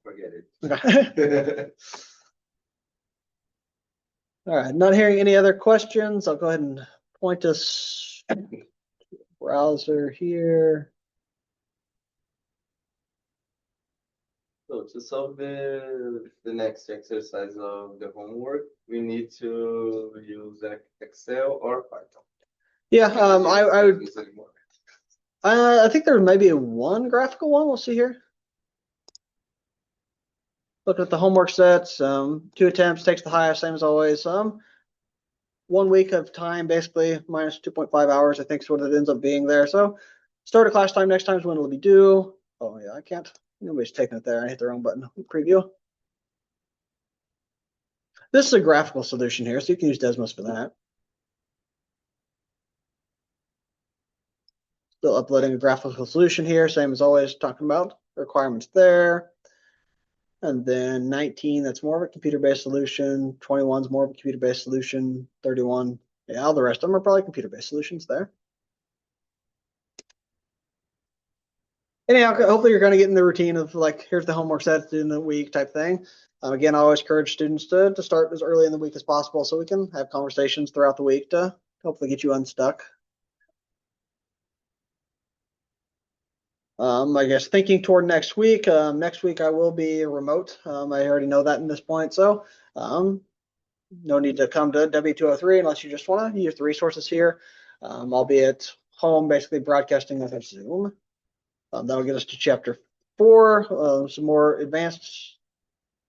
[SPEAKER 1] Forget it.
[SPEAKER 2] Okay. All right, not hearing any other questions. I'll go ahead and point us browser here.
[SPEAKER 1] So to solve the next exercise of the homework, we need to use Excel or Python.
[SPEAKER 2] Yeah, I would.
[SPEAKER 1] Use anymore.
[SPEAKER 2] I think there may be one graphical one. We'll see here. Looking at the homework sets, 2 attempts takes the highest, same as always. 1 week of time, basically minus 2.5 hours, I think is what it ends up being there. So start of class time next time is when it'll be due. Oh yeah, I can't. Nobody's taking it there. I hit the wrong button. Preview. This is a graphical solution here, so you can use Desmos for that. Still uploading a graphical solution here, same as always, talking about requirements there. And then 19, that's more of a computer-based solution. 21 is more of a computer-based solution. 31, yeah, all the rest of them are probably computer-based solutions there. Anyhow, hopefully you're kind of getting the routine of like, here's the homework set in the week type thing. Again, I always encourage students to start as early in the week as possible so we can have conversations throughout the week to hopefully get you unstuck. I guess thinking toward next week. Next week I will be remote. I already know that in this point, so no need to come to W203 unless you just want to use the resources here. I'll be at home, basically broadcasting with Zoom. That'll get us to chapter 4. Some more advanced,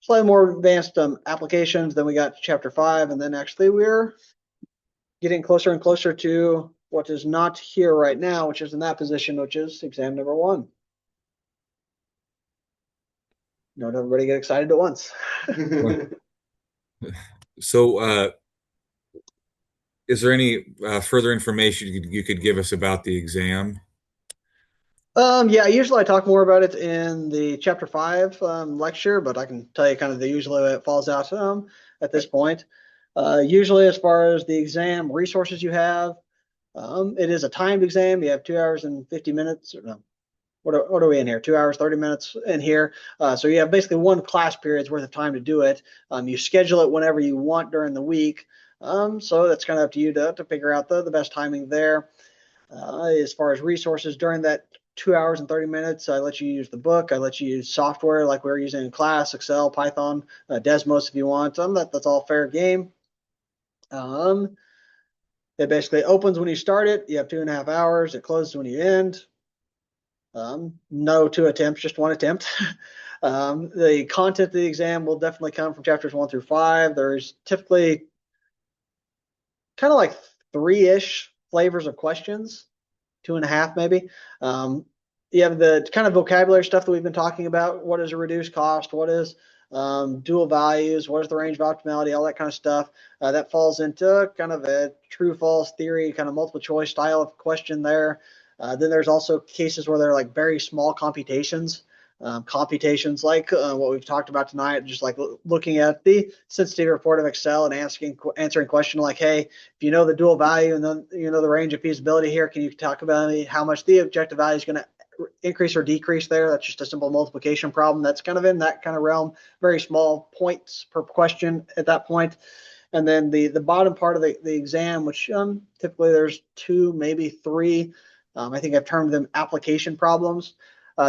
[SPEAKER 2] slightly more advanced applications. Then we got chapter 5, and then actually we're getting closer and closer to what is not here right now, which is in that position, which is exam number 1. Don't everybody get excited at once.
[SPEAKER 3] So, is there any further information you could give us about the exam?
[SPEAKER 2] Yeah, usually I talk more about it in the chapter 5 lecture, but I can tell you kind of the usually way it falls out at this point. Usually as far as the exam resources you have, it is a timed exam. You have 2 hours and 50 minutes. Or no, what are we in here? 2 hours, 30 minutes in here. So you have basically 1 class period's worth of time to do it. You schedule it whenever you want during the week. So that's kind of up to you to figure out the best timing there. As far as resources during that 2 hours and 30 minutes, I let you use the book. I let you use software like we were using in class, Excel, Python, Desmos if you want. That's all fair game. It basically opens when you start it. You have 2.5 hours. It closes when you end. No 2 attempts, just 1 attempt. The content of the exam will definitely come from chapters 1 through 5. There's typically kind of like 3-ish flavors of questions, 2.5 maybe. You have the kind of vocabulary stuff that we've been talking about. What is a reduced cost? What is dual values? What is the range of optimality? All that kind of stuff. That falls into kind of a true-false theory, kind of multiple choice style of question there. Then there's also cases where they're like very small computations. Computations like what we've talked about tonight, just like looking at the sensitivity report of Excel and answering question like, hey, if you know the dual value and then you know the range of feasibility here, can you talk about how much the objective value is going to increase or decrease there? That's just a simple multiplication problem. That's kind of in that kind of realm, very small points per question at that point. And then the bottom part of the exam, which typically there's 2, maybe 3. I think I've termed them application problems.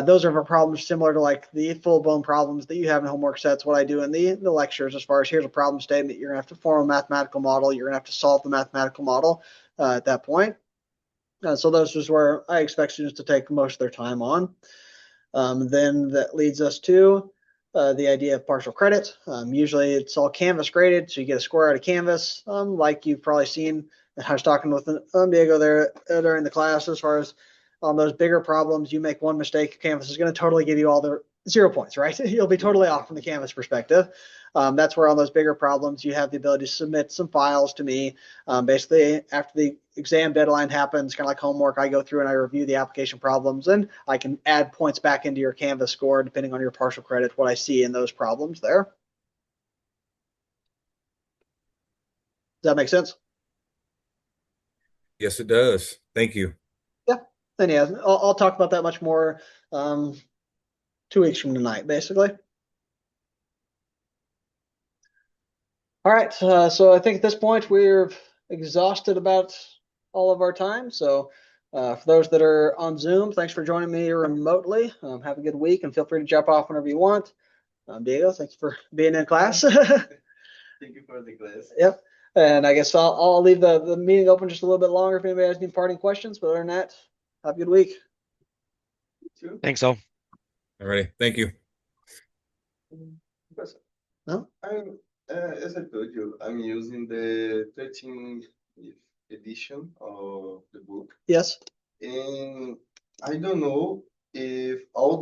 [SPEAKER 2] Those are for problems similar to like the full-blown problems that you have in homework sets, what I do in the lectures as far as here's a problem statement, you're going to have to form a mathematical model, you're going to have to solve the mathematical model at that point. So those is where I expect students to take most of their time on. Then that leads us to the idea of partial credit. Usually it's all Canvas graded, so you get a score out of Canvas, like you've probably seen. I was talking with Diego there during the class as far as on those bigger problems, you make 1 mistake, Canvas is going to totally give you all the 0 points, right? You'll be totally off from the Canvas perspective. That's where on those bigger problems, you have the ability to submit some files to me. Basically, after the exam deadline happens, kind of like homework, I go through and I review the application problems, and I can add points back into your Canvas score depending on your partial credit, what I see in those problems there. Does that make sense?
[SPEAKER 3] Yes, it does. Thank you.
[SPEAKER 2] Yeah. And yeah, I'll talk about that much more 2 weeks from tonight, basically. All right, so I think at this point we're exhausted about all of our time. So for those that are on Zoom, thanks for joining me remotely. Have a good week and feel free to jump off whenever you want. Diego, thanks for being in class.
[SPEAKER 1] Thank you for the class.
[SPEAKER 2] Yep. And I guess I'll leave the meeting open just a little bit longer if anybody has any parting questions. But other than that, have a good week.
[SPEAKER 4] Thanks, all.
[SPEAKER 3] All right. Thank you.
[SPEAKER 2] No?
[SPEAKER 1] As I told you, I'm using the 13th edition of the book.
[SPEAKER 2] Yes.
[SPEAKER 1] And I don't know if all